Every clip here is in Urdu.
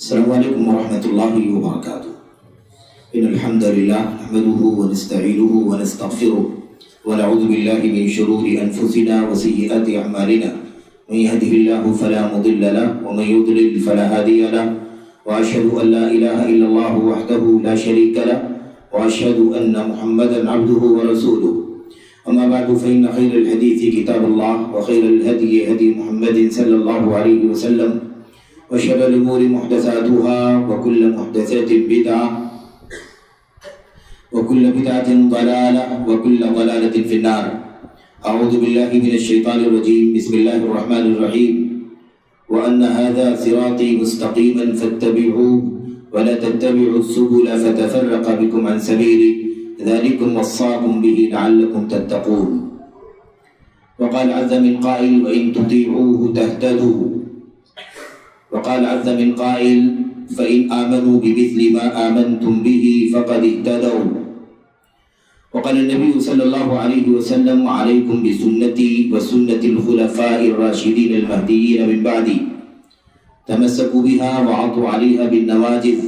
السلام علیکم ورحمۃ اللہ وبرکاتہ۔ ان الحمد للہ نحمده ونستعینه ونستغفره ونعوذ باللہ من شرور انفسنا وسیئات اعمالنا من يهده الله فلا مضل له ومن يضلل فلا هادي له واشهد ان لا اله الا الله وحده لا شريك له واشهد ان محمدا عبده ورسوله اما بعد فان خير الحديث كتاب الله وخير الهدي هدي محمد صلى الله عليه وسلم وشر الأمور محدثاتها وكل محدثات بدعة وكل بدعة ضلالة وكل ضلالة في النار۔ أعوذ بالله من الشيطان الرجيم، بسم الله الرحمن الرحيم، وأن هذا صراطي مستقيما فاتبعوه ولا تتبعوا السبل فتفرق بكم عن سبيله ذلكم وصاكم به لعلكم تتقون۔ وقال عز من قائل وإن تطيعوه تهتدوا، وقال عز من قائل فإن آمنوا بمثل ما آمنتم به فقد اهتدوا۔ وقال النبي صلى الله عليه وسلم عليكم بسنتي وسنة الخلفاء الراشدين المهديين من بعدي تمسكوا بها وعضوا عليها بالنواجذ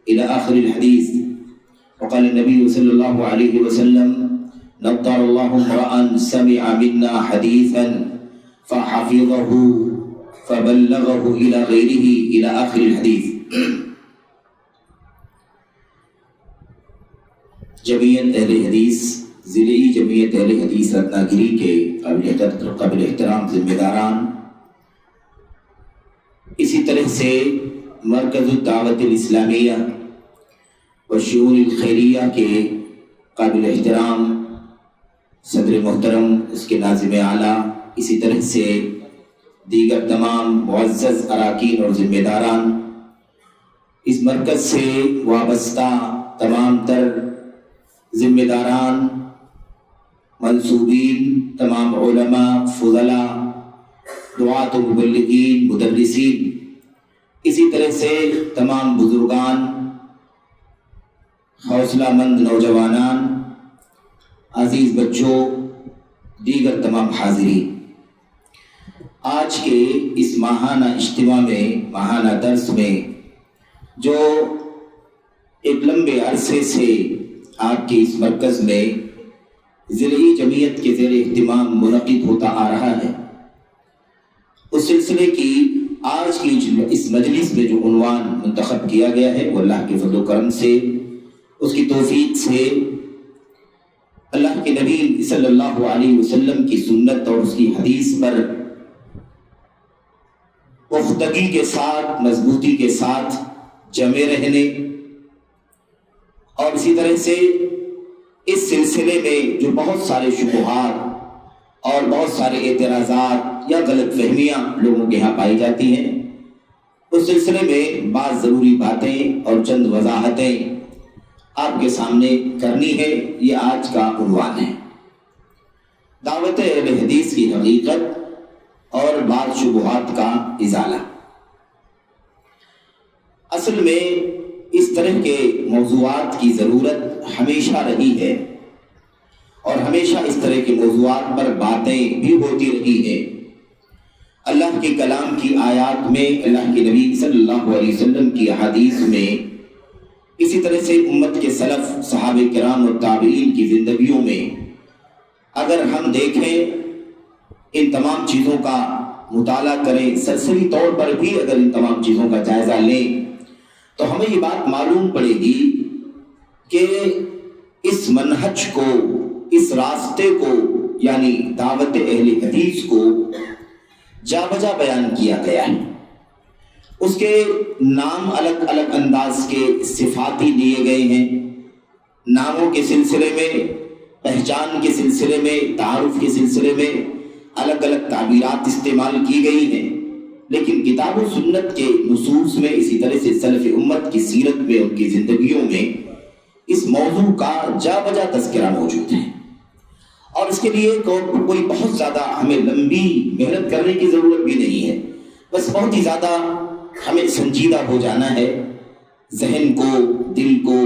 إلى آخر الحديث۔ وقال النبي صلى الله عليه وسلم نضر الله امرأ سمع منا حديثا فحفظه فبلغه إلى غيره إلى آخر الحديث۔ جمعیت اہل حدیث، ضلعی جمعیت اہل حدیث رتناگری کے قابل احترام ذمہ داران، اسی طرح سے مرکز الدعوت الاسلامیہ والشؤون الخیریہ کے قابل احترام صدر محترم، اس کے ناظم اعلیٰ، اسی طرح سے دیگر تمام معزز اراکین اور ذمہ داران، اس مرکز سے وابستہ تمام تر ذمہ داران، منصوبین، تمام علماء، فضلاء، دعات و مبلغین، مدرسین، اسی طرح سے تمام بزرگان، حوصلہ مند نوجوانان، عزیز بچوں، دیگر تمام حاضرین، آج کے اس ماہانہ اجتماع میں، ماہانہ درس میں، جو ایک لمبے عرصے سے آپ کے اس مرکز میں ضلعی جمعیت کے زیر اہتمام منعقد ہوتا آ رہا ہے، اس سلسلے کی آج کی اس مجلس میں جو عنوان منتخب کیا گیا ہے وہ اللہ کے فضل و کرم سے، اس کی توفیق سے، اللہ کے نبی صلی اللہ علیہ وسلم کی سنت اور اس کی حدیث پر پختگی کے ساتھ، مضبوطی کے ساتھ جمے رہنے، اور اسی طرح سے اس سلسلے میں جو بہت سارے شبہات اور بہت سارے اعتراضات یا غلط فہمیاں لوگوں کے ہاں پائی جاتی ہیں، اس سلسلے میں بعض ضروری باتیں اور چند وضاحتیں آپ کے سامنے کرنی ہے، یہ آج کا عنوان ہے۔ دعوت اہل حدیث کی حقیقت اور بعض شبہات کا ازالہ۔ اصل میں اس طرح کے موضوعات کی ضرورت ہمیشہ رہی ہے، اور ہمیشہ اس طرح کے موضوعات پر باتیں بھی ہوتی رہی ہیں۔ اللہ کے کلام کی آیات میں، اللہ کے نبی صلی اللہ علیہ وسلم کی احادیث میں، اسی طرح سے امت کے سلف، صحابہ کرام اور تابعین کی زندگیوں میں اگر ہم دیکھیں، ان تمام چیزوں کا مطالعہ کریں، سرسری طور پر بھی اگر ان تمام چیزوں کا جائزہ لیں، تو ہمیں یہ بات معلوم پڑے گی کہ اس منہج کو، اس راستے کو، یعنی دعوت اہل حدیث کو جا بجا بیان کیا گیا ہے۔ اس کے نام الگ الگ انداز کے صفاتی دیے گئے ہیں، ناموں کے سلسلے میں، پہچان کے سلسلے میں، تعارف کے سلسلے میں الگ الگ تعبیرات استعمال کی گئی ہیں، لیکن کتاب و سنت کے نصوص میں، اسی طرح سے سلف امت کی سیرت میں، ان کی زندگیوں میں اس موضوع کا جا بجا تذکرہ موجود ہے، اور اس کے لیے کوئی بہت زیادہ ہمیں لمبی محنت کرنے کی ضرورت بھی نہیں ہے، بس بہت ہی زیادہ ہمیں سنجیدہ ہو جانا ہے، ذہن کو، دل کو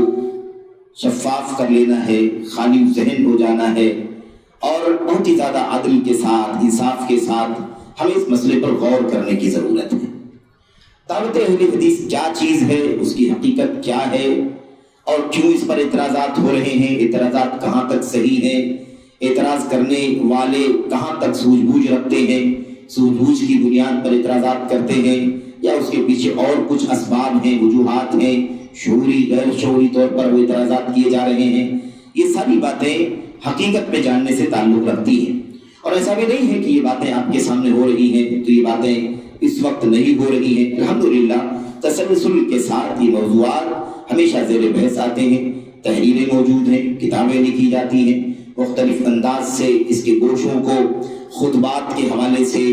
شفاف کر لینا ہے، خالی ذہن ہو جانا ہے، اور بہت ہی زیادہ عدل کے ساتھ، انصاف کے ساتھ ہمیں اس مسئلے پر غور کرنے کی ضرورت ہے۔ دعوت اہل حدیث کیا چیز ہے، اس کی حقیقت کیا ہے، اور کیوں اس پر اعتراضات ہو رہے ہیں، اعتراضات کہاں تک صحیح ہیں، اعتراض کرنے والے کہاں تک سوجھ بوجھ رکھتے ہیں، سوجھ بوجھ کی بنیاد پر اعتراضات کرتے ہیں یا اس کے پیچھے اور کچھ اسباب ہیں، وجوہات ہیں، شعوری غیر شعوری طور پر وہ اعتراضات کیے جا رہے ہیں، یہ ساری باتیں حقیقت پہ جاننے سے تعلق رکھتی ہیں۔ اور ایسا بھی نہیں ہے کہ یہ باتیں آپ کے سامنے ہو رہی ہیں تو یہ باتیں اس وقت نہیں ہو رہی ہیں، الحمدللہ تسلسل کے ساتھ یہ موضوعات ہمیشہ زیر بحث آتے ہیں، تحریریں موجود ہیں، کتابیں لکھی جاتی ہیں، مختلف انداز سے اس کے گوشوں کو خطبات کے حوالے سے،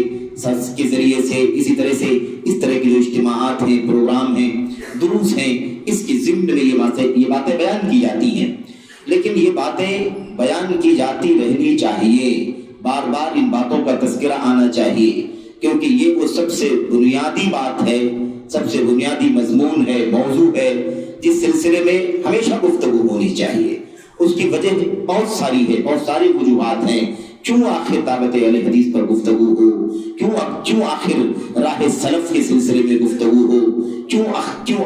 سرس کے ذریعے سے، اسی طرح سے اس طرح کے جو اجتماعات ہیں، پروگرام ہیں، دروس ہیں، اس کی ضمن میں یہ باتیں بیان کی جاتی ہیں۔ لیکن یہ باتیں بیان کی جاتی رہنی چاہیے، بار بار ان باتوں کا تذکرہ آنا چاہیے، کیونکہ یہ وہ سب سے بنیادی بات ہے، سب سے بنیادی مضمون ہے، موضوع ہے، جس سلسلے میں ہمیشہ گفتگو ہونی چاہیے۔ اس کی وجہ بہت ساری ہے، بہت ساری وجوہات ہیں، کیوں آخر دعوت اہل حدیث پر گفتگو ہو، کیوں آخر راہ سلف کے سلسلے میں گفتگو ہو، کیوں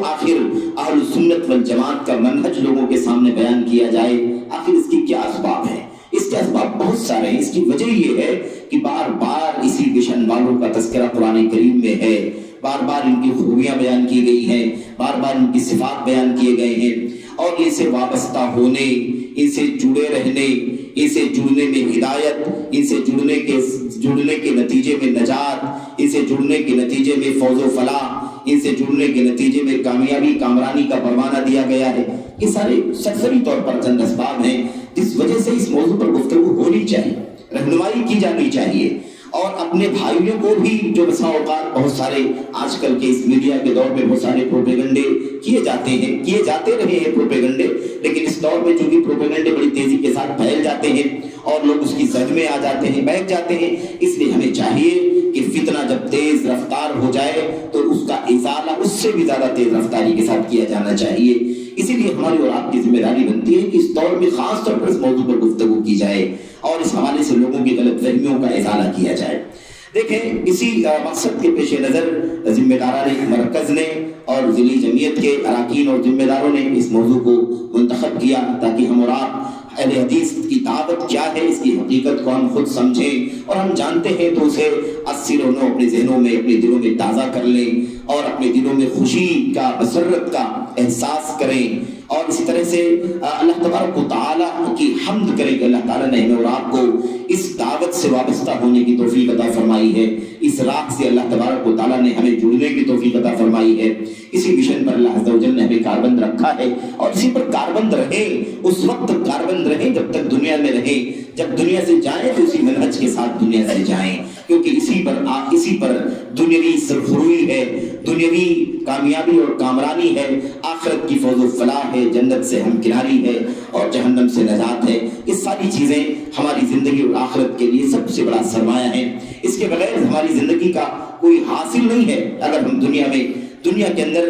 آخر اہل سنت والجماعت کا منہج لوگوں کے سامنے بیان کیا جائے، آخر اس کی کیا اسباب ہیں؟ اس کے اسباب بہت سارے ہیں۔ اس کی وجہ یہ ہے کہ بار بار اسی مشن والوں کا تذکرہ قرآن کریم میں ہے، بار بار ان کی خوبیاں بیان کی گئی ہیں، بار بار ان کی صفات بیان کیے گئے ہیں، اور ان سے وابستہ ہونے، ان سے جڑے رہنے، ان سے جڑنے میں ہدایت، ان سے جڑنے کے نتیجے میں نجات، ان سے جڑنے کے نتیجے میں فوز و فلاح، ان سے جڑنے کے نتیجے میں کامیابی کامرانی کا پروانہ دیا گیا ہے۔ یہ سارے سرسری طور پر چند اسباب ہیں جس وجہ سے اس موضوع پر گفتگو ہونی چاہیے، رہنمائی کی جانی چاہیے، اور اپنے بھائیوں کو بھی جو بسا اوقات بہت سارے آج کل کے اس میڈیا کے دور میں بہت سارے پروپیگنڈے کیے جاتے رہے ہیں پروپیگنڈے، لیکن اس دور میں چونکہ پروپیگنڈے بڑی تیزی کے ساتھ پھیل جاتے ہیں اور لوگ اس کی زد میں آ جاتے ہیں، بیٹھ جاتے ہیں، اس لیے ہمیں چاہیے کہ فتنہ جب تیز رفتار ہو جائے تو اس کا ازالہ اس سے بھی زیادہ تیز رفتاری کے ساتھ کیا جانا چاہیے۔ اسی لیے ہماری اور آپ کی ذمہ داری بنتی ہے کہ اس دور میں خاص طور پر اس موضوع پر گفتگو کی جائے اور اس حوالے سے لوگوں کی غلط فہمیوں کا ازالہ کیا جائے۔ دیکھیں، اسی مقصد کے پیش نظر ذمہ داران مرکز نے اور ضلعی جمعیت کے اراکین اور ذمہ داروں نے اس موضوع کو منتخب کیا تاکہ ہم اور آپ اہل حدیث کی دعوت کیا ہے، اس کی حقیقت کو ہم خود سمجھیں، اور ہم جانتے ہیں تو اسے اثر و اپنے ذہنوں میں، اپنے دلوں میں تازہ کر لیں اور اپنے دلوں میں خوشی کا، مسرت کا احساس کریں، اور اسی طرح سے اللہ تبارک و تعالیٰ کی حمد کریں کہ اللہ تعالیٰ نے ہمیں اور آپ کو اس دعوت سے وابستہ ہونے کی توفیق عطا فرمائی ہے، اس راہ سے اللہ تبارک و تعالیٰ نے ہمیں جڑنے کی توفیق عطا فرمائی ہے، اسی مشن پر اللہ عز و جل نے ہمیں کاربند رکھا ہے، اور اسی پر کاربند رہیں، اس وقت کاربند رہیں جب تک دنیا میں رہیں، جب دنیا سے جائیں تو اسی منہج کے ساتھ دنیا سے جائیں، کیونکہ اسی پر دنیاوی سرخروئی ہے، دنیاوی کامیابی اور کامرانی ہے، آخرت کی فوز و فلاح ہے، جنت سے ہمکناری ہے اور جہنم سے نجات ہے۔ یہ ساری چیزیں ہماری زندگی اور آخرت کے لیے سب سے بڑا سرمایہ ہے، اس کے بغیر ہماری زندگی کا کوئی حاصل نہیں ہے۔ اگر ہم دنیا کے اندر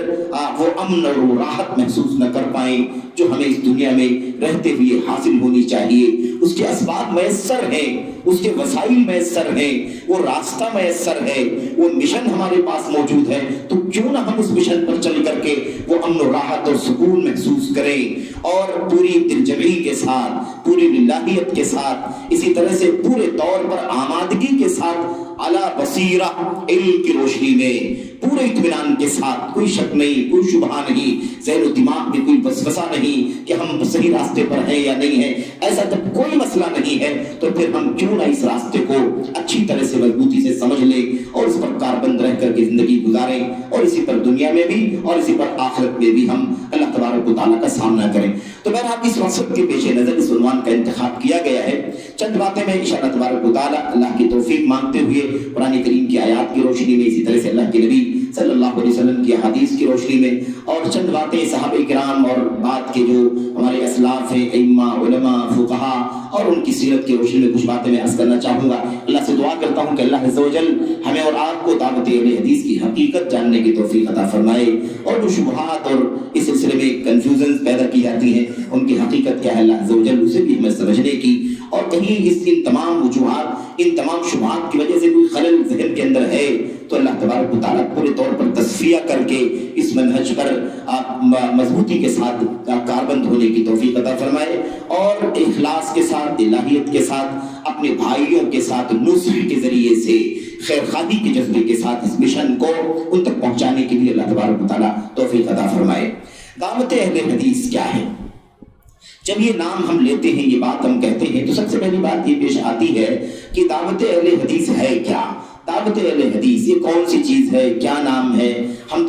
وہ امن اور وہ راحت محسوس نہ کر پائیں جو ہمیں اس دنیا میں رہتے ہوئے حاصل ہونی چاہیے، اس کے اسباب میسر ہیں، اس کے وسائل میسر ہیں، وہ راستہ میسر ہے، وہ مشن ہمارے پاس موجود ہے، تو کیوں نہ ہم اس مشن پر چل کر کے وہ امن و راحت اور سکون محسوس کریں، اور پوری دلجمعی کے ساتھ، پوری للہیت کے ساتھ، اسی طرح سے پورے طور پر آمادگی کے ساتھ، علی بصیرہ، علم کی روشنی میں، پورے اطمینان کے ساتھ، کوئی شک نہیں، کوئی شبہ نہیں، ذہن و دماغ میں کوئی وسوسہ نہیں کہ ہم صحیح راستے پر ہیں یا نہیں ہیں، ایسا جب کوئی مسئلہ نہیں ہے تو پھر ہم کیوں نہ اس راستے کو اچھی طرح سے مضبوطی سے سمجھ لیں اور اس پر کاربند رہ کر کے زندگی گزاریں، اور اسی پر دنیا میں بھی اور اسی پر آخرت میں بھی ہم اللہ تبارک و تعالیٰ کا سامنا کریں۔ تو بہرحال اس مقصد کے پیش نظر اس عنوان کا انتخاب کیا گیا ہے۔ چند باتیں میں انشاءاللہ تبارک و تعالیٰ اللہ کی توفیق مانگتے ہوئے قرآن کریم کی آیات کی روشنی میں، اسی طرح سے اللہ کے نبی صلی اللہ علیہ وسلم کی حدیث کی روشنی میں، اور چند باتیں صحابہ کرام اور بعد کے جو ہمارے اسلاف ہیں، ائمہ، علماء، فقہا، اور ان کی سیرت کی روشنی میں کچھ باتیں میں عرض کرنا چاہوں گا۔ اللہ سے دعا کرتا ہوں کہ اللہ عز و جل ہمیں اور آپ کو دعوت اہل حدیث کی حقیقت جاننے کی توفیق عطا فرمائے، اور جو شبہات اور اس سلسلے میں کنفیوژنز پیدا کی جاتی ہیں ان کی حقیقت کیا ہے، اللہ عز و جل اسے بھی ہمیں سمجھنے کی، اور کہیں ان تمام وجوہات، ان تمام شبہات کی وجہ سے کوئی خلل ذہن کے اندر ہے تو اللہ تبارک و تعالیٰ پورے طور پر تصفیہ کر کے اس منہج پر مضبوطی کے ساتھ کاربند ہونے کی توفیق عطا فرمائے، اور اخلاص کے ساتھ، الہیت کے ساتھ، اپنے بھائیوں کے ساتھ نصح کے ذریعے سے، خیر خواہی کے جذبے کے ساتھ اس مشن کو ان تک پہنچانے کے لیے اللہ تبارک و تعالیٰ توفیق عطا فرمائے۔ دعوت اہل حدیث کیا ہے؟ جب یہ نام ہم لیتے ہیں، یہ بات ہم کہتے ہیں، تو سب سے پہلی بات یہ پیش آتی ہے کہ دعوت اہل حدیث ہے کیا؟ دعوت اہل حدیث یہ کون سی چیز ہے؟ کیا نام ہے؟ ہم نے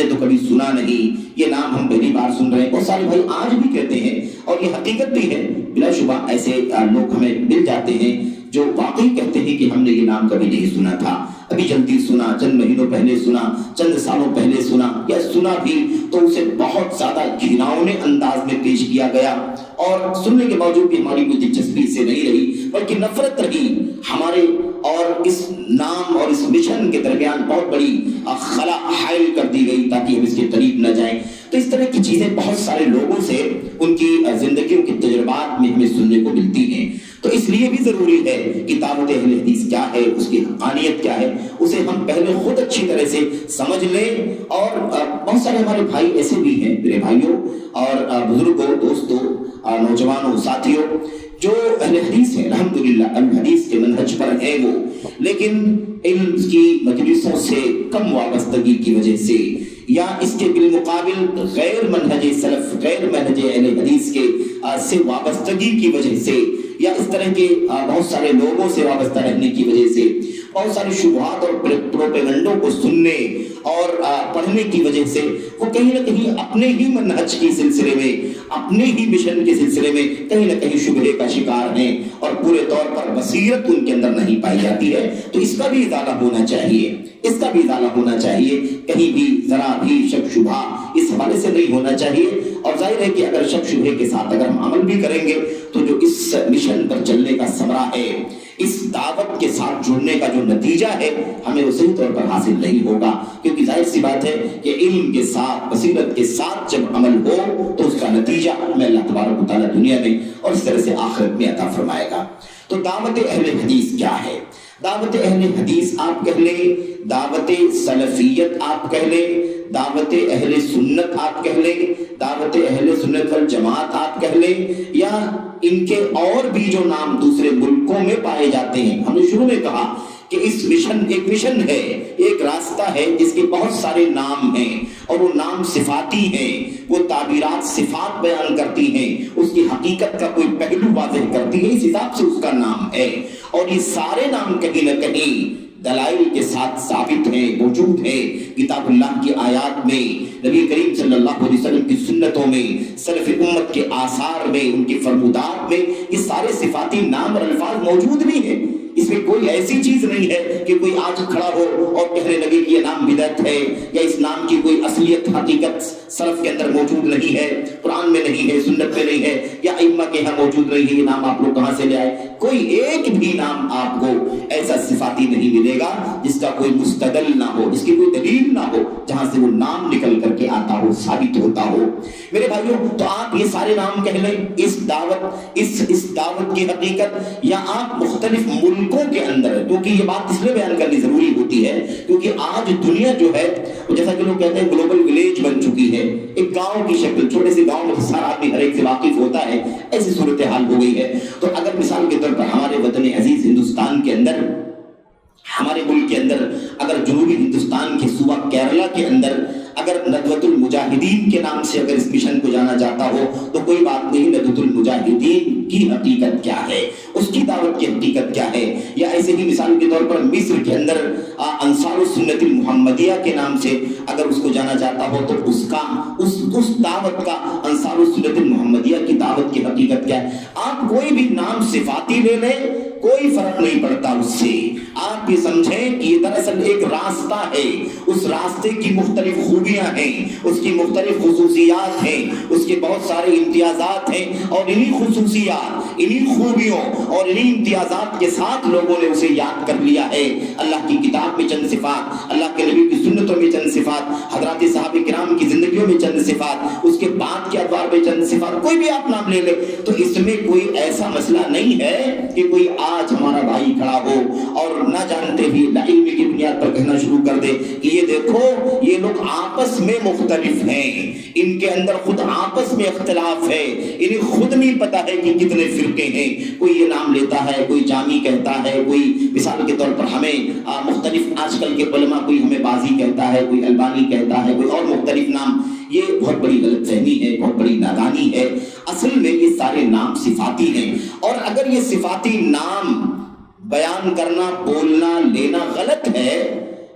تو کبھی سنا نہیں، یہ نام ہم پہلی بار سن رہے ہیں۔ بہت سارے بھائی آج بھی کہتے ہیں، اور یہ حقیقت بھی ہے، بلا شبہ ایسے لوگ ہمیں مل جاتے ہیں جو واقعی کہتے ہیں کہ ہم نے یہ نام کبھی نہیں سنا تھا، ابھی جلدی سنا، چند مہینوں پہلے سنا، چند سالوں پہلے سنا، یا سنا بھی تو اسے بہت زیادہ گھناؤنے انداز میں پیش کیا گیا، اور سننے کے باوجود بھی ہماری کوئی دلچسپی سے نہیں رہی، بلکہ نفرت رہی ہمارے اور اس نام اور اس مشن کے درمیان بہت بڑی خلا حائل کر دی گئی تاکہ ہم اس کے قریب نہ جائیں۔ تو اس طرح کی چیزیں بہت سارے لوگوں سے ان کی زندگیوں کے تجربات میں ہمیں سننے کو ملتی ہیں۔ تو اس لیے بھی ضروری ہے کہ دعوت اہل حدیث کیا ہے، اس کی حقانیت کیا ہے، اسے ہم پہلے خود اچھی طرح سے سمجھ لیں۔ اور بہت سارے ہمارے بھائی ایسے بھی ہیں، میرے بھائیوں اور بزرگوں، دوستوں، نوجوانوں، ساتھیوں، جو اہل حدیث ہیں، الحمدللہ الحدیث کے منہج پر ہیں وہ، لیکن علم کی مجلسوں سے کم وابستگی کی وجہ سے، یا اس کے بالمقابل غیر منہج سلف، غیر منہج اہل حدیث کے سے وابستگی کی وجہ سے، یا اس طرح کے بہت سارے لوگوں سے وابستہ رہنے کی وجہ سے، بہت ساری شبہات اور پروپیگنڈوں کو سننے اور پڑھنے کی وجہ سے وہ کہیں نہ کہیں اپنے ہی منہج کے سلسلے میں، اپنے ہی مشن کے سلسلے میں کہیں نہ کہیں شبہے کا شکار ہیں، اور پورے طور پر بصیرت ان کے اندر نہیں پائی جاتی ہے۔ تو اس کا بھی ازالہ ہونا چاہیے، اس کا بھی ازالہ ہونا چاہیے، کہیں بھی ذرا بھی شک شبہ اس حوالے سے نہیں ہونا چاہیے۔ اور ظاہر ہے کہ اگر شک شبہے کے ساتھ اگر ہم عمل بھی کریں گے تو جو اس مشن پر چلنے کا ثمرہ ہے، اس دعوت کے ساتھ جڑنے کا جو نتیجہ ہے، ہمیں وہ صحیح طور پر حاصل نہیں ہوگا، کیونکہ ظاہر سی بات ہے کہ علم کے ساتھ، بصیرت کے ساتھ جب عمل ہو تو اس کا نتیجہ ہمیں اللہ تبارک و تعالیٰ دنیا میں اور اس طرح سے آخرت میں عطا فرمائے گا۔ تو دعوت اہل حدیث کیا ہے؟ دعوت اہل حدیث آپ کہہ لیں، دعوت سلفیت آپ کہہ لیں، دعوت اہل سنت آپ کہہ لیں، دعوت اہل سنت والجماعت آپ کہہ لیں، یا ان کے اور بھی جو نام دوسرے ملکوں میں پائے جاتے ہیں۔ ہم نے شروع میں کہا کہ اس مشن ایک مشن ہے، ایک راستہ ہے جس کے بہت سارے نام ہیں، اور وہ نام صفاتی ہیں، وہ تعبیرات صفات بیان کرتی ہیں، اس کی حقیقت کا کوئی پہلو واضح کرتی ہے، اس حساب سے اس کا نام ہے۔ اور یہ سارے نام کہیں نہ کہیں دلائل کے ساتھ ثابت ہیں، موجود ہیں، کتاب اللہ کی آیات میں، نبی کریم صلی اللہ علیہ وسلم کی سنتوں میں، سلف امت کے آثار میں، ان کی فرمودات میں یہ سارے صفاتی نام اور الفاظ موجود بھی ہیں۔ اس میں کوئی ایسی چیز نہیں ہے کہ کوئی آج کھڑا ہو اور کہنے لگے کہ یہ نام بدعت ہے، یا اس نام کی کوئی اصلیت حقیقت سلف کے اندر موجود نہیں ہے، قرآن میں نہیں ہے، سنت میں نہیں ہے، یا ائمہ کے یہاں موجود نہیں ہے، یہ نام آپ لوگ کہاں سے لے آئے؟ کوئی ایک بھی نام آپ کو ایسا صفاتی نہیں ملے گا جس کا کوئی مستدل نہ ہو، جس کی کوئی دلیل نہ ہو، جہاں سے وہ نام نکل کر کے آتا ہو، ثابت ہوتا ہو۔ میرے بھائیوں، تو آپ یہ سارے نام کہہ لیں، اس دعوت کی حقیقت، یا آپ مختلف ملکوں کے اندر، کیونکہ یہ بات اس لیے بیان کرنی ضروری ہوتی ہے کیونکہ آج دنیا جو ہے جیسا کہ لوگ کہتے ہیں گلوبل ولیج بن چکی ہے، ایک گاؤں کی شکل، چھوٹے سے گاؤں میں سارا آدمی ہر ایک سے واقف ہوتا ہے، ایسی صورتحال ہو گئی ہے۔ تو اگر مثال کے طور پر ہمارے وطن عزیز ہندوستان کے اندر، ہمارے ملک کے اندر، اگر جنوبی ہندوستان کے صوبہ کیرلا کے اندر اگر ندوۃ المجاہدین کے نام سے اگر اس مشن کو جانا جاتا ہو تو کوئی بات نہیں، ندوۃ المجاہدین کی حقیقت کیا ہے، اس کی دعوت کی حقیقت کیا ہے۔ یا ایسے ہی مثال کے طور پر مصر کے اندر انصار السنت المحمدیہ کے نام سے اگر اس کو جانا جاتا ہو تو اس دعوت کا، انصار السنت المحمدیہ کی دعوت کی حقیقت کیا ہے۔ آپ کوئی بھی نام صفاتی لے لیں، کوئی فرق نہیں پڑتا اس سے۔ آپ یہ سمجھیں کہ یہ دراصل ایک راستہ ہے، اس راستے کی مختلف خوبیاں ہیں، اس کی مختلف خصوصیات ہیں، اس کے بہت سارے امتیازات ہیں، اور انہی خصوصیات، انہی خوبیوں اور انہی امتیازات کے ساتھ لوگوں نے اسے یاد کر لیا ہے۔ اللہ کی کتاب میں چند صفات، اللہ کے نبی کی سنتوں میں چند صفات، حضرات صحابہ کرام کی زندگیوں میں چند صفات، اس کے بعد کیا اعتبار پہ چند صفات، کوئی بھی آپ نام لے لے، تو اس میں کوئی ایسا مسئلہ نہیں ہے کہ کوئی آج ہمارا بھائی کھڑا ہو اور نہ جانتے بھی علم کی بنیاد پر کہنا شروع کر دے کہ یہ دیکھو یہ لوگ آپس میں مختلف ہیں، ان کے اندر خود آپس میں اختلاف ہے، انہیں خود نہیں پتا ہے کہ کتنے فرقے ہیں، کوئی یہ نام لیتا ہے، کوئی جامی کہتا ہے، کوئی مثال کے طور پر ہمیں مختلف آج کل کے علماء، کوئی ہمیں بازی کہتا ہے، کوئی البانی کہتا ہے، کوئی اور مختلف نام. یہ بہت بڑی غلط فہمی ہے، بہت بڑی نادانی ہے. اصل میں یہ سارے نام صفاتی ہیں، اور اگر یہ صفاتی نام بیان کرنا، بولنا، لینا غلط ہے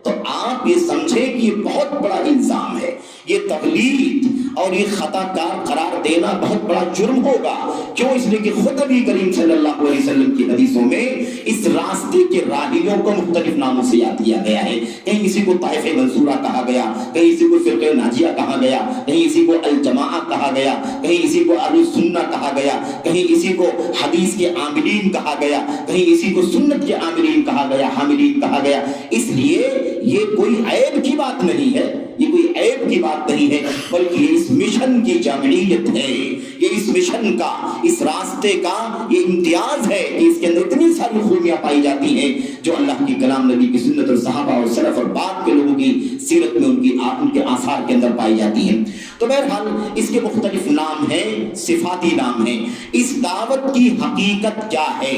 تو آپ یہ سمجھیں کہ یہ بہت بڑا الزام ہے، یہ تقلید اور یہ خطا کار قرار دینا بہت بڑا جرم ہوگا. کیوں؟ اس لیے کہ خود نبی کریم صلی اللہ علیہ وسلم کی حدیثوں میں اس راستے کے راہیوں کو مختلف ناموں سے یاد کیا گیا ہے. کہیں کسی کو طائف منصورہ کہا گیا، کہیں کسی کو فرقہ ناجیہ کہا گیا، کہیں کسی کو الجماعہ کہا گیا، کہیں کسی کو اہل سنہ کہا گیا، کہیں کسی کو حدیث کے عاملین کہا گیا، کہیں کسی کو سنت کے عاملین کہا گیا، حاملین کہا گیا. اس لیے یہ کوئی عیب کی بات نہیں ہے، یہ کوئی عیب کی بات نہیں ہے، بلکہ یہ اس مشن کی جامعیت ہے، یہ اس مشن کا، اس راستے کا یہ امتیاز ہے کہ اس کے اندر اتنی ساری خوبیاں پائی جاتی ہیں جو اللہ کی کلام، نبی کی سنت اور صحابہ اور سلف اور بعد کے لوگوں کی سیرت میں ان کے آثار کے اندر پائی جاتی ہیں. تو بہرحال اس کے مختلف نام ہیں، صفاتی نام ہیں. اس دعوت کی حقیقت کیا ہے؟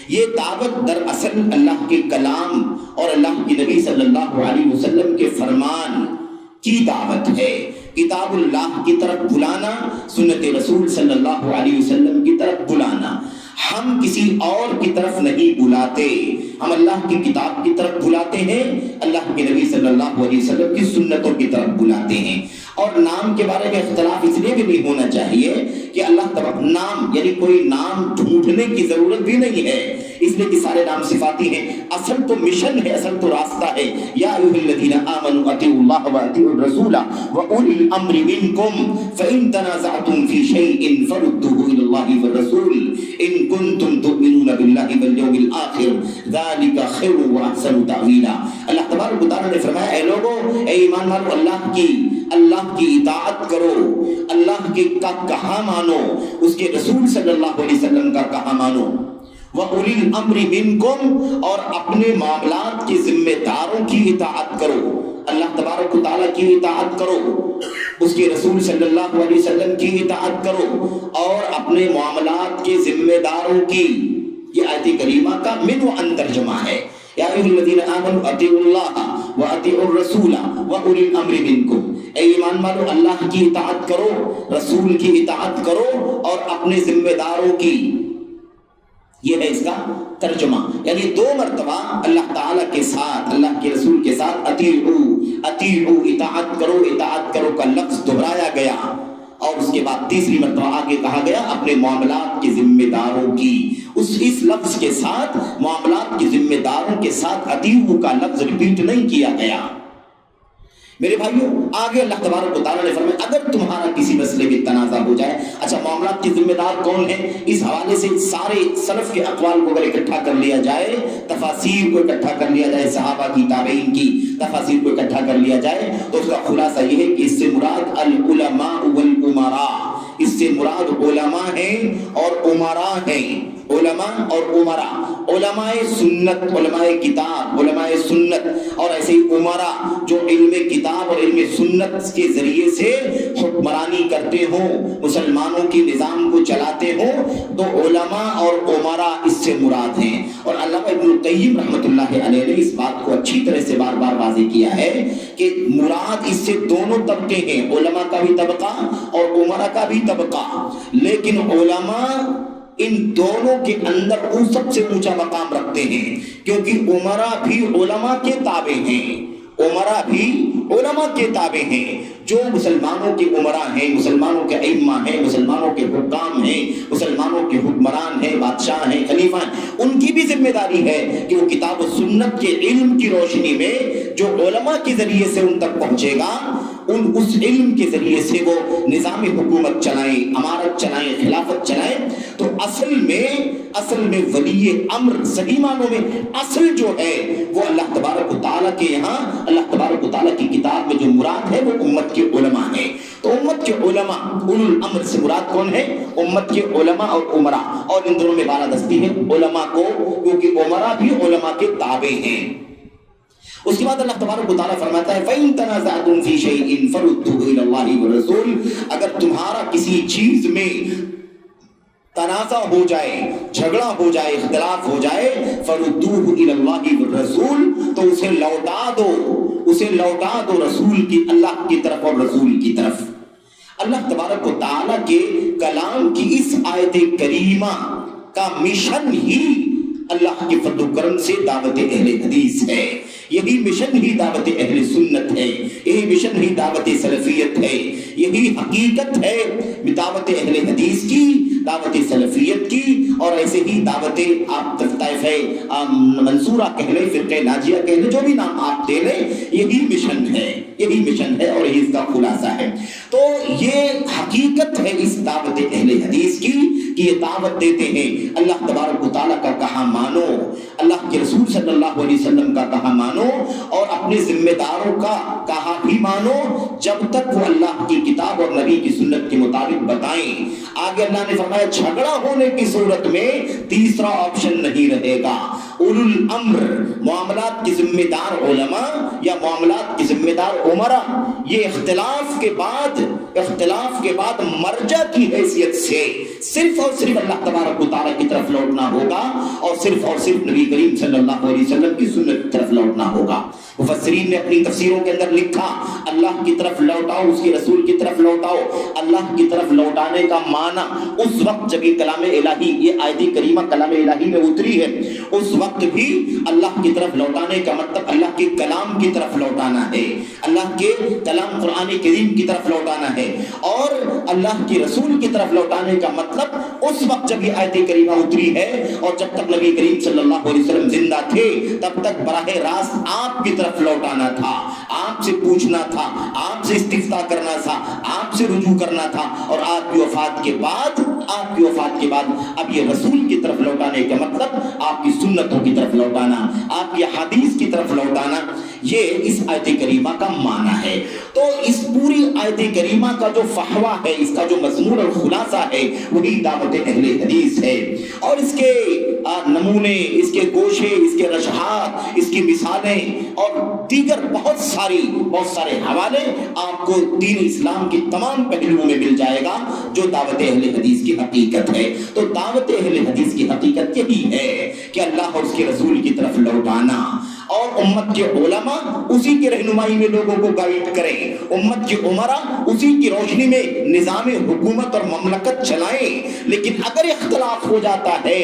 یہ دعوت دراصل اللہ کے کلام اور اللہ کی نبی صلی اللہ علیہ وسلم کے فرمان کی دعوت ہے. کتاب اللہ کی طرف بلانا، سنت رسول صلی اللہ علیہ وسلم کی طرف بلانا. ہم کسی اور کی طرف نہیں بلاتے، ہم اللہ کی کتاب کی طرف بلاتے ہیں، اللہ کے نبی صلی اللہ علیہ وسلم کی سنتوں کی طرف بلاتے ہیں. اور نام کے بارے میں اختلاف اس لیے بھی نہیں ہونا چاہیے کہ اللہ تبارک نام، یعنی کوئی نام ڈھونڈنے کی ضرورت بھی نہیں ہے، اس لیے کہ سارے نام صفاتی ہیں. اصل تو مشن ہے، اصل تو راستہ ہے. یا ایھا الذین آمنوا اطیعوا اللہ واطیعوا الرسول واولی الامر منکم فان تنازعتم فی شیء فردوه الی اللہ والرسول ان کنتم تؤمنون باللہ والیوم الآخر ذلک خیر واحسن تأویلا. اللہ تبارک و تعالی نے فرمایا اے لوگو، اے ایمان والو، اللہ کی اطاعت کرو، اللہ کے کا کہا مانو، اس کے رسول صلی اللہ علیہ وسلم کا کہا مانو. وَأُولِي الْأَمْرِ مِنْكُمْ، اور اپنے معاملات کے ذمہ داروں کی اطاعت کرو، اللہ تبارک و تعالیٰ کی اطاعت کرو، اس کے رسول صلی اللہ علیہ وسلم کی اطاعت کرو، اور اپنے معاملات کے ذمہ داروں کی. یہ آیت کریمہ کا من و ان ترجمہ ہے. یا ایھا الذین آمنوا اطیعوا اللہ واطیعوا الرسول واولی الامر منکم، اے ایمان والو اللہ کی اطاعت کرو، رسول کی اطاعت کرو، اور اپنے ذمہ داروں کی. یہ ہے اس کا ترجمہ. یعنی 2 مرتبہ اللہ تعالیٰ کے ساتھ، اللہ کے رسول کے ساتھ اطیعوا اطاعت کرو کا لفظ دہرایا گیا، اور اس کے بعد تیسری مرتبہ آگے کہا گیا اپنے معاملات کے ذمہ داروں کی. اس لفظ کے ساتھ، معاملات کے ذمہ داروں کے ساتھ اطیعوا کا لفظ ریپیٹ نہیں کیا گیا. میرے بھائیوں، آگے اللہ تبارک و تعالیٰ نے فرمایا اگر تمہارا کسی مسئلے میں تنازع ہو جائے. اچھا، معاملات کے ذمہ دار کون ہیں؟ اس حوالے سے سارے سلف کے اقوال کو اگر اکٹھا کر لیا جائے، تفاسیر کو اکٹھا کر لیا جائے، صحابہ کی، تابعین کی تفاسیر کو اکٹھا کر لیا جائے، تو اس کا خلاصہ یہ ہے کہ اس سے مراد العلماء والامراء، اس سے مراد علماء ہیں اور امراء ہیں. علماء اور امراء، علماء سنت، علماء کتاب، علماء سنت، اور ایسے ہی امراء جو علم کتاب اور علم سنت کے ذریعے سے حکمرانی کرتے ہوں، مسلمانوں کے نظام کو چلاتے ہوں، تو علماء اور امراء اس سے مراد ہیں. اور علامہ ابن القیم رحمۃ اللہ علیہ نے اس بات کو اچھی طرح سے بار بار واضح کیا ہے کہ مراد اس سے دونوں طبقے ہیں، علماء کا بھی طبقہ اور امراء کا بھی طبقہ. لیکن علماء ان دونوں کے اندر وہ سب سے اونچا مقام رکھتے ہیں، کیونکہ امراء بھی علماء کے تابع ہیں، امراء بھی علماء کے تابع ہیں. جو مسلمانوں کے امراء ہیں، مسلمانوں کے ائمہ ہیں، مسلمانوں کے حکام ہیں، مسلمانوں کے حکمران ہیں، بادشاہ ہیں، خلیفہ ہیں، ان کی بھی ذمہ داری ہے کہ وہ کتاب و سنت کے علم کی روشنی میں جو علماء کے ذریعے سے ان تک پہنچے گا، اس علم کے ذریعے سے وہ نظام حکومت چلائیں، امارت چلائیں، خلافت چلائیں. تو اصل میں ولی امر صحیح معنوں میں اصل جو ہے وہ اللہ تبارک و تعالیٰ کے یہاں، اللہ تبارک و تعالیٰ کی کتاب میں جو مراد ہے وہ امت کے علماء ہیں. تو امت کے علماء، اولو الامر سے مراد کون ہے؟ امت کے علماء اور عمرا، اور ان دونوں میں بالادستی ہے علماء کو، کیونکہ عمرا بھی علماء کے تابع ہیں۔ اس کے بعد اللہ تبارک و تعالیٰ فرماتا ہے فَإِن تَنَازَعْتُمْ فِي شَيْءٍ فَرُدُّوهُ إِلَى اللَّهِ وَالرَّسُولِ، اگر تمہارا کسی چیز میں تنازع ہو جائے، جھگڑا ہو جائے، اختلاف ہو جائے، فَرُدُّوهُ إِلَى اللَّهِ وَالرَّسُولِ، تو اسے لوٹا دو، اسے لوٹا دو رسول کی، اللہ کی طرف اور رسول کی طرف۔ اللہ تبارک و تعالیٰ کے کلام کی اس آیت کریمہ کا مشن ہی اللہ کے فضل و کرم سے دعوت اہل حدیث ہے، یہی مشن ہی دعوت اہل سنت ہے، یہی مشن ہی دعوت سلفیت ہے، یہی حقیقت ہے دعوت اہل حدیث کی، دعوت سلفیت کی، اور ایسے ہی دعوت آپ طائفہ منصورہ کہہ لیں، فرقہ ناجیہ کہہ لیں، جو بھی نام آپ دے لیں، یہی مشن ہے، یہی مشن ہے اور یہی اس کا خلاصہ ہے۔ تو یہ حقیقت ہے اس دعوت اہل حدیث کی کہ یہ دعوت دیتے ہیں اللہ تبارک و تعالیٰ کا کہا مانو، اللہ کے رسول صلی اللہ علیہ وسلم کا کہا مانو، اور اپنے ذمہ داروں کا کہا بھی مانو جب تک وہ اللہ کی کتاب اور نبی کی سنت کے مطابق بتائیں۔ آگے اللہ نے فرمایا جھگڑا ہونے کی صورت میں تیسرا آپشن نہیں رہے گا، اولو الامر، معاملات کی ذمہ دار علماء یا معاملات کی ذمہ دار عمرا، یہ اختلاف کے بعد مرجع کی حیثیت سے صرف اور صرف اللہ تبارک و تعالیٰ کی طرف لوٹنا ہوگا، اور صرف نبی کریم صلی اللہ علیہ وسلم کی سنت کی طرف لوٹنا ہوگا۔ مفسرین نے اپنی تفسیروں کے اندر لکھا اللہ کی طرف لوٹاؤ، اس کے رسول کی طرف لوٹاؤ، اللہ کی طرف لوٹانے کا معنی اس وقت جب یہ کلام الہی، یہ آیت کریمہ کلام الہی میں اتری ہے، اس وقت بھی اللہ کی طرف لوٹانے کا مطلب اللہ کے کلام کی طرف لوٹانا ہے، اللہ کے کلام قرآن کریم کی طرف لوٹانا ہے، اور اللہ کے رسول کی طرف لوٹانے کا مطلب اس وقت جب یہ آیت کریمہ اتری ہے اور جب تک نبی کریم صلی اللہ علیہ وسلم زندہ تھے تب تک براہ راست آپ کی طرف لوٹانا تھا، آپ سے پوچھنا تھا، آپ سے استفتاء کرنا تھا، آپ سے رجوع کرنا تھا، اور آپ کی وفات کے بعد اب یہ رسول کی طرف لوٹانے کا مطلب آپ کی سنتوں کی طرف لوٹانا، آپ کی حدیث کی طرف لوٹانا، یہ اس آیت کریمہ کا معنی ہے۔ تو اس پوری آیت کریمہ کا جو فحوہ ہے، اس کا جو مضمون اور خلاصہ ہے، وہی دعوت اہل حدیث ہے، اور اس کے نمونے، اس کے گوشے، اس کے رجحات، اس کی مثالیں اور دیگر بہت سارے حوالے آپ کو دین اسلام کے تمام پہلوؤں میں مل جائے گا جو دعوت اہل حدیث کی حقیقت ہے۔ تو دعوت اہل حدیث کی حقیقت یہی ہے کہ اللہ اور اس کے رسول کی طرف لوٹانا، اور امت کے علماء اسی کی رہنمائی میں لوگوں کو گائیڈ کریں، امت کے عمرا اسی کی روشنی میں نظام حکومت اور مملکت چلائیں۔ لیکن اگر اختلاف ہو جاتا ہے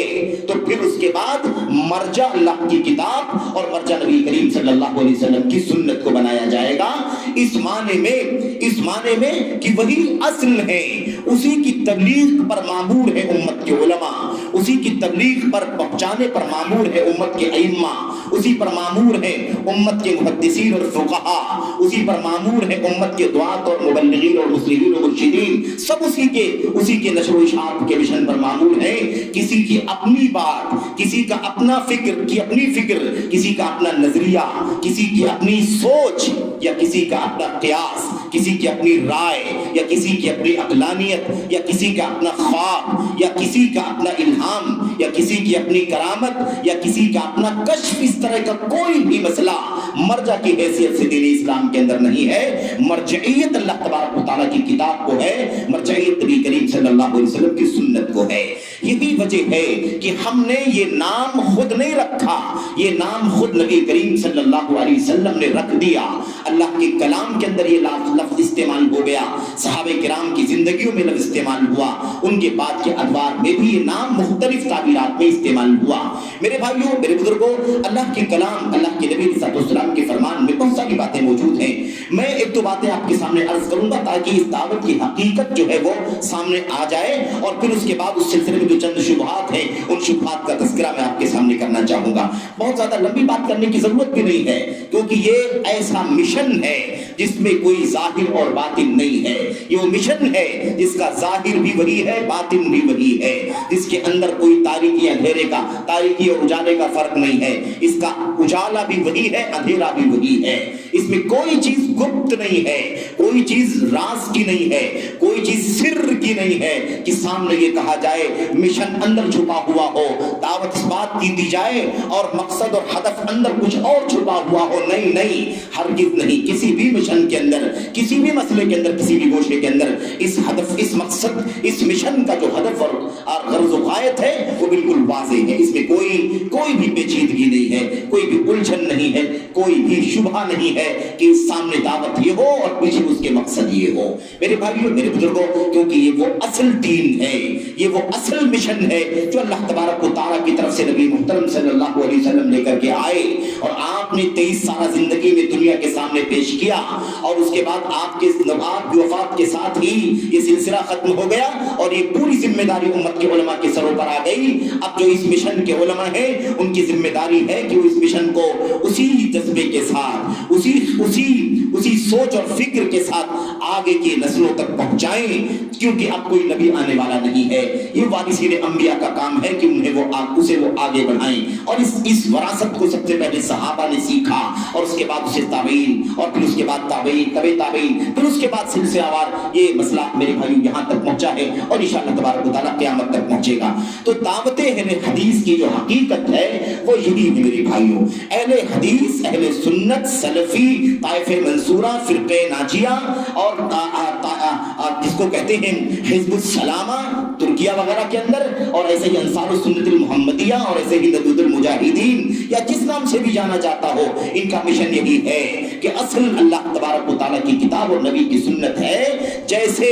تو پھر اس کے بعد مرجع اللہ کی کتاب اور مرجع نبی کریم صلی اللہ علیہ وسلم کی سنت کو بنایا جائے گا، اس معنی میں کہ وہی اصل ہے، اسی کی تبلیغ پر مامور ہے امت کے علماء، اسی کی تبلیغ پر پہنچانے پر مامور ہے امت کے ائمہ، اسی پر مامور ہے امت کے محدثین اور فقہاء، اسی پر مامور ہے امت کے دعات اور مبلغین اور مصلحین اور مرشدین، سب اسی کے نشر و اشاعت کے مشن پر مامور ہے۔ کسی کی اپنی بات، کسی کا اپنا فکر، کسی کا اپنا نظریہ، کسی کی اپنی سوچ، یا کسی کا اپنا قیاس، کسی کی اپنی رائے، یا کسی کی اپنی عقلانیت، یا کسی کا اپنا خواب، یا کسی کا اپنا الہام، یا کسی کی اپنی کرامت، یا کسی کا اپنا کشف، اس طرح کا کوئی بھی مسئلہ مرجع کی حیثیت سے دین اسلام کے اندر نہیں ہے۔ مرجعیت اللہ تبارک و تعالیٰ کی کتاب کو ہے، مرجعیت نبی کریم صلی اللہ علیہ وسلم کی سنت کو ہے۔ یہی وجہ ہے کہ ہم نے یہ نام خود نہیں رکھا، یہ نام خود نبی کریم صلی اللہ علیہ وسلم نے رکھ دیا، اللہ کے کلام کے اندر یہ لفظ استعمال ہو گیا، صحابہ کرام کی زندگیوں میں لفظ استعمال ہوا، ان کے بعد کے ادوار میں بھی یہ نام مختلف تعبیرات میں استعمال ہوا۔ میرے بھائیوں، میرے بزرگوں، اللہ کے کلام، اللہ کے نبی صلی اللہ علیہ وسلم کے فرمان میں بہت ساری باتیں موجود ہیں۔ میں ایک دو باتیں آپ کے سامنے عرض کروں گا تاکہ اس دعوت کی حقیقت جو ہے وہ سامنے آ جائے، اور پھر اس کے بعد اس سلسلے میں جو چند شبہات ہیں ان شبہات کا تذکرہ میں آپ کے سامنے کرنا چاہوں گا۔ بہت زیادہ لمبی بات کرنے کی ضرورت بھی نہیں ہے، کیونکہ یہ ایسا مشن ہے جس میں کوئی ظاہر اور باطن نہیں ہے. یہ وہ مشن ہے جس کا ظاہر بھی وہی ہے, باطن بھی وہی ہے, جس کے اندر کوئی تاریکی اندھیرے کا, تاریکی اور اجالے کا فرق نہیں ہے. اس کا اجالا بھی وہی ہے, اندھیرا بھی وہی ہے. اس میں کوئی چیز گپت نہیں ہے, کوئی چیز راز کی نہیں ہے, کوئی چیز سر کی نہیں ہے کہ سامنے یہ کہا جائے مشن اندر چھپا ہوا ہو, دعوت اس بات کی دی جائے اور مقصد اور ہدف اندر کچھ اور چھپا ہوا ہو. نہیں نہیں, ہرگز نہیں. کسی بھی مشن کے اندر, کسی بھی مسئلے کے اندر, کسی بھی گوشے کے اندر اس ہدف, اس مقصد, اس مشن کا جو ہدف اور غرض و غایت ہے وہ بالکل واضح ہے. اس میں کوئی بھی پیچیدگی نہیں ہے, کوئی بھی الجھن نہیں ہے, کوئی بھی شبہ نہیں ہے کہ سامنے دعوت یہ ہو اور پیچھے اس کے مقصد یہ ہو. میرے بھائیوں, میرے بزرگوں, کیونکہ یہ وہ اصل دین ہے, یہ وہ اصل مشن ہے جو اللہ تبارک و تعالیٰ کی طرف سے نبی محترم صلی اللہ علیہ وسلم لے کر کے آئے, اور آپ نے 23 سالہ زندگی میں دنیا کے سامنے پیش کیا, اور اس کے بعد آپ کی وفات کے ساتھ ہی یہ سلسلہ ختم ہو گیا اور یہ پوری ذمہ داری امت کے علماء کے سروں پر آ گئی. اب جو اس مشن کے علماء ہیں ان کی ذمہ داری ہے کہ وہ اس مشن کو اسی جذبے کے ساتھ, اسی سوچ اور فکر کے ساتھ آگے کی نسلوں تک پہنچائیں, کیونکہ اب کوئی نبی آنے والا نہیں ہے. یہ وارثین انبیاء کا کام ہے کہ اسے وہ آگے بڑھائیں, اور اس وراثت کو سب سے پہلے صحابہ نے سیکھا, اور اس کے بعد اسے تابعین, اور پھر اس کے بعد تابعین, تابعین, پھر اس کے بعد سلسلہ وار یہ مسئلہ میرے بھائیوں یہاں تک پہنچا ہے, اور انشاءاللہ تبارک و تعالیٰ قیامت تک پہنچے گا. تو دعوت اہل حدیث کی جو حقیقت ہے وہ یہی ہے میرے بھائیوں. اہل حدیث, اہل سنت, سلفی, طائفہ منصورہ, فرقہ ناجیہ, اور جس کو کہتے ہیں حزب السلامہ ترکیہ وغیرہ کے اندر, اور ایسے ہی انصار السنت المحمدیہ, اور ایسے ہی ندوۃ المجاہدین, یا جس نام سے بھی جانا جاتا ہو, ان کا مشن یہی ہے کہ اصل اللہ تبارک و تعالیٰ کی کتاب اور نبی کی سنت ہے. جیسے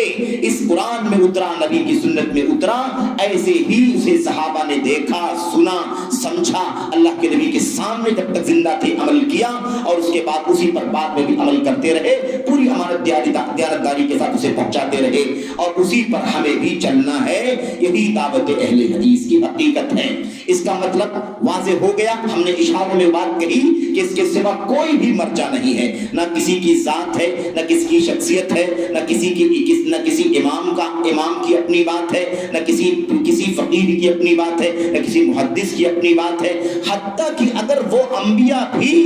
اس قرآن میں اترا, نبی کی سنت میں اترا, ایسے ہی اسے صحابہ نے دیکھا, سنا, سمجھا, اللہ کے نبی کے سامنے جب تک زندہ تھے عمل کیا, اور اس کے بعد اسی پر بعد میں بھی عمل کرتے رہے, پوری امانت دیانتداری کے ساتھ اسے پہنچاتے رہے, اور اسی پر ہمیں بھی چلنا ہے. یہی دعوت اہل حدیث کی حقیقت ہے. اس کا مطلب واضح ہو گیا. ہم نے اشاروں میں بات کہی کہ اس کے سوا کوئی بھی مرجع نہیں ہے, نہ کسی کی ذات ہے, نہ کسی کی شخصیت ہے, نہ کسی امام کی اپنی بات ہے, نہ کسی فقیر کی اپنی بات ہے, نہ کسی محدث کی اپنی بات ہے. حتیٰ کہ اگر وہ انبیاء بھی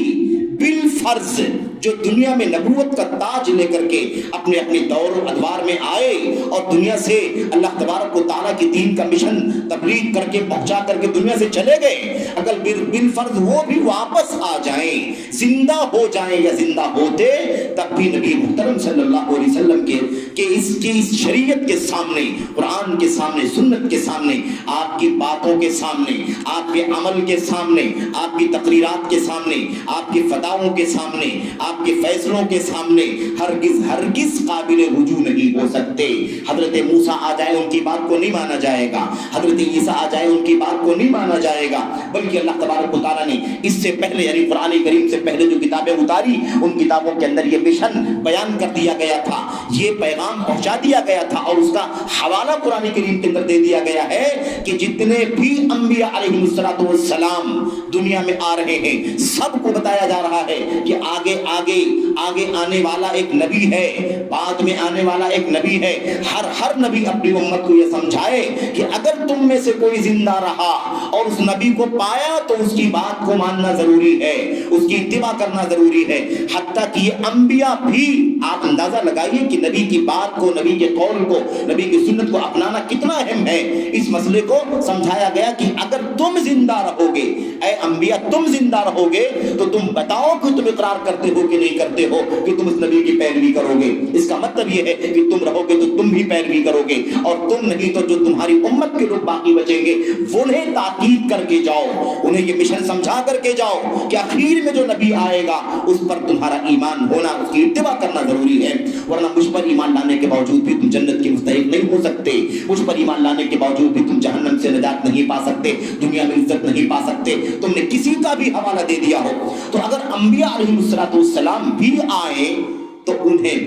بالفرض جو دنیا میں نبوت کا تاج لے کر کے اپنے دور و ادوار میں آئے اور دنیا سے اللہ تبارک و تعالیٰ کی دین کا مشن تبلیغ کر کے پہنچا کر کے دنیا سے چلے گئے, اگر بالفرض وہ بھی واپس آ جائیں, زندہ ہو جائیں یا زندہ ہوتے, تب بھی نبی محترم صلی اللہ علیہ وسلم کے اس شریعت کے سامنے, قرآن کے سامنے, سنت کے سامنے, آپ کی باتوں کے سامنے, آپ کے عمل کے سامنے, آپ کی تقریرات کے سامنے, آپ کے فتاووں کے سامنے, آپ کے فیصلوں کے سامنے ہرگز قابل رجوع نہیں ہو سکتے. حضرت موسیٰ آ جائے ان کی بات کو نہیں مانا جائے گا, حضرت عیسیٰ آ جائے ان کی بات کو نہیں مانا جائے گا, بلکہ اللہ تبارک و تعالیٰ نے اس سے پہلے یعنی قرآن کریم سے پہلے جو کتابیں اتاری ان کتابوں کے اندر یہ مشن بیان کر دیا گیا تھا, یہ پیغام پہنچا دیا گیا تھا, اور اس کا حوالہ قرآن کریم کے اندر دے دیا گیا ہے کہ جتنے بھی انبیاء علیہ السلام دنیا میں آ رہے ہیں سب کو بتایا جا رہا ہے کہ آگے آنے والا ایک نبی ہے, بعد میں آنے والا ایک نبی ہے. ہر نبی اپنی امت کو یہ سمجھائے کہ اگر تم میں سے کوئی زندہ رہا اور اس نبی کو پایا تو اس کی بات کو ماننا ضروری ہے, اس کی اتباع کرنا ضروری ہے. حتیٰ کہ یہ انبیاء بھی, آپ اندازہ لگائیے کہ نبی کی بات کو, نبی کے قول کو, نبی کی سنت کو اپنانا کتنا اہم ہے. اس مسئلے کو سمجھایا گیا کہ اگر تم زندہ رہو گے, اے انبیاء تم زندہ رہو گے تو تم بتاؤ کہ تم اقرار کرتے ہو کہ نہیں کرتے ہو کہ تم اس نبی کی پیروی کرو گے. اس کا مطلب یہ ہے کہ تم رہو گے تو تم بھی پیروی کرو گے, اور تم نہیں تو جو تمہاری امت کے لوگ باقی بچیں گے انہیں تاکید کر کے جاؤ, انہیں یہ مشن سمجھا کر کے جاؤ کہ آخر میں جو نبی آئے گا اس پر تمہارا ایمان ہونا, اس کی اتباع کرنا ضروری ہے. ورنہ مجھ پر ایمان لانے کے باوجود بھی تم جنت کے مستحق نہیں ہو سکتے, مجھ پر ایمان لانے کے باوجود بھی تم جہنم سے نجات نہیں پا سکتے, دنیا میں عزت نہیں پا سکتے. تم نے کسی کا بھی حوالہ دے دیا ہو. تو اگر انبیاء علیہ السلام بھی آئے تو انہیں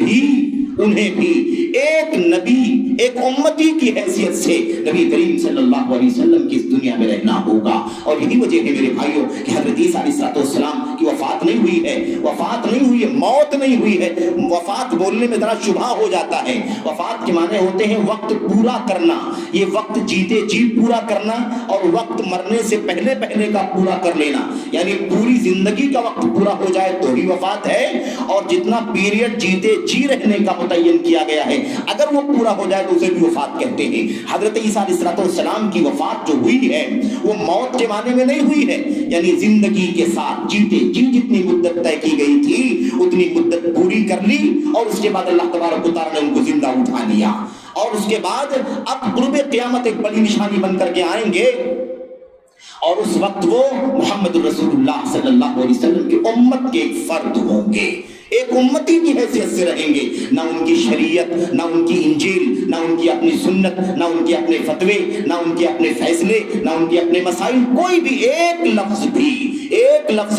بھی ایک نبی ایک امتی کی حیثیت سے نبی کریم صلی اللہ علیہ وسلم کی اس دنیا میں رہنا ہوگا. اور یہی وجہ ہے میرے بھائیوں کہ حضرت عیسیٰ علیہ السلام کی وفات نہیں ہوئی ہے, وفات نہیں ہوئی ہے, موت نہیں ہوئی ہے. وفات بولنے میں ذرا شبہ ہو جاتا ہے. وفات کے معنی ہوتے ہیں وقت پورا کرنا, یہ وقت جیتے جی پورا کرنا اور وقت مرنے سے پہلے پہلے کا پورا کر لینا, یعنی پوری زندگی کا وقت پورا ہو جائے تو ہی وفات ہے. اور جتنا پیریڈ جیتے جی رہنے کا متعین کیا گیا ہے اگر وہ پورا ہو جائے تو اسے بھی وفات کہتے ہیں. حضرت عیسیٰ علیہ السلام کی وفات جو ہوئی ہے وہ موت کے معنی میں نہیں ہوئی ہے, یعنی زندگی کے ساتھ جیتے جی جتنی مدت طے کی گئی تھی اتنی مدت پوری کر لی اور اس کے بعد اللہ تبارک و تعالیٰ نے ان کو زندہ اٹھا لیا. اور اس کے بعد اب قرب قیامت ایک بڑی نشانی بن کر کے آئیں گے اور اس وقت وہ محمد رسول اللہ صلی اللہ علیہ وسلم کی امت کے ایک فرد ہوں گے, ایک امتی کی حیثیت سے رہیں گے. نہ ان کی شریعت, نہ ان کی انجیل, نہ ان کی اپنی سنت, نہ ان کے اپنے فتوے, نہ ان کے اپنے فیصلے, نہ ان کے اپنے مسائل, کوئی بھی ایک لفظ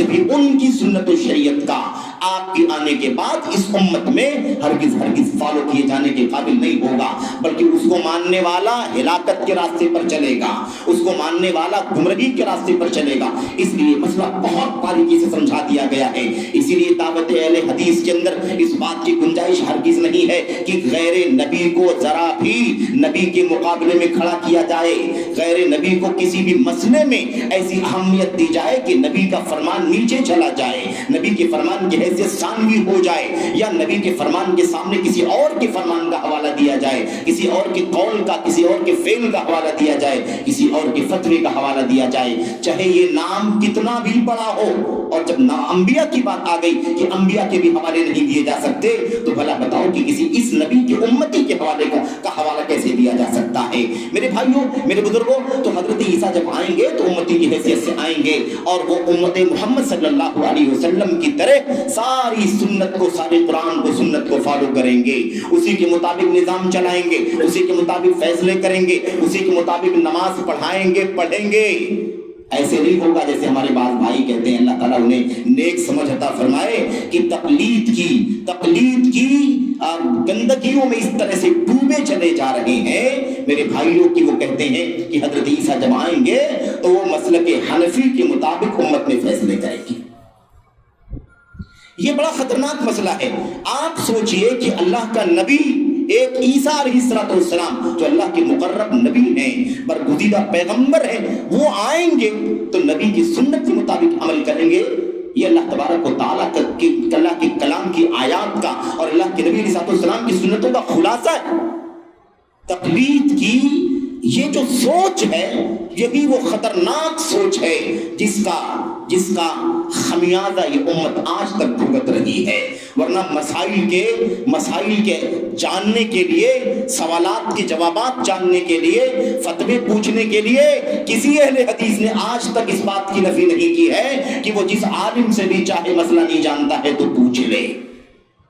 بھی ان کی سنت و شریعت کا آپ کے آنے کے بعد اس امت میں ہرگز فالو کیے جانے کے قابل نہیں ہوگا, بلکہ اس کو ماننے والا ہلاکت کے راستے پر چلے گا, اس کو ماننے والا گمراہی کے راستے پر چلے گا. اس لیے مسئلہ بہت باریکی سے سمجھا دیا گیا ہے. اسی لیے دعوت اہل حدیث کے اندر اس بات کی گنجائش ہرگز نہیں ہے کہ غیر نبی کو ذرا بھی نبی کے مقابلے میں کھڑا کیا جائے, غیر نبی کو کسی بھی مسئلے میں ایسی اہمیت دی جائے کہ نبی کا فرمان نیچے چلا جائے, نبی کے فرمان کی حیثیت ثانوی ہو جائے, یا نبی کے فرمان کے سامنے کسی اور کے فرمان کا حوالہ دیا جائے, کسی اور کے قول کا, کسی اور کے فعل کا حوالہ دیا جائے, کسی اور کے فتوے کا حوالہ دیا جائے, چاہے یہ نام کتنا بھی بڑا ہو. اور جب انبیاء کی بات آ گئی کہ انبیاء کے بھی حوالے نہیں دیے جا سکتے, تو بھلا بتاؤ کہ کسی اس نبی کے امتی کے حوالے کا حوالہ کیسے دیا جا سکتا ہے. میرے بھائیوں, میرے بزرگوں, تو حضرت عیسیٰ جب آئیں گے تو امتی کی حیثیت سے آئیں گے اور وہ امت محمد صلی اللہ علیہ وسلم کی طرح ساری سنت کو, سارے قرآن کو, سنت کو فالو کریں گے, اسی کے مطابق نظام چلائیں گے, اسی کے مطابق فیصلے کریں گے, اسی کے مطابق نماز پڑھائیں گے, پڑھیں گے. ایسے نہیں ہوگا جیسے ہمارے بعض بھائی کہتے ہیں, اللہ تعالیٰ انہیں نیک سمجھ عطا فرمائے, کہ تقلید کی گندگیوں میں اس طرح سے ڈوبے چلے جا رہے ہیں. میرے بھائیوں کی وہ کہتے ہیں کہ حضرت عیسیٰ جب آئیں گے تو وہ مسلک حنفی کے مطابق امت میں فیصلے کریں گے. یہ بڑا خطرناک مسئلہ ہے. آپ سوچئے کہ اللہ کا نبی ایک عیسیٰ علیہ السلام جو اللہ کے مقرب نبی ہیں, برگزیدہ پیغمبر ہیں, وہ آئیں گے تو نبی کی سنت کے مطابق عمل کریں گے. یہ اللہ تبارک و تعالیٰ اللہ کے کلام کی آیات کا اور اللہ کے نبی علیہ السلام کی سنتوں کا خلاصہ ہے. تقلید کی یہ جو سوچ ہے یہی وہ خطرناک سوچ ہے جس کا خمیازہ یہ امت آج تک بھگت رہی ہے. ورنہ مسائل کے جاننے کے لیے, سوالات کے جوابات جاننے کے لیے, فتوے پوچھنے کے لیے کسی اہل حدیث نے آج تک اس بات کی نفی نہیں کی ہے کہ وہ جس عالم سے بھی چاہے مسئلہ نہیں جانتا ہے تو پوچھ لے.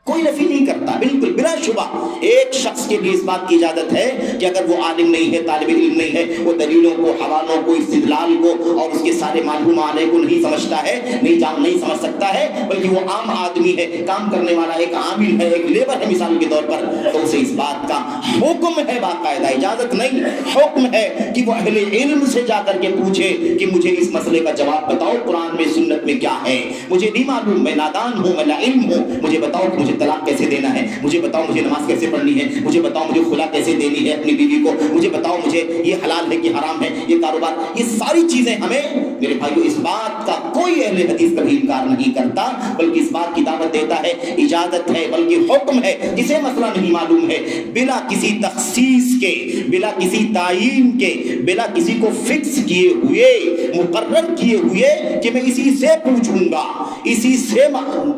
کوئی نفی نہیں کرتا, بالکل بلا شبہ. ایک شخص کے لیے اس بات کی اجازت ہے کہ اگر وہ عالم نہیں ہے, طالب علم نہیں ہے, وہ دلیلوں کو, حوالوں کو, استدلال کو اور اس کے سارے معلوم علیہ کو نہیں سمجھتا ہے, نہیں سمجھ سکتا ہے, بلکہ وہ عام آدمی ہے, کام کرنے والا ایک عامل ہے, ایک لیبر ہے مثال کے طور پر, تو اسے اس بات کا حکم ہے, باقاعدہ اجازت نہیں, حکم ہے کہ وہ اہل علم سے جا کر کے پوچھے کہ مجھے اس مسئلے کا جواب بتاؤ, قرآن میں سنت میں کیا ہے, مجھے نہیں معلوم, میں نادان ہوں, میں لا علم ہوں, مجھے بتاؤ کہ مجھے طلاق کیسے دینا ہے, مجھے بتاؤ مجھے نماز کیسے پڑھنی ہے, مجھے بتاؤ مجھے خلا کیسے دینی ہے اپنی بیوی کو, مجھے بتاؤ مجھے یہ حلال ہے کہ حرام ہے, یہ کاروبار, یہ ساری چیزیں ہمیں. میرے بھائیو, اس بات کا کوئی اہل حدیث کبھی انکار نہیں کرتا, بلکہ اس بات کی دعوت دیتا ہے, اجازت ہے, بلکہ حکم ہے. جسے مسئلہ نہیں معلوم ہے, بلا کسی تخصیص کے, بلا کسی تعین کے, بلا کسی کو فکس کیے ہوئے, مقرر کیے ہوئے کہ میں اسی سے پوچھوں گا, اسی سے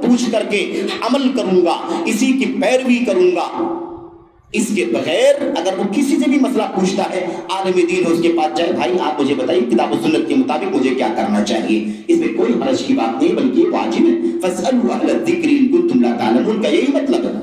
پوچھ کر کے عمل کروں گا, اسی کی پیروی کروں گا, اس کے بغیر اگر وہ کسی سے بھی مسئلہ پوچھتا ہے, عالم دین ہے, اس کے پاس جائے, بھائی آپ مجھے بتائیے کتاب و سنت کے مطابق مجھے کیا کرنا چاہیے. اس میں کوئی حرج کی بات نہیں, بلکہ واجب ہے. فاسألوا اہل الذکر ان کنتم لا تعلمون کا یہی مطلب ہے.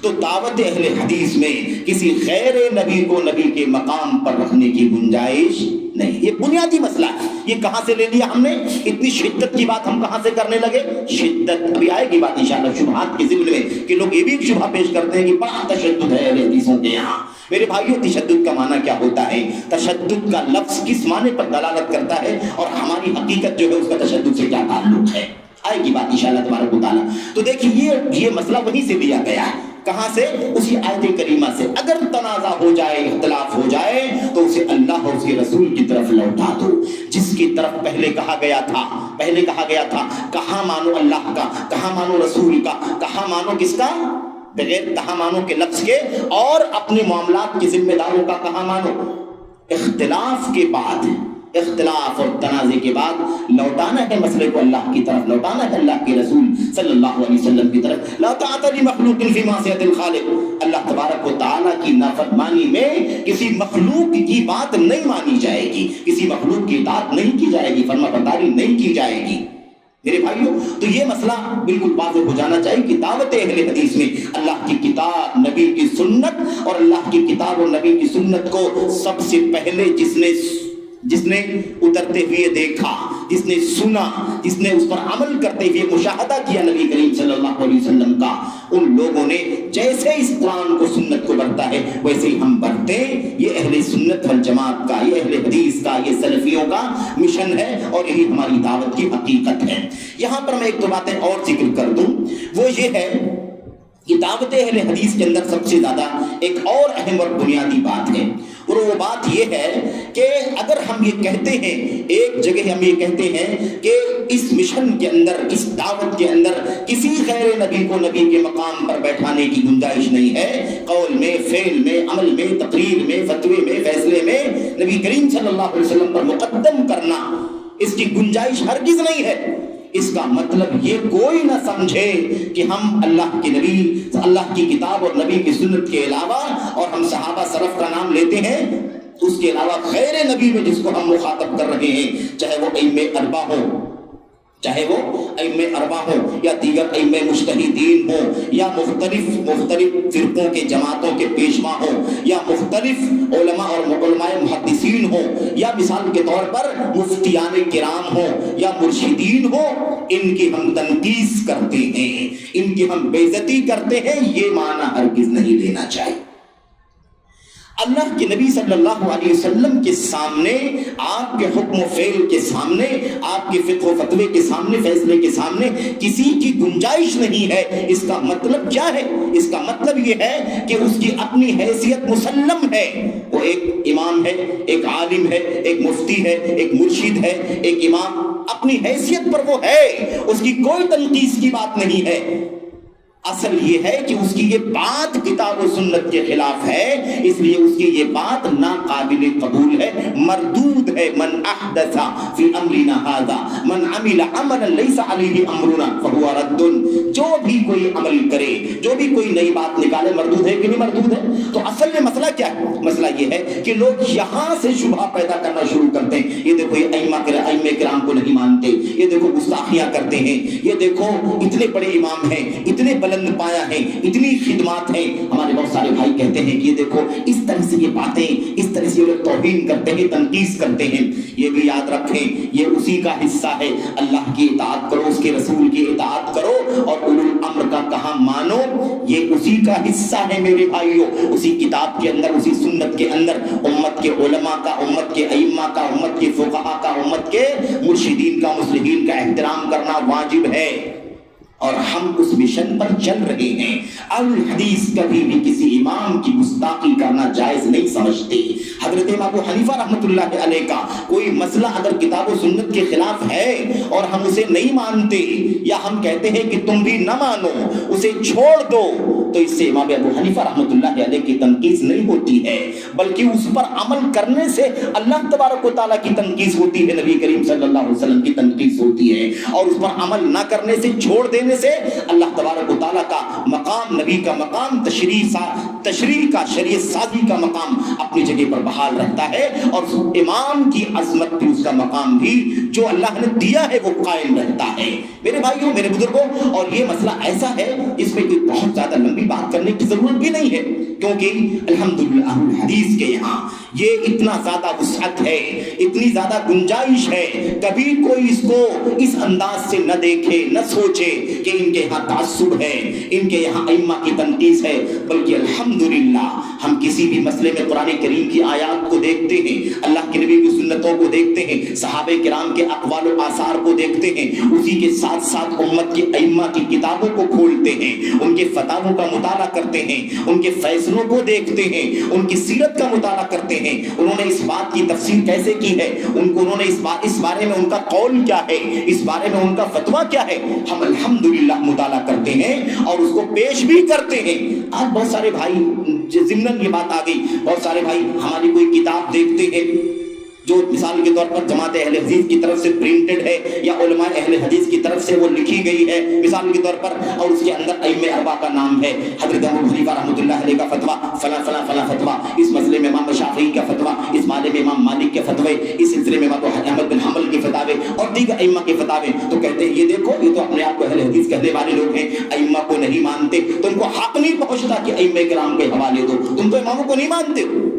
تو دعوت اہل حدیث میں کسی غیر نبی کو نبی کے مقام پر رکھنے کی گنجائش نہیں. یہ بنیادی مسئلہ ہے. یہ کہاں سے لے لیا ہم نے؟ اتنی شدت کی بات ہم کہاں سے کرنے لگے؟ شدت ابھی آئے گی بات انشاءاللہ شبہات کے ضمن میں کہ لوگ یہ بھی ایک شبہ پیش کرتے ہیں کہ بڑا تشدد ہے اہل حدیثوں کے یہاں. میرے بھائیو، تشدد کا معنی کیا ہوتا ہے؟ تشدد کا لفظ کس معنی پر دلالت کرتا ہے اور ہماری حقیقت جو ہے اس کا تشدد سے کیا تعلق ہے؟ آئے گی بات انشاءاللہ تبارک و تعالیٰ. تو دیکھیے یہ مسئلہ وہیں سے لیا گیا ہے. کہاں سے؟ اسی آیت کریمہ سے. اگر تنازع ہو جائے، اختلاف ہو جائے تو اسے اللہ اور اس کے رسول کی طرف لوٹا دو، جس کی طرف پہلے کہا گیا تھا کہاں مانو اللہ کا، کہاں مانو رسول کا، کہاں مانو کس کا؟ بغیر کہاں مانو کے لفظ کے، اور اپنے معاملات کے ذمہ داروں کا کہاں مانو. اختلاف اور تنازع کے بعد لوٹانا ہے مسئلے کو اللہ کی طرف، لوٹانا ہے اللہ کے رسول صلی اللہ علیہ وسلم کی طرف. لا طاعۃ لمخلوق فی معصیۃ الخالق. اللہ تبارک و تعالیٰ کی نافرمانی میں کسی مخلوق کی بات نہیں مانی جائے گی، کسی مخلوق کی اطاعت نہیں کی جائے گی، فرما برداری نہیں کی جائے گی. میرے بھائیوں، تو یہ مسئلہ بالکل واضح ہو جانا چاہیے کہ دعوت اہل حدیث میں اللہ کی کتاب، نبی کی سنت، اور اللہ کی کتاب اور نبی کی سنت کو سب سے پہلے جس نے اترتے ہوئے دیکھا، جس نے سنا، جس نے اس پر عمل کرتے ہوئے مشاہدہ کیا نبی کریم صلی اللہ علیہ وسلم کا، ان لوگوں نے جیسے اس قرآن کو سنت کو برتا ہے ویسے ہی ہم برتے. یہ اہل سنت والجماعت کا، یہ اہل حدیث کا، یہ سلفیوں کا مشن ہے اور یہی ہماری دعوت کی حقیقت ہے. یہاں پر میں ایک دو باتیں اور ذکر کر دوں. وہ یہ ہے کہ دعوت اہل حدیث کے اندر سب سے زیادہ ایک اور اہم اور بنیادی بات ہے، اور وہ بات یہ ہے کہ اگر ہم یہ کہتے ہیں، ایک جگہ ہم یہ کہتے ہیں کہ اس مشن کے اندر، اس دعوت کے اندر کسی غیر نبی کو نبی کے مقام پر بیٹھانے کی گنجائش نہیں ہے، قول میں، فعل میں، عمل میں، تقریر میں، فتوے میں، فیصلے میں نبی کریم صلی اللہ علیہ وسلم پر مقدم کرنا، اس کی گنجائش ہرگز نہیں ہے. اس کا مطلب یہ کوئی نہ سمجھے کہ ہم اللہ کے نبی، اللہ کی کتاب اور نبی کی سنت کے علاوہ، اور ہم صحابہ سلف کا نام لیتے ہیں، اس کے علاوہ غیر نبی میں جس کو ہم مخاطب کر رہے ہیں، چاہے وہ ائمہ اربعہ ہوں یا دیگر ائمہ مجتہدین ہوں یا مختلف فرقوں کے جماعتوں کے پیشوا ہوں یا مختلف علماء اور علماء محدثین ہوں یا مثال کے طور پر مفتیان کرام ہوں یا مرشدین ہوں، ان کی ہم تنقیص کرتے ہیں، ان کی ہم بے عزتی کرتے ہیں، یہ معنی ہرگز نہیں لینا چاہیے. اللہ کے نبی صلی اللہ علیہ وسلم کے سامنے، آپ کے حکم و فعل کے سامنے، آپ کے فقہ و فتوے کے سامنے، فیصلے کے سامنے کسی کی گنجائش نہیں ہے. اس کا مطلب کیا ہے؟ اس کا مطلب یہ ہے کہ اس کی اپنی حیثیت مسلم ہے. وہ ایک امام ہے، ایک عالم ہے، ایک مفتی ہے، ایک مرشد ہے، ایک امام، اپنی حیثیت پر وہ ہے، اس کی کوئی تنقیص کی بات نہیں ہے. اصل یہ ہے کہ اس کی یہ بات کتاب و سنت کے خلاف ہے، اس لیے اس کی یہ بات ناقابل قبول ہے، مردود ہے. من احدث فی امرنا ھذا من عمل عملا لیس علیہ امرنا فہو رد. جو بھی کوئی عمل کرے، جو بھی کوئی نئی بات نکالے، مردود ہے کہ نہیں مردود ہے. تو اصل میں مسئلہ کیا ہے؟ مسئلہ یہ ہے کہ لوگ یہاں سے شبہ پیدا کرنا شروع کرتے ہیں. یہ دیکھو یہ ائمہ کرام کو نہیں مانتے، یہ دیکھو گستاخیاں کرتے ہیں، یہ دیکھو اتنے بڑے امام ہیں، اتنے بلند پایا ہے، اتنی خدمات ہیں. ہمارے بہت سارے بھائی کہتے ہیں کہ یہ دیکھو اس طرح سے یہ باتیں، اس طرح سے یہ لوگ توہین کرتے ہیں، تنقیص کرتے ہیں. یہ بھی یاد رکھیں یہ اسی کا حصہ ہے. اللہ کی اطاعت کرو، اس کے رسول کی اطاعت کرو، اور اولو الامر کا کہاں مانو، یہ اسی کا حصہ ہے میرے بھائیوں. اسی کتاب کے اندر، اسی سنت کے اندر امت کے علماء کا، امت کے ائمہ کا، امت کے فقہاء کا، امت کے مرشدین کا، مصلحین کا احترام کرنا واجب ہے، اور ہم اس مشن پر چل رہے ہیں. الحدیث کبھی بھی کسی امام کی گستاخی کرنا جائز نہیں سمجھتے. حضرت ابو حنیفہ رحمۃ اللہ علیہ کا کوئی مسئلہ اگر کتاب و سنت کے خلاف ہے اور ہم اسے نہیں مانتے، یا ہم کہتے ہیں کہ تم بھی نہ مانو، اسے چھوڑ دو، تو اس سے امام ابو حنیفہ رحمۃ اللہ علیہ کی تنقیص نہیں ہوتی ہے، بلکہ اس پر عمل کرنے سے اللہ تبارک و تعالیٰ کی تنقیص ہوتی ہے، نبی کریم صلی اللہ علیہ وسلم کی تنقیص ہوتی ہے. اور اس پر عمل نہ کرنے سے، چھوڑ دینے سے اللہ تبارک و تعالیٰ کا مقام، نبی کا مقام، تشریع کا، شریعت سازی کا مقام اپنی جگہ پر بحال رہتا ہے، اور امام کی عظمت بھی، اس کا مقام بھی جو اللہ نے دیا ہے وہ قائم رہتا ہے. میرے بھائیوں، میرے بزرگوں، اور یہ مسئلہ ایسا ہے جس میں کوئی بہت زیادہ لمبی لمبی بات کرنے کی ضرورت بھی نہیں ہے، کیونکہ الحمدللہ اہل الحدیث کے یہاں یہ اتنا زیادہ وسعت ہے، اتنی زیادہ گنجائش ہے، کبھی کوئی اس کو اس انداز سے نہ دیکھے، نہ سوچے کہ ان کے یہاں تعصب ہے، ان کے یہاں ائمہ کی تنقیص ہے، بلکہ الحمدللہ ہم کسی بھی مسئلے میں قرآن کریم کی آیات کو دیکھتے ہیں، اللہ کے نبی کی سنتوں کو دیکھتے ہیں، صحابہ کرام کے اقوال و آثار کو دیکھتے ہیں، اسی کے ساتھ ساتھ امت کے ائمہ کی کتابوں کو کھولتے ہیں، ان کے فتاووں کا مطالعہ کرتے ہیں، ان کے فیصلوں کو دیکھتے ہیں، ان کی سیرت کا مطالعہ کرتے ہیں، انہوں نے اس بات کی تفسیر کیسے کی ہے، انہوں نے اس بارے میں ان کا قول کیا ہے، اس بارے میں ان کا فتویٰ کیا ہے، ہم الحمدللہ مطالعہ کرتے ہیں اور اس کو پیش بھی کرتے ہیں۔ آج بہت سارے بھائی ضمن یہ بات آ گئی، بہت سارے بھائی ہماری کوئی کتاب دیکھتے ہیں جو مثال کے طور پر جماعت اہل حدیث کی طرف سے پرنٹڈ ہے یا علماء اہل حدیث کی طرف سے وہ لکھی گئی ہے مثال کے طور پر، اور اس کے اندر ائمہ اربعہ کا نام ہے، حضرت ابو حنیفہ رحمۃ اللہ علیہ کا فتویٰ، فلاں فلاں فلاں فتویٰ، اس مسئلے میں امام شافعی کا فتویٰ، اس معاملے میں امام مالک کے فتوے، اس سلسلے میں امام احمد بن حنبل کے فتاوے اور دیگر ائمہ کے فتاوے، تو کہتے ہیں یہ دیکھو یہ تو اپنے آپ کو اہل حدیث کہنے والے لوگ ہیں، ائمہ کو نہیں مانتے، تم کو حق نہیں پہنچتا کہ ائمہ کرام کے حوالے دو، تم تو اماموں کو نہیں مانتے ہو،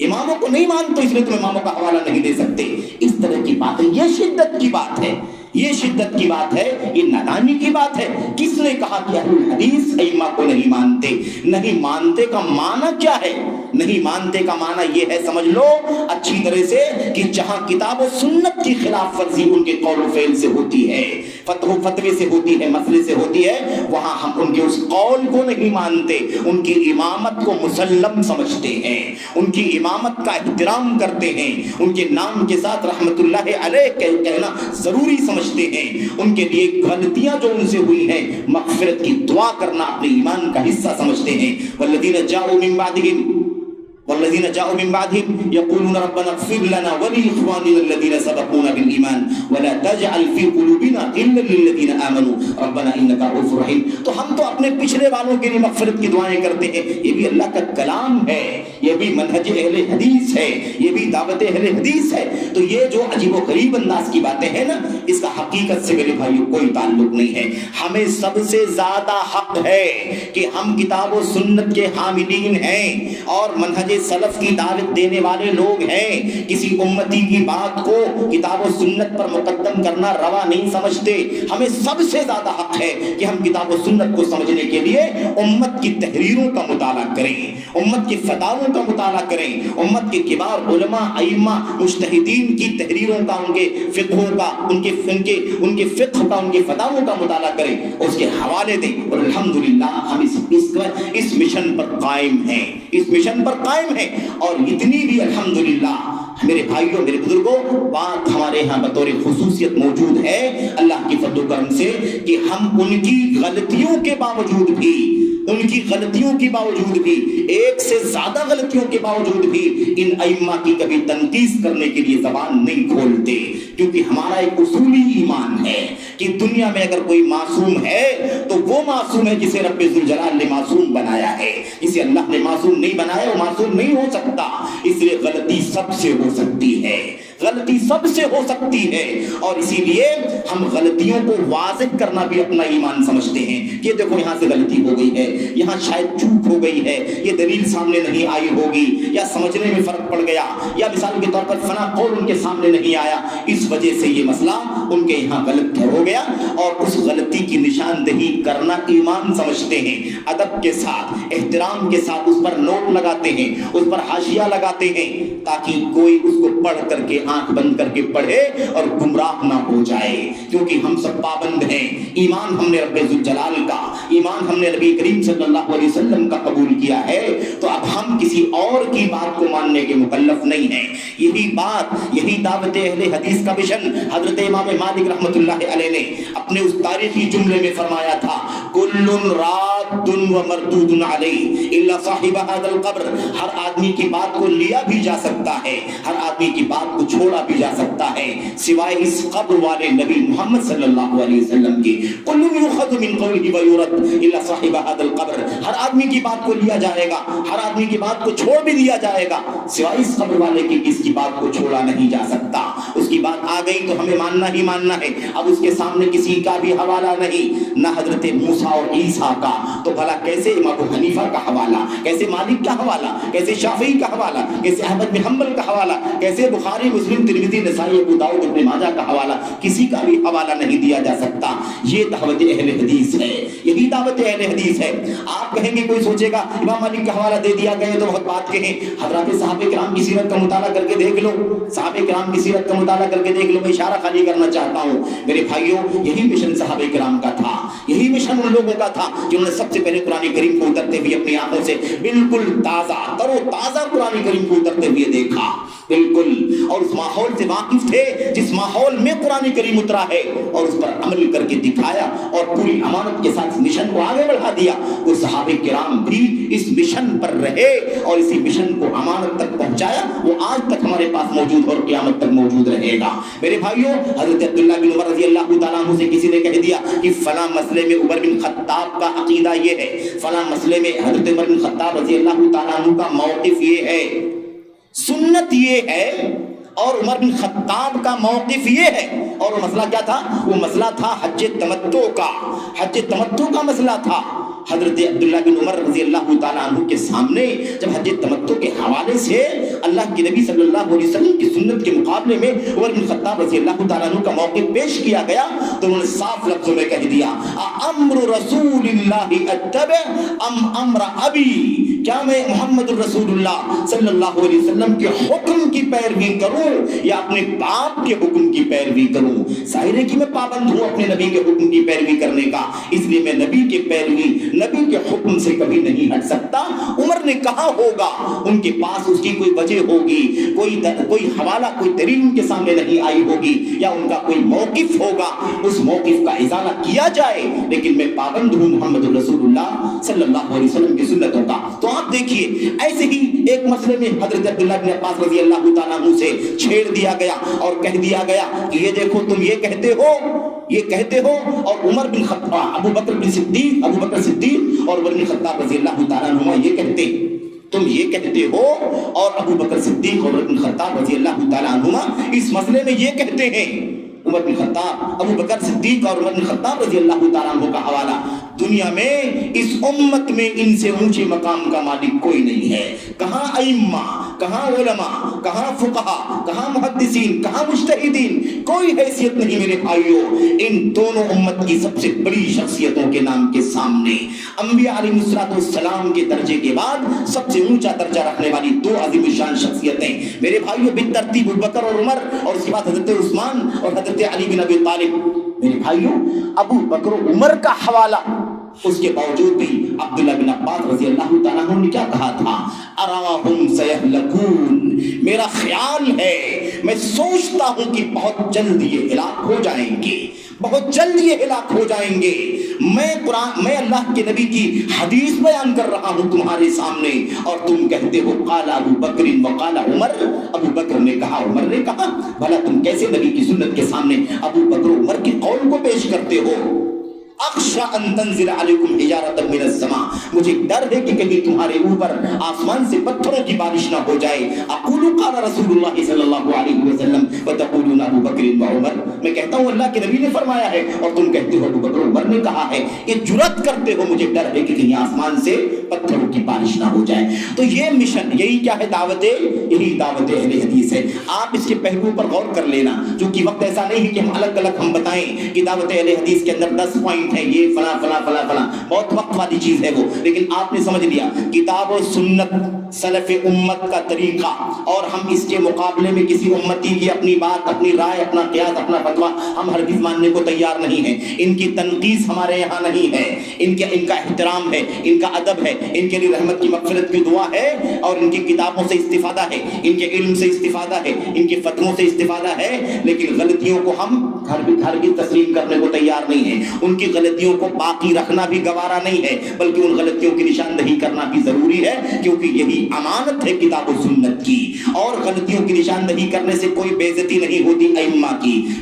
اماموں کو نہیں مانتے اس لیے تم اماموں کا حوالہ نہیں دے سکتے۔ اس طرح کی بات ہے، یہ شدت کی بات ہے، یہ شدت کی بات ہے، یہ نادانی کی بات ہے۔ کس نے کہا کہ اہل الحدیث ائمہ کو نہیں مانتے؟ نہیں مانتے کا معنی کیا ہے؟ نہیں مانتے کا معنی یہ ہے، سمجھ لو اچھی طرح سے، کہ جہاں کتاب و سنت کی خلاف ورزی ان کے قول و فعل سے ہوتی ہے، فتوے سے ہوتی ہے، مسئلے سے ہوتی ہے، وہاں ہم ان کے اس قول کو نہیں مانتے، ان کی امامت کو مسلم سمجھتے ہیں، ان کی امامت کا احترام کرتے ہیں، ان کے نام کے ساتھ رحمت اللہ علیہ کہنا ضروری سمجھتے ہیں، ان کے لیے غلطیاں جو ان سے ہوئی ہیں مغفرت کی دعا کرنا اپنے ایمان کا حصہ سمجھتے ہیں۔ والذین جاءوا من بعدهم يقولون ربنا اغفر لنا ولإخواننا الذين سبقونا بالإيمان ولا تجعل في قلوبنا غلا للذين آمنوا ربنا إنك رؤوف رحيم۔ تو ہم تو اپنے پچھلے والوں کے لیے مغفرت کی دعائیں کرتے ہیں، یہ بھی اللہ کا کلام ہے، یہ بھی منہج اہل حدیث ہے، یہ بھی دعوت اہل حدیث ہے۔ تو یہ جو عجیب و غریب انداز کی باتیں ہیں نا، اس کا حقیقت سے میرے بھائیوں کوئی تعلق نہیں ہے۔ ہمیں سب سے زیادہ حق ہے کہ ہم کتاب و سنت کے حاملین ہیں اور منہج سلف کی دعوت دینے والے لوگ ہیں، کسی امتی کی بات کو کتاب و سنت پر مقدم کرنا روا نہیں سمجھتے۔ ہمیں سب سے زیادہ حق ہے کہ ہم کتاب و سنت کو سمجھنے کے لیے امت کی تحریروں کا مطالعہ کریں، امت کے فتاووں کا مطالعہ کریں، امت کے کبار علماء ائمہ مجتہدین کی تحریروں کا، ان کے فقہوں کا، ان کے فقہ کا، ان کے فتاووں کا مطالعہ کریں، اس کے حوالے دیں، اور الحمدللہ ہم اس مشن پر قائم ہیں، اس مشن پر قائم ہیں۔ اور اتنی بھی الحمدللہ میرے بھائیوں، میرے بزرگوں، بات ہمارے ہاں بطور خصوصیت موجود ہے اللہ کی فضل و کرم سے، کہ ہم ان کی غلطیوں کے باوجود بھی، ان کی غلطیوں کے باوجود بھی، ایک سے زیادہ غلطیوں کے باوجود بھی ان ائمہ کی کبھی تنقیص کرنے کے لیے زبان نہیں کھولتے، کیونکہ ہمارا ایک اصولی ایمان ہے کہ دنیا میں اگر کوئی معصوم ہے تو وہ معصوم ہے جسے رب ذوالجلال نے معصوم بنایا ہے، جسے اللہ نے معصوم نہیں بنایا وہ معصوم نہیں ہو سکتا۔ اس لیے غلطی سب سے ہو سکتی ہے، غلطی سب سے ہو سکتی ہے، اور اسی لیے ہم غلطیوں کو واضح کرنا بھی اپنا ایمان سمجھتے ہیں کہ دیکھو یہاں سے غلطی ہو گئی ہے، یہاں شاید چوک ہو گئی ہے، یہ دلیل سامنے نہیں آئی ہوگی، یا سمجھنے میں فرق پڑ گیا، یا مثال کے طور پر فلاں قول ان کے سامنے نہیں آیا، اس وجہ سے یہ مسئلہ ان کے یہاں غلط ہو گیا، اور اس غلطی کی نشاندہی کرنا ایمان سمجھتے ہیں، ادب کے ساتھ، احترام کے ساتھ اس پر نوٹ لگاتے ہیں، اس پر حاشیہ لگاتے ہیں، تاکہ کوئی اس کو پڑھ کر کے آنکھ بند کر کے پڑھے اور گمراہ نہ ہو جائے، کیونکہ ہم سب پابند ہیں، ایمان ہم نے رب ذوالجلال کا، ایمان ہم نے نبی کریم صلی اللہ علیہ وسلم کا قبول کیا ہے، تو اب ہم کسی اور کی بات کو ماننے کے مکلف نہیں ہیں۔ یہی بات، یہی دعوت اہل حدیث کا مشن حضرت امام مالک رحمۃ اللہ علیہ نے اپنے اس تاریخی جملے میں فرمایا تھا، کل راد و مردود علیہ الا صاحب هذا القبر، ہر آدمی کی بات کو لیا بھی جا سکتا ہے، ہر آدمی کی بات کو چھوڑا بھی جا سکتا ہے، سوائے اس قبر والے نبی محمد صلی اللہ علیہ وسلم کی۔ کل یؤخذ من قوله ویرد الا صاحب هذا القبر، ہر آدمی کی بات کو لیا جائے گا، ہر آدمی کی بات کو چھوڑ بھی دیا جائے گا، سوائے اس قبر والے کی، اس کی بات کو چھوڑا نہیں جا سکتا۔ اس کی بات آ گئی تو ہمیں ماننا ہی ماننا ہے، اب اس کے سامنے کسی کا بھی حوالہ نہیں، نہ حضرت موسیٰ اور عیسیٰ کا، تو بھلا کیسے امام ابو حنیفہ کا حوالہ، کیسے مالک کا حوالہ، کیسے شافعی کا حوالہ، کیسے احمد بن حنبل کا حوالہ، کیسے بخاری مسلم ترمذی نسائی ابو داؤد ابن ماجہ کا حوالہ، کسی کا بھی حوالہ نہیں دیا جا سکتا۔ یہ دعوت اہل حدیث ہے، یہی دعوت اہل حدیث ہے۔ آپ کہیں گے، کوئی سوچے گا امام مالک کا حوالہ دے دیا گیا تو بہت بات کہیں، حضرات صحابہ کرام کی سیرت کا مطالعہ کر کے دیکھ لو، صحابہ کرام کی سیرت کا مطالعہ کر کے دیکھ لو۔ میں اشارہ خالی کرنا چاہتا ہوں میرے بھائیوں، یہی مشن صحابہ کرام کا تھا، یہی مشن ان لوگوں کا تھا جنہوں نے سب سے پہلے قرآن کریم کو اترتے ہوئے اپنی آنکھوں سے بالکل تازہ تر و تازہ قرآن کریم کو اترتے ہوئے دیکھا، بالکل، اور اس ماحول سے واقف تھے جس ماحول میں قرآن کریم اترا ہے، اور اس پر عمل کر کے دکھایا اور پوری امانت کے ساتھ اس مشن کو آگے بڑھا دیا۔ وہ صحابہ کرام بھی اس مشن پر رہے اور اسی مشن کو امانت تک پہنچایا، وہ آج تک ہمارے پاس موجود اور قیامت تک موجود رہے گا۔ میرے بھائیوں، حضرت عبداللہ بن عمر رضی اللہ تعالیٰ عنہ سے کسی نے کہہ دیا کہ فلاں مسئلے میں عمر بن خطاب کا عقیدہ یہ ہے، فلاں مسئلے میں حضرت عمر بن خطاب رضی اللہ تعالیٰ عنہ کا موقف یہ ہے، سنت یہ ہے، اور عمر بن خطاب کا موقف یہ ہے۔ اور وہ مسئلہ کیا تھا؟ وہ مسئلہ تھا حج تمتع کا، حج تمتع کا مسئلہ تھا۔ حضرت عبداللہ بن عمر رضی اللہ تعالیٰ عنہ کے سامنے جب حج تمتع کے حوالے سے اللہ کے نبی صلی اللہ علیہ وسلم کی سنت کے مقابلے میں عمر بن خطاب رضی اللہ تعالیٰ عنہ کا موقف پیش کیا گیا تو انہوں نے صاف لفظوں میں کہہ دیا، امر رسول اللہ اتبع ام امر ابی، کیا میں محمد الرسول اللہ صلی اللہ علیہ وسلم کے حکم کی پیروی کروں یا اپنے باپ کے حکم کی پیروی کروں؟ ظاہر ہے کہ میں پابند ہوں اپنے نبی کے حکم کی پیروی کرنے کا، اس لیے میں نبی کی پیروی، نبی کے حکم سے کبھی نہیں ہٹ سکتا۔ عمر نے کہا ہوگا، ان کے پاس اس کی کوئی وجہ ہوگی، کوئی حوالہ، کوئی دلیل ان کے سامنے نہیں آئی ہوگی، یا ان کا کوئی موقف ہوگا، اس موقف کا ازالہ کیا جائے، لیکن میں پابند ہوں محمد الرسول اللہ صلی اللہ علیہ وسلم کی سنتوں کا۔ تو آپ دیکھیے، ایسے ہی ایک مسئلے میں حضرت عبداللہ بن عباس رضی اللہ تعالیٰ عنہ سے چھیڑ دیا گیا اور کہہ دیا گیا کہ یہ دیکھو تم یہ کہتے ہو، یہ کہتے ہو، اور عمر بن خطاب، ابو بکر صدیق اور عمر بن خطاب رضی اللہ تعالیٰ عنہ یہ کہتے، تم یہ کہتے ہو، اور ابو بکر صدیق اور عمر بن خطاب رضی اللہ تعالیٰ عنہ اس مسئلے میں یہ کہتے ہیں۔ عمر بن خطاب، ابو بکر صدیق اور عمر بن خطاب رضی اللہ تعالیٰ عنہ کا حوالہ، دنیا میں اس امت میں ان سے اونچے مقام کا مالک کوئی نہیں ہے۔ کہاں ائمہ، کہاں علماء، کہاں فقہا، کہاں محدثین، کہاں مجتہدین، کوئی حیثیت نہیں میرے بھائیوں ان دونوں امت کی سب سے بڑی شخصیتوں کے نام کے سامنے۔ انبیاء علیہ السلام کے درجے کے بعد سب سے اونچا درجہ رکھنے والی دو عظیم شان شخصیتیں میرے بھائیوں بالترتیب ابو بکر اور عمر، اور اس کے بعد حضرت عثمان اور حضرت علی بن ابی طالب۔ میرے بھائیوں، ابو بکر و عمر کا حوالہ، اس کے باوجود بھی عبداللہ بن عباس رضی اللہ تعالیٰ عنہ نے کیا کہا تھا؟ اراہم سیہلکون، میرا خیال ہے، میں سوچتا ہوں کہ بہت جلد یہ ہلاک ہو جائیں گے، بہت جلد یہ ہلاک ہو جائیں گے۔ میں اللہ کے نبی کی حدیث بیان کر رہا ہوں تمہارے سامنے، اور تم کہتے ہو قال ابو بکر وقال عمر، ابو بکر نے کہا، عمر نے کہا۔ بھلا تم کیسے نبی کی سنت کے سامنے ابو بکر و عمر کے قول کو پیش کرتے ہو؟ اخشى ان تنزل علیکم حجارۃ من السماء، مجھے ڈر ہے کہ کہیں تمہارے اوپر آسمان سے پتھروں کی بارش نہ ہو جائے۔ اقول قال رسول اللہ صلی اللہ علیہ وسلم وتقولون ابو بکر و عمر، میں کہتا ہوں اللہ کے نبی نے فرمایا ہے اور تم کہتے ہو ابو بکر و عمر نے کہا ہے۔ یہ جرأت کرتے ہو، مجھے ڈر ہے کہ کہیں آسمان سے پتھروں کی بارش نہ ہو جائے۔ تو یہ مشن، یہی کیا ہے؟ دعوت، یہی دعوت اہل حدیث ہے۔ آپ اس کے پہلو پر غور کر لینا، چونکہ وقت ایسا نہیں ہے کہ ہم الگ الگ ہم بتائیں کہ دعوت اہل حدیث کے اندر 10 پوائنٹ ہے، یہ فلاں فلاں فلاں فلاں، بہت وقت والی چیز ہے وہ، لیکن آپ نے سمجھ لیا کتاب و سنت سلف امت کا طریقہ، اور ہم اس کے مقابلے میں کسی امتی کی اپنی بات، اپنی رائے، اپنا قیاس، اپنا فتویٰ ہم ہرگز ماننے کو تیار نہیں ہیں۔ ان کی تنقیص ہمارے یہاں نہیں ہے، ان کا احترام ہے، ان کا ادب ہے، ان کے لیے رحمت کی مغفرت کی دعا ہے، اور ان کی کتابوں سے استفادہ ہے، ان کے علم سے استفادہ ہے، ان کے فتووں سے استفادہ ہے، لیکن غلطیوں کو ہم ہرگز تسلیم کرنے کو تیار نہیں ہیں۔ ان کی غلطیوں کو باقی رکھنا بھی گوارا نہیں ہے، بلکہ ان غلطیوں کی نشاندہی کرنا بھی ضروری ہے، کیونکہ یہی امانت ہے کتاب و سنت کی، اور غلطیوں کی نشاندہی کرنے سے کوئی بے عزتی نہیں ہوتی ائمہ کی،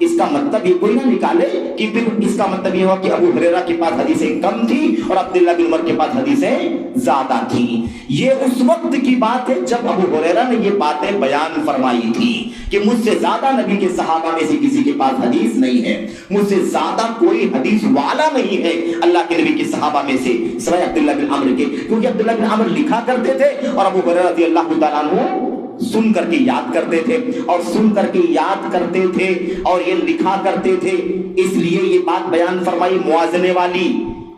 اس کا مطلب یہ کوئی نہ نکالے کہ پھر اس کا مطلب یہ ہوا کہ ابو ہریرہ کے پاس حدیثیں کم تھی اور عبداللہ بن عمر کے پاس حدیثیں زیادہ تھیں۔ یہ اس وقت کی بات ہے جب ابو ہریرہ نے یہ باتیں بیان فرمائی تھی کہ مجھ سے زیادہ نبی کے صحابہ میں سے کسی کے پاس حدیث نہیں ہے، مجھ سے زیادہ کوئی حدیث والا نہیں ہے اللہ کے نبی کے صحابہ میں سے سوائے عبداللہ بن عمر کے، کیونکہ عبداللہ بن عمر لکھا کرتے تھے اور ابو ہریرہ رضی اللہ تعالیٰ عنہ سن کر کے یاد کرتے تھے اور سن کر کے یاد کرتے تھے اور یہ لکھا کرتے تھے، اس لیے یہ بات بیان فرمائی موازنے والی۔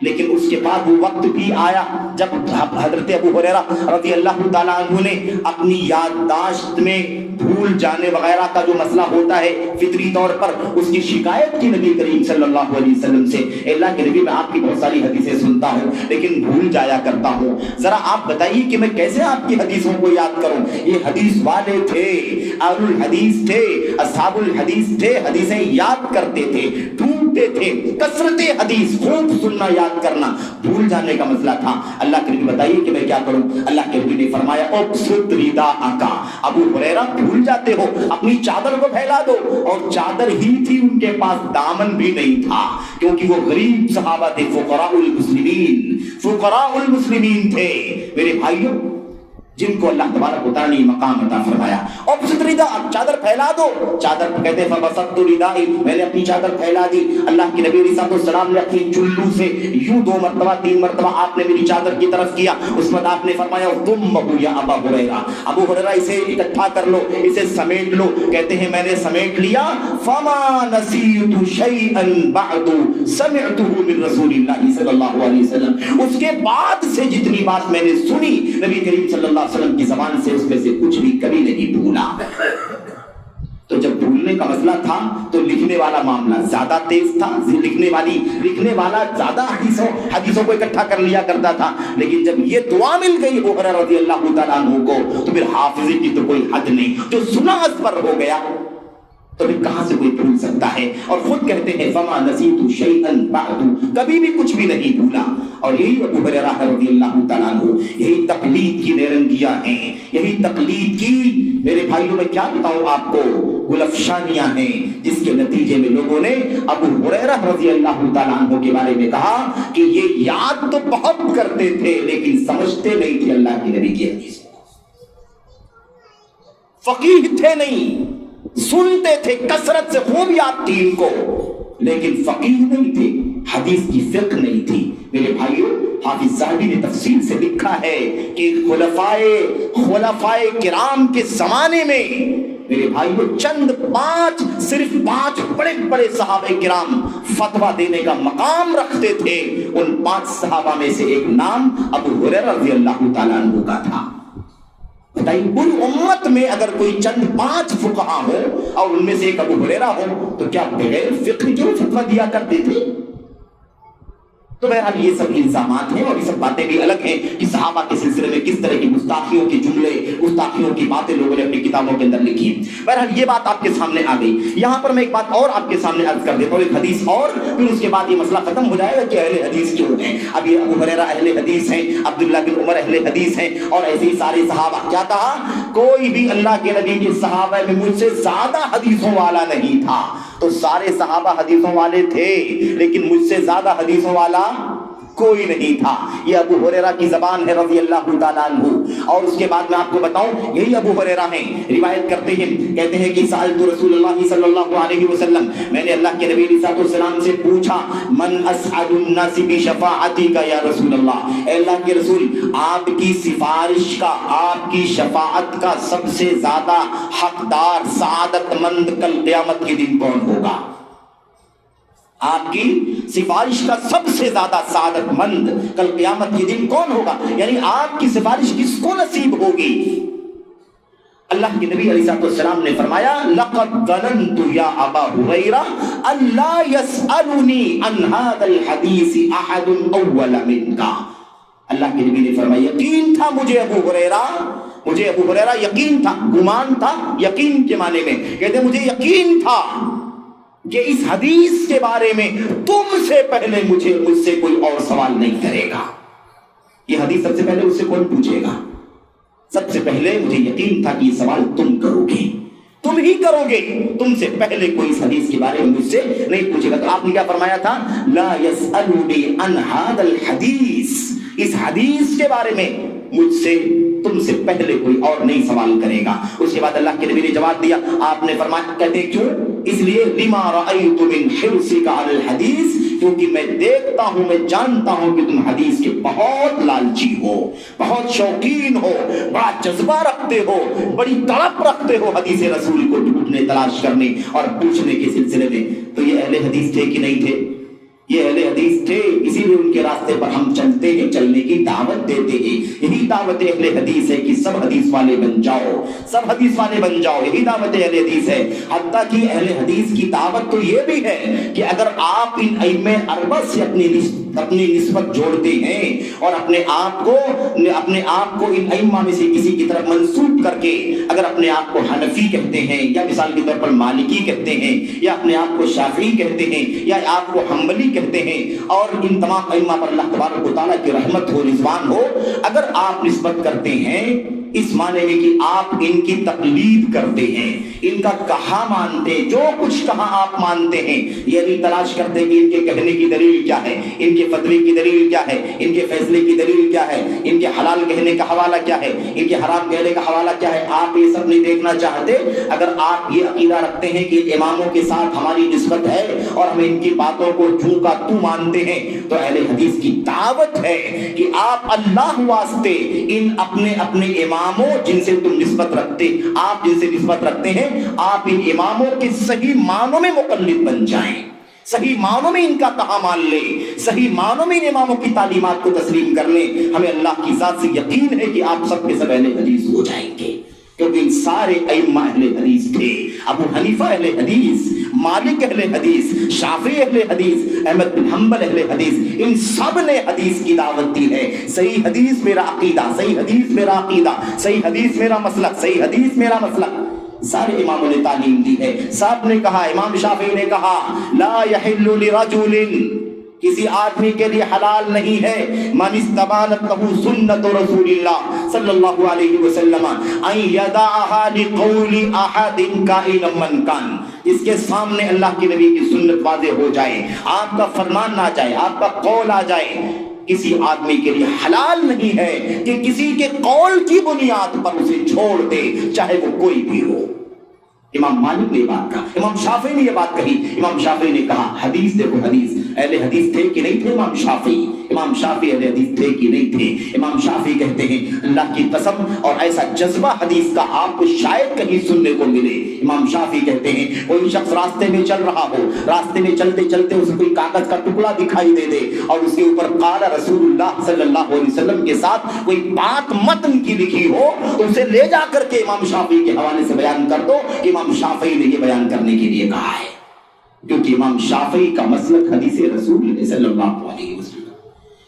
لیکن اس کے بعد وہ وقت بھی آیا جب حضرت ابو ہریرہ رضی اللہ تعالیٰ عنہ نے اپنی یادداشت میں بھول جانے وغیرہ کا جو مسئلہ ہوتا ہے فطری طور پر، اس کی شکایت کی نبی کریم صلی اللہ علیہ وسلم سے، اللہ کے نبی میں آپ کی بہت ساری حدیثیں سنتا ہوں لیکن بھول جایا کرتا ہوں، ذرا آپ بتائیے کہ میں کیسے آپ کی حدیثوں کو یاد کروں۔ یہ حدیث والے تھے، اہل الحدیث تھے، اصحاب الحدیث تھے، حدیثیں یاد کرتے تھے، ڈھونڈتے تھے، کثرت حدیث، خوب سننا، یاد کرنا، بھول جانے کا مسئلہ تھا۔ اللہ کے نبی بتائیے کہ میں کیا کروں؟ اللہ کے نبی نے فرمایا ابسط رداءک، ابو ہریرہ بھول جاتے ہو، اپنی چادر کو پھیلا دو، اور چادر ہی تھی ان کے پاس، دامن بھی نہیں تھا، کیونکہ وہ غریب صحابہ تھے، فقراء المسلمین، فقراء المسلمین تھے میرے بھائیوں، جن کو اللہ تبارک و تعالیٰ نے مقام عطا فرمایا۔ اور چادر پھیلا دو، چادر کہتے ہیں فبسطت ردائی، میں نے اپنی چادر پھیلا دی۔ اللہ کے نبی علیہ السلام نے اپنی چلو سے یوں 2 مرتبہ 3 مرتبہ آپ نے میری چادر کی طرف کیا، اس وقت آپ نے فرمایا تم یا ابا ہریرہ، ابو ہریرہ اسے اکٹھا کر لو، اسے سمیٹ لو۔ کہتے ہیں میں نے سمیٹ لیا، فما نسیت شیئا بعد سمعته من رسول اللہ صلی اللہ علیہ وسلم، اس کے بعد سے جتنی بات میں نے سنی نبی کریم صلی اللہ علیہ وسلم کی زبان سے، اس میں سے کچھ بھی کبھی نہیں بھولا۔ تو جب بھولنے کا مسئلہ تھا تو لکھنے والا معاملہ زیادہ تیز تھا، لکھنے والا زیادہ حدیثوں کو اکٹھا کر لیا کرتا تھا، لیکن جب یہ دعا مل گئی ابو ہریرہ رضی اللہ تعالیٰ عنہ کو تو پھر حافظے کی تو کوئی حد نہیں، جو سنا از پر ہو گیا تو پھر کہاں سے کوئی بھول سکتا ہے؟ اور خود کہتے ہیں فما نسیت شیئا بعد، کبھی بھی کچھ بھی نہیں بھولا۔ اور یہی ابو ہریرہ رضی اللہ تعالیٰ عنہ، یہی تقلید کی نیرنگیاں ہیں، یہی تقلید کی میرے بھائیوں میں کیا بتاؤں آپ کو گلفشانیاں ہیں، جس کے نتیجے میں لوگوں نے ابو ہریرہ رضی اللہ تعالیٰ عنہ کے بارے میں کہا کہ یہ یاد تو بہت کرتے تھے لیکن سمجھتے نہیں تھے اللہ کے نبی کی حدیث، فقیہ تھے نہیں، سنتے تھے کثرت سے، خوب یاد تھی ان کو، لیکن فقیہ نہیں تھے، حدیث کی فقہ نہیں تھی۔ میرے بھائیوں، حافظ ذہبی نے تفصیل سے لکھا ہے کہ خلفائے کرام کے زمانے میں میرے بھائیوں صرف پانچ بڑے بڑے صحابہ کرام فتویٰ دینے کا مقام رکھتے تھے، ان 5 صحابہ میں سے ایک نام ابو ہریرہ رضی اللہ تعالیٰ عنہ کا تھا۔ بتائیے پوری امت میں اگر کوئی چند 5 فقہا ہو اور ان میں سے ایک ابو ہریرہ ہو تو کیا بغیر فقہ جو فتویٰ دیا کرتے تھے؟ تو بہرحال یہ سب الزامات ہیں اور یہ سب باتیں بھی الگ ہیں کہ صحابہ کے سلسلے میں کس طرح کی گستاخیوں کے جملے، گستاخیوں کی باتیں لوگوں نے اپنی کتابوں کے اندر لکھی۔ بہرحال یہ بات آپ کے سامنے آ گئی۔ یہاں پر میں ایک بات اور آپ کے سامنے عرض کر دیتا ہوں، ایک حدیث اور، پھر اس کے بعد یہ مسئلہ ختم ہو جائے گا کہ اہل حدیث کیوں ہیں۔ اب یہ ابو ہریرہ اہل حدیث ہیں، عبداللہ بن عمر اہل حدیث ہیں، اور ایسے ہی سارے صحابہ۔ کیا کہا؟ کوئی بھی اللہ کے نبی کے صحابہ میں مجھ سے زیادہ حدیثوں والا نہیں تھا۔ تو سارے صحابہ حدیثوں والے تھے لیکن مجھ سے زیادہ حدیثوں والا کوئی نہیں تھا۔ یہ ابو ہریرہ کی زبان ہے رضی اللہ تعالیٰ عنہ۔ اور اس کے بعد میں آپ کو بتاؤں، یہی ابو ہریرہ ہیں، روایت کرتے ہیں، کہتے ہیں کہ سألت رسول اللہ صلی اللہ علیہ وسلم، میں نے اللہ کے نبی علیہ السلام سے پوچھا، من اسعد الناس بشفاعتک یا رسول اللہ، اے اللہ کے رسول، آپ کی سفارش کا، آپ کی شفاعت کا سب سے زیادہ حقدار، سعادت مند کل قیامت کے دن کون ہوگا؟ آپ کی سفارش کا سب سے زیادہ سعادت مند کل قیامت کے دن کون ہوگا؟ یعنی آپ کی سفارش کس کو نصیب ہوگی؟ اللہ کے نبی علیہ السلام نے فرمایا، لقد ظننت یا ابا ہریرہ الا يسألنی عن هذا الحدیث احد اول منک۔ اللہ کے نبی نے فرمایا، یقین تھا مجھے ابو ہریرہ یقین تھا، گمان تھا، یقین کے معنی میں کہتے مجھے یقین تھا کہ اس حدیث کے بارے میں تم سے پہلے مجھ سے کوئی اور سوال نہیں کرے گا۔ یہ حدیث سب سے پہلے اس سے کون پوچھے گا؟ سب سے پہلے مجھے یقین تھا کہ یہ سوال تم کرو گے، تم ہی کرو گے، تم سے پہلے کوئی اس حدیث کے بارے میں مجھ سے نہیں پوچھے گا۔ تو آپ نے کیا فرمایا تھا؟ لا یسألنی عن ھذا الحدیث، اس حدیث کے بارے میں مجھ سے تم سے پہلے کوئی اور نہیں سوال کرے گا۔ اس کے بعد اللہ کے نبی نے جواب دیا، آپ نے فرمایا، کہتے کیوں؟ اس لیے لما رأیت من حرصک علی الحدیث، کیونکہ میں دیکھتا ہوں، میں جانتا ہوں کہ تم حدیث کے بہت لالچی ہو، بہت شوقین ہو، بڑا جذبہ رکھتے ہو، بڑی تڑپ رکھتے ہو حدیث رسول کو ڈھونڈنے، تلاش کرنے اور پوچھنے کے سلسلے میں۔ تو یہ اہل حدیث تھے کہ نہیں تھے؟ یہ اہل حدیث تھے، اسی لیے ان کے راستے پر ہم چلتے ہیں، چلنے کی دعوت دیتے ہیں۔ یہی دعوت اہل حدیث ہے کہ سب حدیث والے بن جاؤ، سب حدیث والے بن جاؤ، یہی دعوت اہل حدیث ہے۔ حتیٰ کہ اہل حدیث کی دعوت تو یہ بھی ہے کہ اگر آپ ان ائمہ اربعہ سے اپنی نسبت جوڑتے ہیں اور اپنے آپ کو ان ائمہ میں سے کسی کی طرف منسوب کر کے اگر اپنے آپ کو حنفی کہتے ہیں، یا مثال کے طور پر مالکی کہتے ہیں، یا اپنے آپ کو شافعی کہتے ہیں، یا آپ کو حنبلی کہتے ہیں، اور ان تمام ائمہ پر اللہ تبارک و تعالیٰ کی رحمت ہو، رضوان ہو، اگر آپ نسبت کرتے ہیں اس معنی میں کہ آپ ان کی تقلید کرتے ہیں، ان کا کہا مانتے، جو کچھ کہا آپ مانتے ہیں، یہ نہیں تلاش کرتے کہ ان کے کہنے کی دلیل کیا ہے، ان کے فتوے کی دلیل کیا ہے، ان کے فیصلے کی دلیل کیا ہے، ان کے حلال کہنے کا حوالہ کیا ہے، ان کے حرام کہنے کا حوالہ کیا ہے، آپ یہ سب نہیں دیکھنا چاہتے۔ اگر آپ یہ عقیدہ رکھتے ہیں کہ اماموں کے ساتھ ہماری نسبت ہے اور ہم ان کی باتوں کو چوں کا تو مانتے ہیں، تو اہل حدیث کی دعوت ہے کہ آپ اللہ واسطے ان اپنے اماموں جن سے تم نسبت رکھتے، آپ جن سے نسبت رکھتے ہیں، آپ ان اماموں کے صحیح معنوں میں مقلد بن جائیں، صحیح معنوں میں ان کا کہا مان لیں، صحیح معنوں میں ان اماموں کی تعلیمات کو تسلیم کر لیں۔ ہمیں اللہ کی ذات سے یقین ہے کہ آپ سب کے سب اہل حدیث ہو جائیں گے، کیونکہ ان سارے ائمہ اہل حدیث تھے۔ ابو حنیفہ اہل حدیث، مالک اہل حدیث، شافعی اہل حدیث، احمد بن حنبل اہل حدیث، ان سب نے حدیث کی دعوت دی ہے۔ صحیح حدیث میرا عقیدہ، صحیح حدیث میرا عقیدہ، صحیح حدیث میرا مسلک، صحیح حدیث میرا مسلک، سارے اماموں نے تعلیم دی ہے۔ سب نے کہا، امام شافعی نے کہا، لا یحل لرجل، کسی آدمی کے لیے حلال نہیں ہے، من استبانت لہ سنت رسول اللہ صلی اللہ علیہ وسلم ان یدعها لقول احد کائنا من کان، اس کے سامنے اللہ کے نبی کی سنت واضح ہو جائے، آپ کا فرمان نہ جائے، آپ کا قول آ جائے، کسی آدمی کے لیے حلال نہیں ہے کہ کسی کے قول کی بنیاد پر اسے چھوڑ دے، چاہے وہ کوئی بھی ہو۔ امام مالک نے یہ بات کہا، امام شافعی نے یہ بات کہی۔ امام شافعی نے کہا، حدیث دیکھو، حدیث اہل حدیث تھے کہ نہیں تھے امام شافعی؟ امام شافعی اہل حدیث تھے کہ نہیں تھے؟ امام شافعی کہتے ہیں اللہ کی قسم، اور ایسا جذبہ حدیث کا آپ کو شاید کہیں سننے کو ملے۔ امام شافعی کہتے ہیں کوئی شخص راستے میں چل رہا ہو، راستے میں چلتے چلتے اسے کوئی کاغذ کا ٹکڑا دکھائی دے دے اور اس کے اوپر قال رسول اللہ صلی اللہ علیہ وسلم کے ساتھ کوئی بات متن کی لکھی ہو، تو اسے لے جا کر کے امام شافعی کے حوالے سے بیان کر دو کہ امام شافعی نے یہ بیان کرنے کے لیے کہا ہے، کیونکہ امام شافعی کا مسلک حدیث رسول صلی اللہ علیہ وسلم،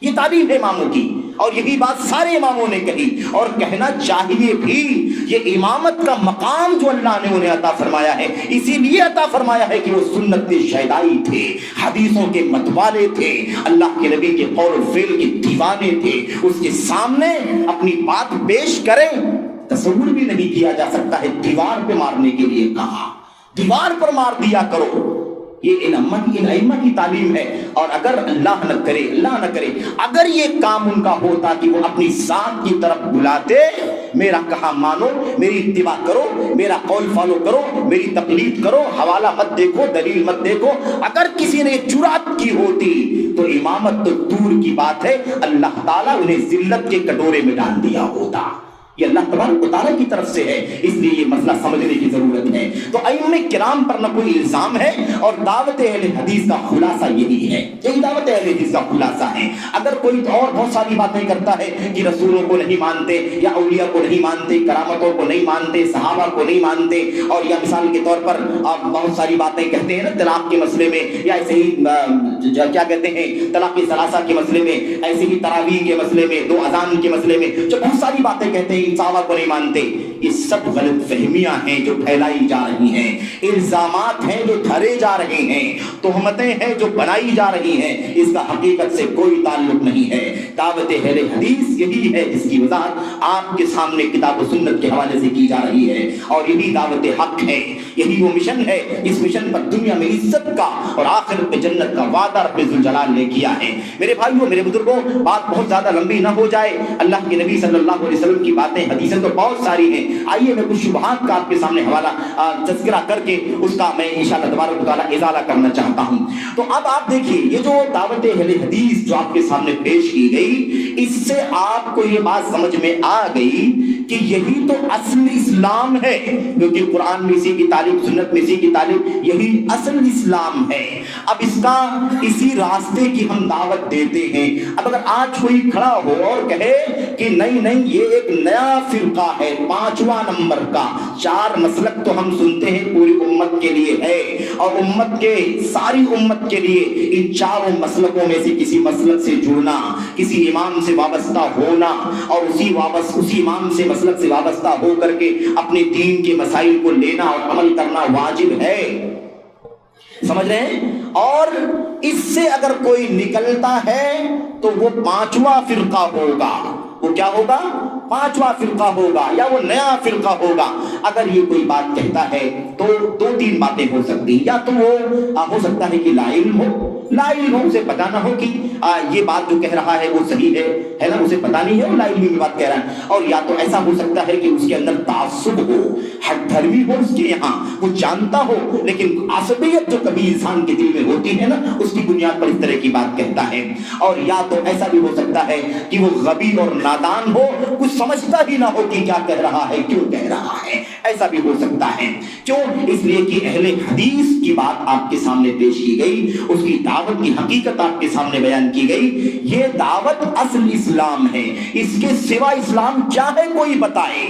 یہ تعلیم ہے اماموں کی، اور یہی بات سارے اماموں نے کہی اور کہنا چاہیے بھی۔ یہ امامت کا مقام جو اللہ نے انہیں عطا فرمایا ہے، اسی لیے عطا فرمایا ہے کہ وہ سنت کے شیدائی تھے، حدیثوں کے متوالے تھے، اللہ کے نبی کے قول و فعل کے دیوانے تھے، اس کے سامنے اپنی بات پیش کریں، تصور بھی نہیں کیا جا سکتا ہے۔ دیوار پہ مارنے کے لیے کہا، دیوار پر مار دیا کرو، یہ ان ائمہ کی تعلیم ہے۔ اور اگر اللہ نہ کرے اگر یہ کام ان کا ہوتا کہ وہ اپنی ذات کی طرف بلاتے، میرا کہا مانو، میری اتباع کرو، میرا قول فالو کرو، میری تقلید کرو، حوالہ مت دیکھو، دلیل مت دیکھو، اگر کسی نے جرأت کی ہوتی تو امامت تو دور کی بات ہے، اللہ تعالیٰ انہیں ذلت کے کٹورے میں ڈال دیا ہوتا۔ یہ اللہ تبارک و تعالیٰ کی طرف سے ہے، اس لیے یہ مسئلہ سمجھنے کی ضرورت ہے۔ تو ائمہ کرام پر نہ کوئی الزام ہے، اور دعوت اہل حدیث کا خلاصہ یہی ہے، یہی دعوت اہل حدیث کا خلاصہ ہے۔ اگر کوئی اور بہت ساری باتیں کرتا ہے کہ رسولوں کو نہیں مانتے، یا اولیاء کو نہیں مانتے، کرامتوں کو نہیں مانتے، صحابہ کو نہیں مانتے، اور یا مثال کے طور پر آپ بہت ساری باتیں کہتے ہیں نا طلاق کے مسئلے میں، یا ایسے ہی کیا کہتے ہیں طلاق ثلاثہ کے مسئلے میں، ایسے ہی تراویح کے مسئلے میں، دو اذان کے مسئلے میں، جو بہت ساری باتیں کہتے ہیں، صحابہ کو نہیں مانتے، یہ سب غلط فہمیاں ہیں جو پھیلائی جا رہی ہیں، الزامات ہیں جو دھرے جا رہے ہیں، تہمتیں ہیں جو بنائی جا رہی ہیں، اس کا حقیقت سے کوئی تعلق نہیں ہے۔ دعوت اہل حدیث یہی ہے جس کی وضاحت آپ کے سامنے کتاب و سنت کے حوالے سے کی جا رہی ہے، اور یہی دعوت حق ہے، یہی وہ مشن ہے جس مشن پر دنیا میں عزت کا اور آخرت میں جنت کا وعدہ رب ذوالجلال نے کیا ہے۔ میرے بھائیوں، میرے بزرگوں، بات بہت زیادہ لمبی نہ ہو جائے، اللہ کے نبی صلی اللہ علیہ وسلم کی باتیں حدیثیں تو بہت ساری ہیں، آئیے میں کچھ شبہات کا آپ کے سامنے حوالہ تذکرہ کر کے اس کا میں انشاءاللہ تبارک و تعالیٰ ازالہ کرنا چاہتا ہوں۔ تو اب آپ دیکھیے، یہ جو دعوت اہل حدیث جو آپ کے سامنے پیش کی گئی، اس سے آپ کو یہ بات سمجھ میں آ گئی کہ یہی تو اصل اسلام ہے، کیونکہ قرآن میں اسی کی تعلیم، سنت میں اسی کی تعلیم، یہی اصل اسلام ہے۔ اب اس کا اسی راستے کی ہم دعوت دیتے ہیں۔ اب اگر آج کوئی کھڑا ہو اور کہے کہ نہیں یہ ایک نیا فرقہ ہے، 5واں نمبر کا، 4 مسلک تو ہم سنتے ہیں پوری امت کے لیے ہے، اور امت کے ساری امت کے لیے ان 4 مسلکوں میں سے کسی مسلک سے جڑنا، کسی امام سے وابستہ ہونا، اور اسی امام سے مسلک سے وابستہ ہو کر کے اپنے دین کے مسائل کو لینا اور عمل کرنا واجب ہے، سمجھ رہے ہیں؟ اور اس سے اگر کوئی نکلتا ہے تو وہ 5واں فرقہ ہوگا۔ وہ کیا ہوگا؟ 5واں فرقہ ہوگا، یا وہ نیا فرقہ ہوگا۔ اگر یہ کوئی بات کہتا ہے تو 2-3 باتیں ہو سکتی ہیں، یا تو وہ ہو سکتا ہے کہ لا علم ہو، اسے پتا نہ ہو کہ یہ بات جو کہہ رہا ہے وہ صحیح ہے نا، اسے پتا نہیں ہے، وہ لا علمی کی بات کہہ رہا ہے۔ اور یا تو ایسا ہو سکتا ہے کہ اس کے اندر تعصب ہو، حق دھرمی ہو اس کے یہاں، وہ جانتا ہو، لیکن عصبیت جو کبھی انسان کے دل میں ہوتی ہے نا، اس کی بنیاد پر اس طرح کی بات کہتا ہے۔ اور یا تو ایسا بھی ہو سکتا ہے کہ وہ غبی اور نادان ہو، کچھ سمجھتا ہی نہ ہو کہ کیا کہہ رہا ہے، کیوں کہہ رہا ہے، ایسا بھی ہو سکتا ہے۔ کیوں؟ اس لیے کہ اہل حدیث کی بات آپ کے سامنے پیش کی گئی، اس کی دعوت کی حقیقت آپ کے سامنے بیان کی گئی۔ یہ دعوت اصل اسلام ہے، اس کے سوا اسلام چاہے کوئی بتائے،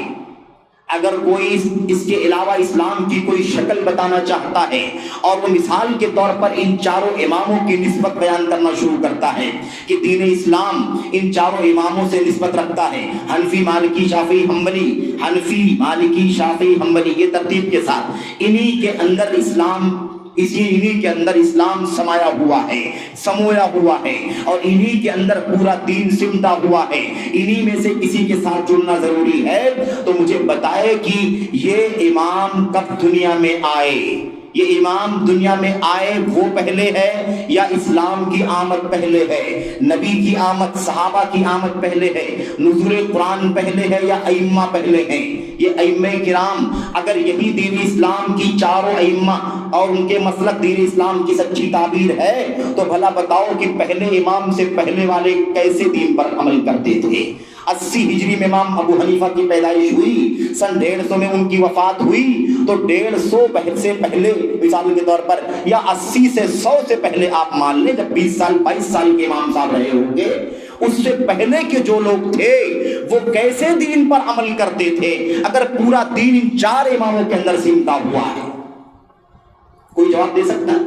اگر کوئی اس کے علاوہ اسلام کی کوئی شکل بتانا چاہتا ہے اور وہ مثال کے طور پر ان 4 اماموں کی نسبت بیان کرنا شروع کرتا ہے کہ دین اسلام ان 4 اماموں سے نسبت رکھتا ہے، حنفی، مالکی، شافعی، حنبلی، حنفی، مالکی، شافعی، حنبلی، یہ ترتیب کے ساتھ انہی کے اندر اسلام سمایا ہوا ہے، سمویا ہوا ہے، اور انہی کے اندر پورا دین سمٹا ہوا ہے، انہی میں سے کسی کے ساتھ جڑنا ضروری ہے، تو مجھے بتائے کہ یہ امام کب دنیا میں آئے؟ یہ امام دنیا میں آئے وہ پہلے ہے یا اسلام کی آمد پہلے ہے؟ نبی کی آمد، صحابہ کی آمد پہلے ہے؟ نزول قرآن پہلے ہے یا ائمہ پہلے ہیں؟ یہ ائمہ کرام، اگر یہی دین اسلام کی 4 ائمہ اور ان کے مسلک دین اسلام کی سچی تعبیر ہے، تو بھلا بتاؤ کہ پہلے امام سے پہلے والے کیسے دین پر عمل کرتے تھے؟ 80 ہجری میں امام ابو حنیفہ کی پیدائش ہوئی، سن 150 میں ان کی وفات ہوئی، تو 150 سے پہلے مثال کے طور پر، یا 80 سے 100 سے پہلے آپ مان لیں، جب 20 سال 22 سال کے امام صاحب رہے ہوں گے، اس سے پہلے کے جو لوگ تھے وہ کیسے دین پر عمل کرتے تھے اگر پورا دین ان 4 اماموں کے اندر سمٹا ہوا ہے؟ کوئی جواب دے سکتا ہے؟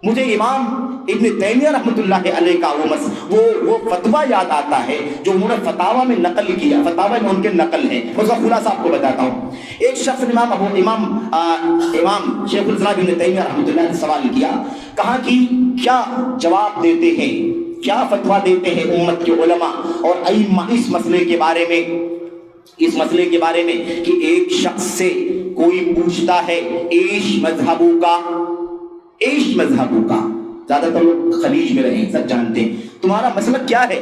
مجھے امام ابن تیمیہ رحمۃ اللہ علیہ کا وہ فتویٰ یاد آتا ہے جو انہوں نے فتاویٰ میں نقل کیا، فتاویٰ میں ان کے نقل ہے، اس کا خلاصہ آپ کو بتاتا ہوں۔ ایک شخص نے امام شیخ الاسلام ابن تیمیہ رحمۃ اللہ نے سوال کیا، کہا کہ کیا جواب دیتے ہیں، کیا فتویٰ دیتے ہیں امت کے علماء اور ائمہ اس مسئلے کے بارے میں کہ ایک شخص سے کوئی پوچھتا ہے ایش مذہبوں کا، زیادہ تر لوگ خلیج میں رہے، سب جانتے ہیں، تمہارا مسلک کیا ہے؟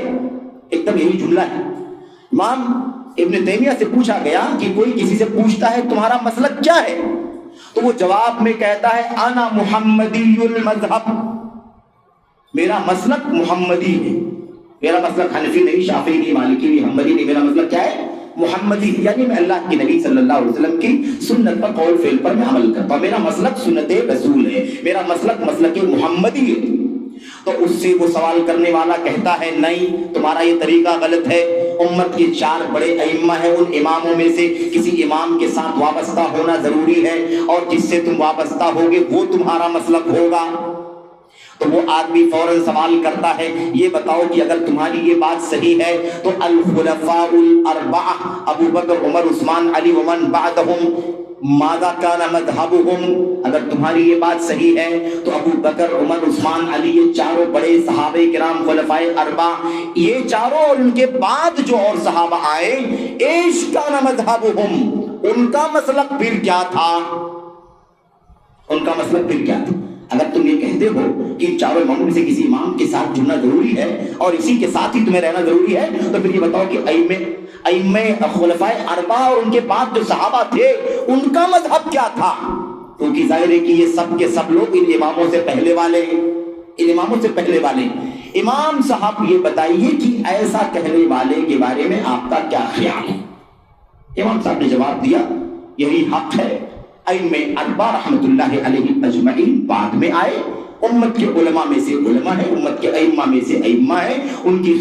ایک دم یہی جملہ ہے۔ امام ابن تیمیہ سے پوچھا گیا کہ کوئی کسی سے پوچھتا ہے تمہارا مسلک کیا ہے، تو وہ جواب میں کہتا ہے انا محمدی المذہب، میرا مسلک محمدی ہے، میرا مسلک حنفی نہیں، شافعی نہیں، مالکی نہیں، حنبلی نہیں، میرا مسلک کیا ہے؟ محمدی، یعنی میں اللہ کے نبی صلی اللہ علیہ وسلم کی سنت پر، قول فعل پر میں عمل کرتا ہوں، میرا مسلک سنت رسول ہے، میرا مسلک محمدی ہے۔ تو اس سے وہ سوال کرنے والا کہتا ہے نہیں، تمہارا یہ طریقہ غلط ہے، امت کے 4 بڑے ائمہ ہیں، ان اماموں میں سے کسی امام کے ساتھ وابستہ ہونا ضروری ہے، اور جس سے تم وابستہ ہوگے وہ تمہارا مسلک ہوگا۔ تو وہ آدمی فوراً سوال کرتا ہے یہ بتاؤ کہ اگر تمہاری یہ بات صحیح ہے تو الخلفاء الاربعہ ابو بکر عمر عثمان علی ومن بعدہم ماذا کان مذہبہم، اگر تمہاری یہ بات صحیح ہے تو ابو بکر عمر عثمان علی یہ چاروں بڑے صحابہ کرام خلفائے اربعہ یہ چاروں اور ان کے بعد جو اور صحابہ آئے ایش کان مذہبہم، ان کا مسلک پھر کیا تھا، ان کا مسلک پھر کیا تھا؟ اگر تم یہ کہتے ہو کہ ان چاروں اماموں میں سے کسی امام کے ساتھ جڑنا ضروری ہے اور اسی کے ساتھ ہی تمہیں رہنا ضروری ہے تو پھر یہ بتاؤ کہ ائمہ خلفائے اربعہ اور ان کے بعد جو صحابہ تھے ان کا مذہب کیا تھا؟ کیونکہ ظاہر ہے کہ یہ سب کے سب لوگ ان اماموں سے پہلے والے امام صاحب یہ بتائیے کہ ایسا کہنے والے کے بارے میں آپ کا کیا خیال ہے؟ امام صاحب نے جواب دیا یہی حق ہے، ائمہ اربعہ رحمۃ اللہ علیہ اجمعین بعد میں آئے، امت کے علماء میں سے علماء ہیں، امت کے ائمہ میں سے ائمہ ہیں، ان کی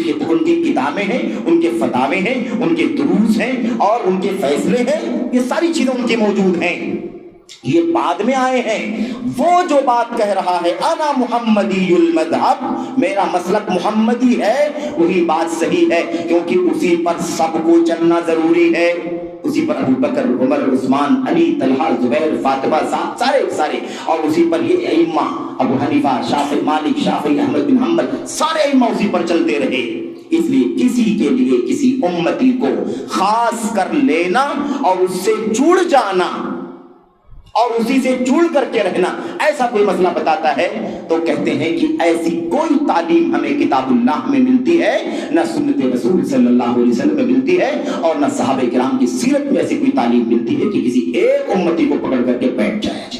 کتابیں ہیں، ان کے فتاوے ہیں، ان کے دروس ہیں اور ان کے فیصلے ہیں، یہ ساری چیزیں ان کی موجود ہیں، یہ بعد میں آئے ہیں۔ وہ جو بات کہہ رہا ہے انا محمدی المذہب، میرا مسلک محمدی ہے، وہی بات صحیح ہے کیونکہ اسی پر سب کو چلنا ضروری ہے، اسی پر ابو بکر عمر عثمان علی طلحہ زبیر فاطمہ سارے اور اسی پر یہ ائمہ ابو حنیفہ شافعی مالک شافعی احمد بن حنبل سارے ائمہ اسی پر چلتے رہے۔ اس لیے کسی کے لیے کسی امتی کو خاص کر لینا اور اس سے جڑ جانا اور اسی سے جڑ کر کے رہنا ایسا کوئی مسئلہ بتاتا ہے تو کہتے ہیں کہ ایسی کوئی تعلیم ہمیں کتاب اللہ میں ملتی ہے نہ سنت رسول صلی اللہ علیہ وسلم میں ملتی ہے اور نہ صحابہ کرام کی سیرت میں ایسی کوئی تعلیم ملتی ہے کہ کسی ایک امتی کو پکڑ کر کے بیٹھ جائے۔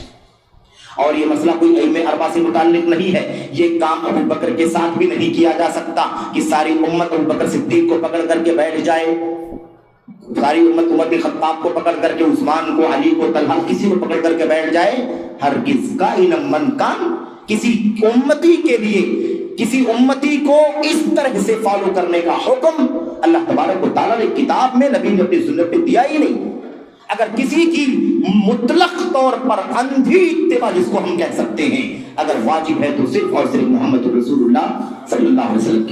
اور یہ مسئلہ کوئی ائمہ اربعہ سے متعلق نہیں ہے، یہ کام ابو بکر کے ساتھ بھی نہیں کیا جا سکتا کہ ساری امت ابو بکر صدیق کو پکڑ کر کے بیٹھ جائے، ساری امت عمر بن خطاب کو پکڑ کر کے عثمان کو علی کو طلحہ کسی کو پکڑ کر کے بیٹھ جائے۔ ہرگز کائن من کان، کسی امتی کے لیے کسی امتی کو اس طرح سے فالو کرنے کا حکم اللہ تبارک و تعالیٰ نے کتاب میں نبی نے اپنی سنت میں دیا ہی نہیں۔ اگر کسی کی مطلق طور پر اندھی اتباع جس کو ہم کہہ سکتے ہیں اگر واجب ہے تو صرف اور صرف محمد رسول اللہ صلی اللہ علیہ وسلم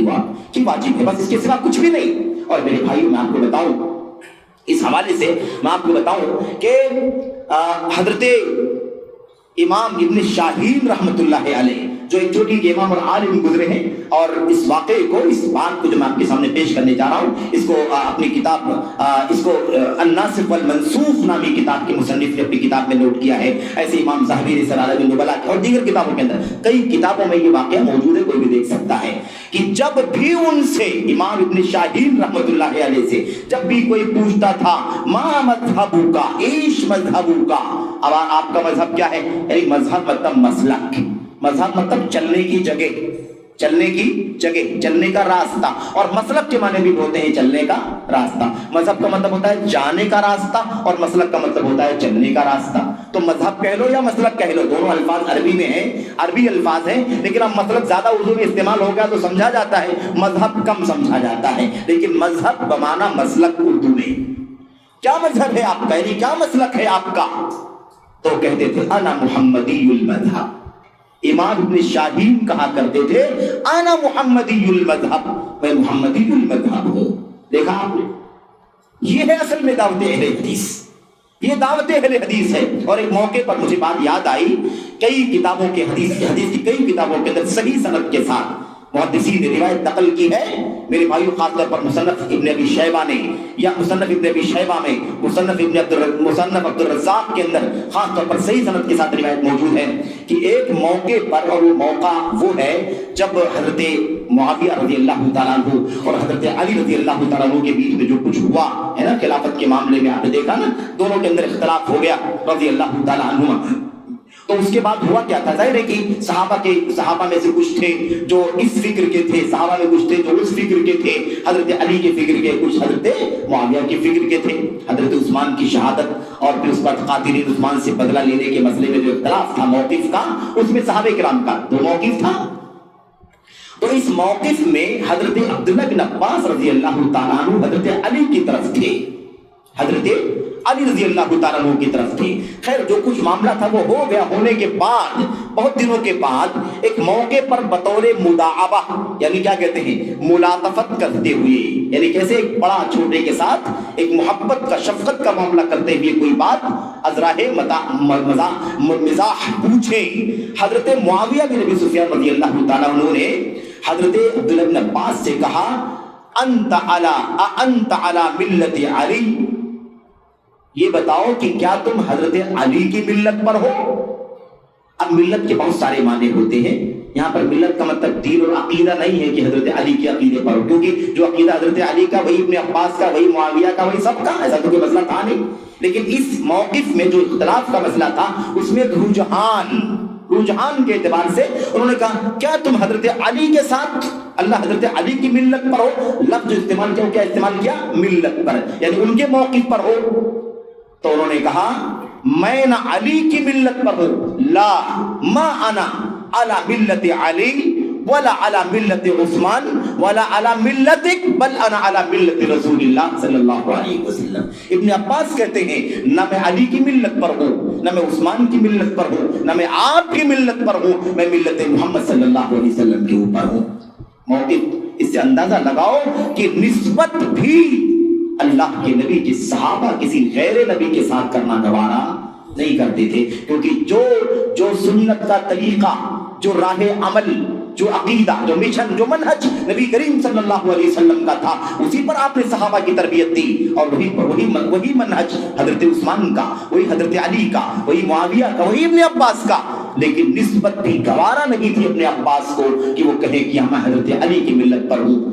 کی واجب ہے، بس اس کے سوا کچھ بھی نہیں۔ اور میرے بھائیوں میں آپ کو بتاؤں اس حوالے سے میں آپ کو بتاؤں کہ حضرت امام ابن شاہین رحمۃ اللہ علیہ جو ایک چھوٹی کے امام اور عالم گزرے ہیں اور اس واقعے کو اس بات کو جو میں آپ کے سامنے پیش کرنے جا رہا ہوں اس کو اپنی کتاب اس کو الناسخ والمنسوخ نامی کتاب کے مصنف نے اپنی کتاب میں نوٹ کیا ہے، ایسے امام ذہبی سیر اعلام النبلاء اور دیگر کتابوں کے اندر کئی کتابوں میں یہ واقعہ موجود ہے، کوئی بھی دیکھ سکتا ہے کہ جب بھی ان سے امام ابن شاہین رحمۃ اللہ علیہ سے جب بھی کوئی پوچھتا تھا ما مذہبو کا ایش مذہبو کا، اب آپ کا مذہب کیا ہے، یعنی مذہب مطلب مسلک، مذہب مطلب چلنے کی جگہ، چلنے کا راستہ، اور مسلک کے معنی بھی ہوتے ہیں چلنے کا راستہ۔ مذہب کا مطلب ہوتا ہے جانے کا راستہ اور مسلک کا مطلب ہوتا ہے چلنے کا راستہ۔ تو مذہب کہہ لو یا مسلک کہہ لو، دونوں الفاظ عربی میں ہیں، عربی الفاظ ہیں، لیکن اب مسلک زیادہ اردو میں استعمال ہو گیا تو سمجھا جاتا ہے، مذہب کم سمجھا جاتا ہے، لیکن مذہب بمعنی مسلک اردو میں۔ کیا مذہب ہے آپ کا، یعنی کیا مسلک ہے آپ کا؟ تو کہتے تھے انا محمدی المذہب۔ امام ابن شاہین کہا کرتے تھے انا محمدی المذہب، میں محمدی المذہب ہوں۔ دیکھا آپ نے، یہ ہے اصل میں دعوت اہل حدیث، یہ دعوت اہل حدیث ہے۔ اور ایک موقع پر مجھے بات یاد آئی، کئی کتابوں کے حدیث کی کئی کتابوں کے اندر صحیح سند کے ساتھ محدثین نے روایت نقل کی ہے میرے بھائیو، خاص طور پر مصنف ابن ابی شیبہ نے، یا مصنف ابن ابی شیبہ میں مصنف عبد الرزاق کے اندر خاص طور پر صحیح سند کے ساتھ روایت موجود ہے کہ ایک موقع پر، اور وہ موقع وہ ہے جب حضرت معاویہ رضی اللہ تعالیٰ عنہ اور حضرت علی رضی اللہ تعالیٰ عنہ کے بیچ میں جو کچھ ہوا ہے نا خلافت کے معاملے میں، آپ نے دیکھا نا دونوں کے اندر اختلاف ہو گیا رضی اللہ تعالیٰ عنہ۔ تو اس کے بعد ہوا کیا تھا، ظاہر ہے کہ صحابہ میں سے کچھ تھے جو اس فکر کے تھے، صحابہ میں کچھ تھے جو اس فکر کے تھے، حضرت علی کے فکر کے، کچھ حضرت معاویہ کے فکر کے تھے۔ حضرت عثمان کی شہادت اور پھر اس بعد قاتلین عثمان سے بدلہ لینے کے مسئلے میں جو اختلاف تھا موقف کا، اس میں صحابہ کرام کا دو موقف تھا۔ تو اس موقف میں حضرت عبداللہ بن عباس رضی اللہ تعالیٰ عنہ حضرت علی کی طرف تھے، حضرت علی رضی اللہ تعالیٰ عنہ کی طرف تھے۔ خیر جو کچھ معاملہ تھا وہ ہو گیا، ہونے کے بعد بہت دنوں کے بعد ایک موقع پر بطور مداعبہ، یعنی کیا کہتے ہیں، ملاطفت کرتے ہوئے، یعنی کیسے ایک بڑا چھوٹے کے ساتھ ایک محبت کا شفقت کا معاملہ کرتے ہوئے کوئی بات ازراہ مزاح پوچھے، حضرت معاویہ بن ابی سفیان رضی اللہ تعالیٰ عنہ نے حضرت عبداللہ بن عباس سے کہا انت علی ملت علی، یہ بتاؤ کہ کیا تم حضرت علی کی ملت پر ہو؟ اب ملت کے بہت سارے معنی ہوتے ہیں، یہاں پر ملت کا مطلب دین اور عقیدہ نہیں ہے کہ حضرت علی کے عقیدے پر ہو، کیونکہ جو عقیدہ حضرت علی کا وہی ابن عباس کا، وہی معاویہ کا، وہی سب کا، ایسا تو کوئی مسئلہ تھا نہیں۔ لیکن اس موقف میں جو اختلاف کا مسئلہ تھا اس میں رجحان کے اعتبار سے انہوں نے کہا کیا تم حضرت علی کے ساتھ، اللہ حضرت علی کی ملت پر ہو؟ لفظ استعمال کیا، کیا استعمال کیا؟ ملت پر، یعنی ان کے موقف پر ہو۔ تو انہوں نے کہا میں نہ علی کی ملت پر ہوں، لا ما انا علی ملت علی ولا علی ملت عثمان ولا علی ملتک بل انا علی ملت رسول اللہ صلی اللہ علیہ وسلم۔ ابن عباس کہتے ہیں نہ میں علی کی ملت پر ہوں، نہ میں عثمان کی ملت پر ہوں، نہ میں آپ کی ملت پر ہوں، میں ملت محمد صلی اللہ علیہ وسلم کے اوپر ہوں۔ موقف اس سے اندازہ لگاؤ کہ نسبت بھی اللہ کے نبی کے صحابہ کسی غیر نبی کے ساتھ کرنا گوارا نہیں کرتے تھے، کیونکہ جو سنت کا طریقہ، جو راہ عمل، جو عقیدہ، جو مشن، جو منہج نبی کریم صلی اللہ علیہ وسلم کا تھا، اسی پر آپ نے صحابہ کی تربیت دی، اور وہی منہج حضرت عثمان کا، وہی حضرت علی کا، وہی معاویہ کا، وہی ابن عباس کا۔ لیکن نسبت بھی گوارا نہیں تھی ابن عباس کو کہ وہ کہے کہ میں حضرت علی کی ملت پر ہوں،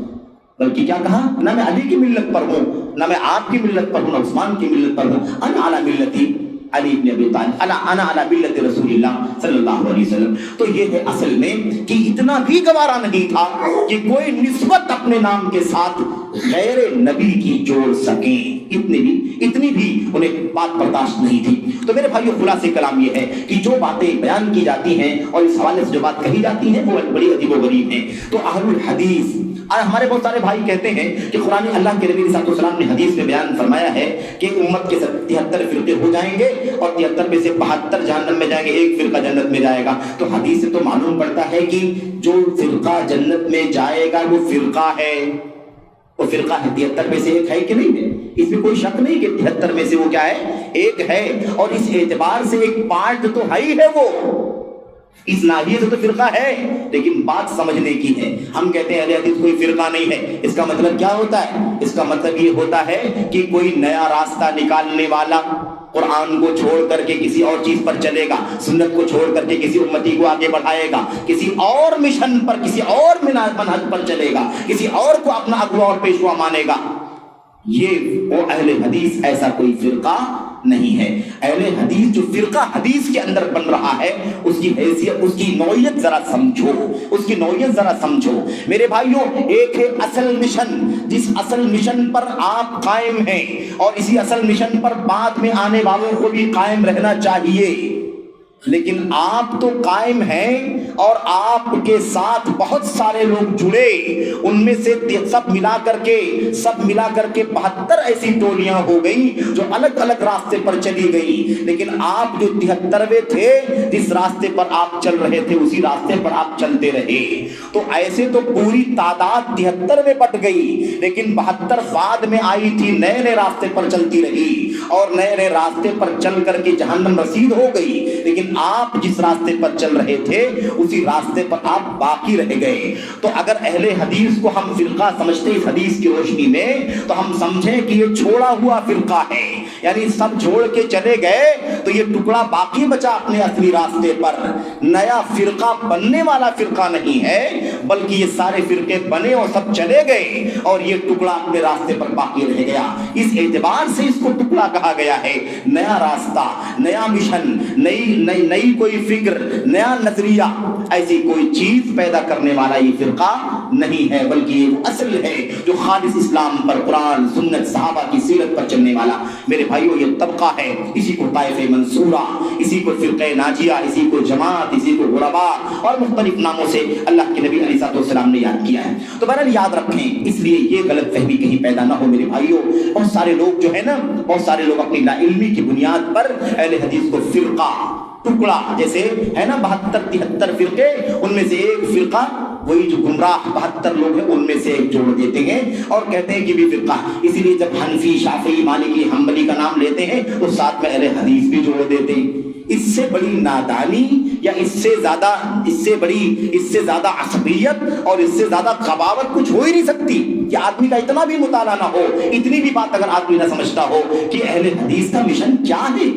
بلکہ کیا کہا، نہ میں علی کی ملت پر ہوں، نہ میں آپ کی ملت پر ہوں، نہ عثمان کی ملت پر ہوں، انا علی ملتی علی بن ابی طالب، انا علی ملت رسول اللہ صلی اللہ علیہ وسلم۔ تو یہ ہے اصل میں کہ اتنا بھی گوارا نہیں تھا کہ کوئی نسبت اپنے نام کے ساتھ غیر نبی کی جوڑ سکیں، اتنی بھی انہیں بات برداشت نہیں تھی۔ تو میرے بھائیو خلاصے کلام یہ ہے کہ جو باتیں بیان کی جاتی ہیں اور اس حوالے سے جو بات کہی جاتی ہیں وہ بڑی عجیب و غریب ہیں۔ تو اہل الحدیث، ہمارے بہت سارے بھائی کہتے ہیں کہ قرآن اللہ کے نبی صلی اللہ علیہ وسلم نے حدیث میں بیان فرمایا ہے کہ امت کے 73 فرقے ہو جائیں گے اور 73 میں سے 72 جہنم میں جائیں گے، ایک فرقہ جنت میں جائے گا۔ تو حدیث سے تو معلوم پڑتا ہے کہ جو فرقہ جنت میں جائے گا وہ فرقہ ہے، وہ فرقہ ہے 73 میں سے ایک ہے کہ نہیں ہے، اس میں کوئی شک نہیں کہ 73 میں سے وہ کیا ہے، ایک ہے، اور اس اعتبار سے ایک پارٹ تو ہے ہی ہے، وہ اس ناحیے سے تو فرقہ ہے۔ لیکن بات سمجھنے کی ہے، ہم کہتے ہیں اہل حدیث کوئی فرقہ نہیں ہے، اس کا مطلب کیا ہوتا ہے؟ اس کا مطلب یہ ہوتا ہے کہ کوئی نیا راستہ نکالنے والا قرآن کو چھوڑ کر کے کسی اور چیز پر چلے گا، سنت کو چھوڑ کر کے کسی امتی کو آگے بڑھائے گا، کسی اور مشن پر، کسی اور منہج پر چلے گا، کسی اور کو اپنا اگوا اور پیشوا مانے گا، یہ وہ اہل حدیث ایسا کوئی فرقہ نہیں ہے۔ اہل حدیث جو فرقہ حدیث کے اندر بن رہا ہے اس کی حیثیت، اس کی نوعیت ذرا سمجھو، اس کی نوعیت ذرا سمجھو میرے بھائیوں۔ ایک ہے اصل مشن، جس اصل مشن پر آپ قائم ہیں، اور اسی اصل مشن پر بعد میں آنے والوں کو بھی قائم رہنا چاہیے، لیکن آپ تو قائم ہیں اور آپ کے ساتھ بہت سارے لوگ جڑے، ان میں سے سب ملا کر کے 72 ایسی ٹولیاں ہو گئی جو الگ الگ راستے پر چلی گئی، لیکن آپ جو 73ویں تھے، جس راستے پر آپ چل رہے تھے اسی راستے پر آپ چلتے رہے۔ تو ایسے تو پوری تعداد 73 میں بٹ گئی، لیکن 72 بعد میں آئی تھی، نئے نئے راستے پر چلتی رہی، اور نئے نئے راستے پر چل کر کے جہنم رسید ہو گئی، لیکن آپ جس راستے پر چل رہے تھے اسی راستے پر آپ باقی رہ گئے۔ تو اگر اہل حدیث کو ہم فرقہ سمجھتے اس حدیث کی روشنی میں، تو ہم سمجھیں کہ یہ چھوڑا ہوا فرقہ ہے، یعنی سب چھوڑ کے چلے گئے تو یہ ٹکڑا باقی بچا اپنے اصلی راستے پر، نیا فرقہ بننے والا فرقہ نہیں ہے، بلکہ یہ سارے فرقے بنے اور سب چلے گئے اور یہ ٹکڑا اپنے راستے پر باقی رہ گیا۔ اس اعتبار سے اس کو ٹکڑا کہا گیا ہے۔ نیا راستہ، نیا مشن، نئی کوئی فکر، نیا نظریہ، ایسی کوئی چیز پیدا کرنے والا یہ فرقہ نہیں ہے، بلکہ یہ وہ اصل ہے جو خالص اسلام پر، قرآن، سنت، صحابہ کی سیرت پر چلنے والا۔ میرے بھائیو یہ طبقہ ہے، اسی کو طائفہ منصورہ، اسی کو فرقہ ناجیہ، اسی کو جماعت، اسی کو غرباء اور مختلف ناموں سے اللہ کے نبی علیہ السلام نے یاد کیا ہے۔ تو بہرحال یاد رکھیں، اس لیے یہ غلط فہمی کہیں پیدا نہ ہو میرے بھائیو۔ بہت سارے لوگ جو ہے نا، بہت سارے لوگ اپنی لا علمی کی بنیاد پر اہل حدیث کو فرقہ، ٹکڑا، جیسے ہے نا 72-73 فرقے، ان میں سے ایک فرقہ، وہی جو گمراہ 72 لوگ ہیں ان میں سے ایک جوڑ دیتے ہیں اور کہتے ہیں کہ بھی فرقہ۔ اسی لیے جب حنفی، شافعی، مالکی، حنبلی کا نام لیتے ہیں تو ساتھ میں اہل حدیث بھی جوڑ دیتے ہیں۔ اس سے بڑی نادانی یا اس سے زیادہ عصبیت اور اس سے زیادہ غباوت کچھ ہو ہی نہیں سکتی کہ آدمی کا اتنا بھی مطالعہ نہ ہو، اتنی بھی بات اگر آدمی نہ سمجھتا ہو کہ اہل حدیث کا مشن کیا ہے،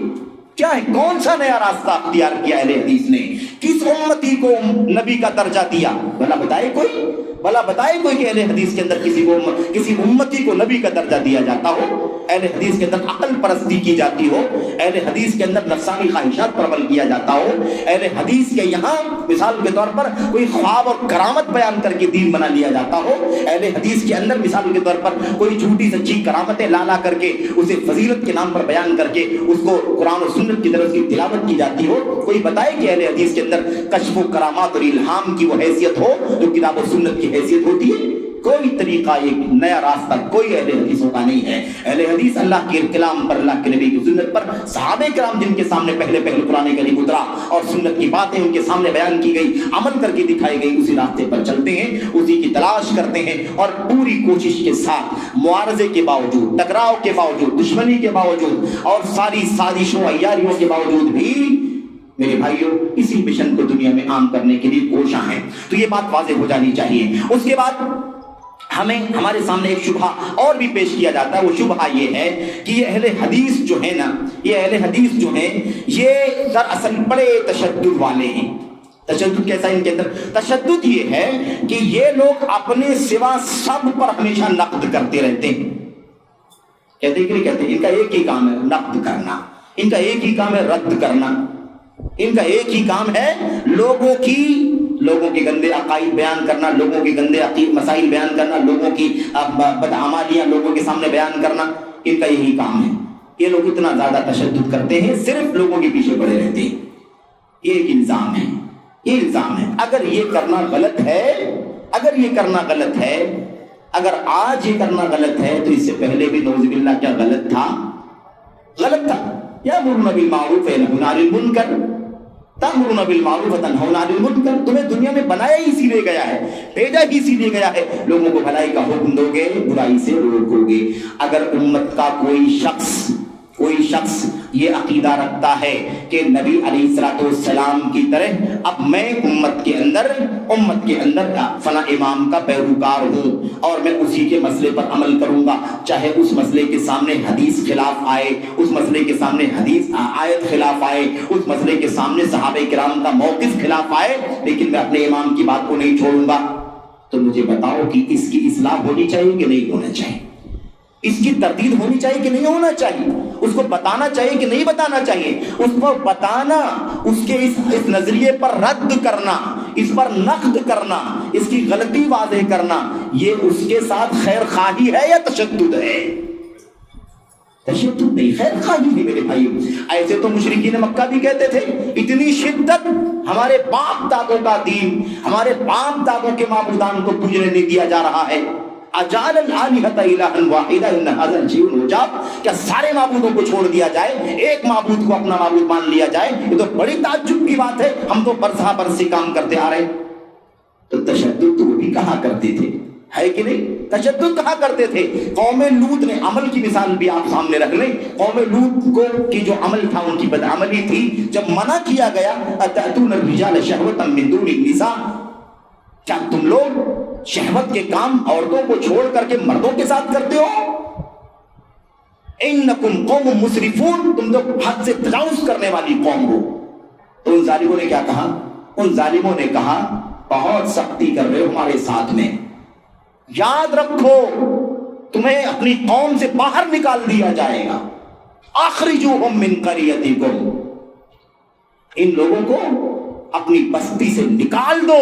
کیا ہے، کون سا نیا راستہ اختیار کیا اہل حدیث نے، کس امتی کو نبی کا درجہ دیا، بھلا بتائے کوئی کہ اہل حدیث کے اندر کسی امتی کو نبی کا درجہ دیا جاتا ہو، اہل حدیث کے اندر عقل پرستی کی جاتی ہو، اہل حدیث کے اندر نفسانی خواہشات پر عمل کیا جاتا ہو، اہل حدیث کے یہاں مثال کے طور پر کوئی خواب اور کرامت بیان کر کے دین بنا لیا جاتا ہو، اہل حدیث کے اندر مثال کے طور پر کوئی جھوٹی سچی کرامتیں لا کر کے اسے فضیلت کے نام پر بیان کر کے اس کو قرآن و سنت کی طرف کی تلاوت کی جاتی ہو۔ کوئی بتائے کہ اہل حدیث کے اندر کشف و کرامات اور الہام کی وہ حیثیت ہو جو کتاب و سنت کی حیثیت ہوتی ہے؟ کوئی طریقہ، ایک نیا راستہ کوئی اہل حدیثوں کا نہیں ہے۔ اہل حدیث اللہ کے کلام پر، اللہ کے نبی کی سنت پر، صحابہ کرام جن کے سامنے پہلے قرآن کریم اترا اور سنت کی باتیں ان کے سامنے بیان کی گئی، عمل کر کے دکھائی گئی، اسی راستے پر چلتے ہیں، اسی کی تلاش کرتے ہیں اور پوری کوشش کے ساتھ، معارضے کے باوجود، ٹکراؤ کے باوجود، دشمنی کے باوجود اور ساری سازشوں عیاریوں کے باوجود بھی میرے بھائیوں اسی مشن کو دنیا میں عام کرنے کے لیے کوشاں ہیں۔ تو یہ بات واضح ہو جانی چاہیے۔ اس کے بعد ہمارے سامنے ایک شبہ اور بھی پیش کیا جاتا ہے، وہ شبہ یہ ہے کہ یہ اہل حدیث جو ہے نا، یہ اہل حدیث جو ہیں یہ دراصل بڑے تشدد والے ہیں۔ تشدد کیسا ان کے اندر؟ تشدد یہ ہے کہ یہ لوگ اپنے سوا سب پر ہمیشہ نقد کرتے رہتے ہیں۔ کہتے ہیں کہ نہیں کہتے؟ ان کا ایک ہی کام ہے نقد کرنا، ان کا ایک ہی کام ہے رد کرنا، ان کا ایک ہی کام ہے لوگوں کے گندے عقائد بیان کرنا، لوگوں کے گندے مسائل بیان کرنا، لوگوں کی بدعمالیاں لوگوں کے سامنے بیان کرنا، ان کا یہی کام ہے۔ یہ لوگ اتنا زیادہ تشدد کرتے ہیں، صرف لوگوں کے پیچھے پڑے رہتے ہیں۔ یہ ایک الزام ہے، یہ الزام ہے۔ اگر یہ کرنا غلط ہے، اگر آج یہ کرنا غلط ہے تو اس سے پہلے بھی نعوذ باللہ کیا غلط تھا؟ یأمرون بالمعروف وینہون عن المنکر، تأمرون بالمعروف وتنہون عن المنکر۔ تمہیں دنیا میں بنایا ہی اسی لیے گیا ہے، بھیجا ہی اسی لیے گیا ہے، لوگوں کو بھلائی کا حکم دو گے، برائی سے روکو گے۔ اگر امت کا کوئی شخص یہ عقیدہ رکھتا ہے کہ نبی علیہ السلام کی طرح اب میں امت کے اندر فلاں امام کا پیروکار ہوں اور میں اسی کے مسئلے پر عمل کروں گا، چاہے اس مسئلے کے سامنے حدیث خلاف آئے، اس مسئلے کے سامنے حدیث آیت خلاف آئے، اس مسئلے کے سامنے صحابہ کرام کا موقف خلاف آئے، لیکن میں اپنے امام کی بات کو نہیں چھوڑوں گا، تو مجھے بتاؤ کہ اس کی اصلاح ہونی چاہیے کہ نہیں ہونا چاہیے؟ اس کی تردید ہونی چاہیے کہ نہیں ہونا چاہیے؟ اس کو بتانا چاہیے کہ نہیں بتانا چاہیے؟ اس کو بتانا، اس کے اس نظریے پر رد کرنا، اس پر نقد کرنا، اس کی غلطی واضح کرنا، یہ اس کے ساتھ خیر خواہی ہے یا تشدد ہے؟ تشدد نہیں، خیر خواہی ہے میرے بھائیو۔ ایسے تو مشرکین مکہ بھی کہتے تھے، اتنی شدت، ہمارے باپ دادوں کا دین، ہمارے باپ دادوں کے معبودان کو پوجنے نہیں دیا جا رہا ہے۔ اجعل الآلہۃ الہا واحدا ان ھذا لشیء عجاب، کیا سارے معبودوں کو چھوڑ دیا جائے، ایک معبود کو اپنا معبود مان لیا جائے؟ یہ تو بڑی تعجب کی بات ہے، ہم تو برسہ برس سے کام کرتے آ رہے ہیں۔ تو تشدد تو وہ بھی کہا کرتے تھے، ہے کہ نہیں؟ تشدد کہا کرتے تھے۔ قوم لوط نے، عمل کی مثال بھی آپ سامنے رکھ لیں، قوم لوط کو کی جو عمل تھا، ان کی بدعملی تھی، جب منع کیا گیا اتأتون الرجال شہوۃ من دون النساء، کیا تم لوگ شہوت کے کام عورتوں کو چھوڑ کر کے مردوں کے ساتھ کرتے ہو؟ انکم قوم مسرفون، تم تو حد سے تجاوز کرنے والی قوم ہو۔ تو ان ظالموں نے کیا کہا؟ ان ظالموں نے کہا بہت سختی کر رہے ہو ہمارے ساتھ میں، یاد رکھو تمہیں اپنی قوم سے باہر نکال دیا جائے گا، اخرجوہم من قریتکم، ان لوگوں کو اپنی بستی سے نکال دو،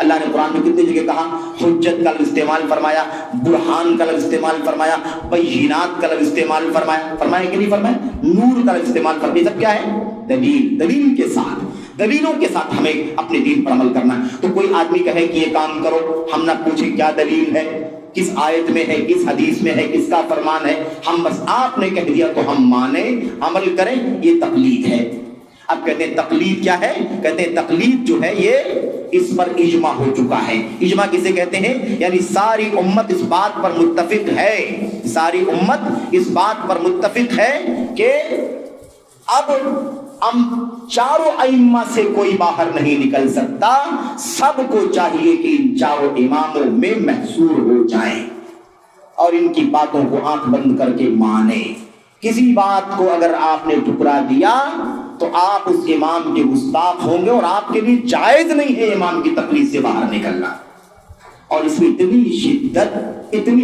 اللہ نے قرآن میں کتنی جگہ کہا؟ حجت کا لفظ استعمال فرمایا، برہان کا لفظ استعمال فرمایا، بینات کا لفظ استعمال فرمایا، فرمایا کہ نہیں فرمایا؟ نور کا لفظ استعمال فرمایا. سب کیا ہے؟ دلیل. دلیل کے ساتھ، دلیلوں کے ساتھ ہمیں اپنے دین پر عمل کرنا ہے. تو کوئی آدمی کہے کہ یہ کام کرو، ہم نہ پوچھیں کیا دلیل ہے، کس آیت میں ہے، کس حدیث میں ہے، کس کا فرمان ہے، ہم بس آپ نے کہہ دیا تو ہم مانیں، عمل کریں، یہ تقلید ہے. اب کہتے ہیں تقلید کیا ہے؟ کہتے ہیں تقلید جو ہے یہ اس پر اجماع ہو چکا ہے. اجماع کسے کہتے ہیں؟ یعنی ساری امت اس بات پر متفق ہے، ساری امت اس بات پر متفق ہے کہ اب ہم چاروں ائمہ سے کوئی باہر نہیں نکل سکتا، سب کو چاہیے کہ ان چاروں اماموں میں محصور ہو جائیں اور ان کی باتوں کو آنکھ بند کر کے مانیں. کسی بات کو اگر آپ نے ٹکرا دیا تو آپ اس امام کے گستاخ ہوں گے اور آپ کے لیے جائز نہیں ہے امام کی تقلید سے باہر نکلنا. اور اس میں اتنی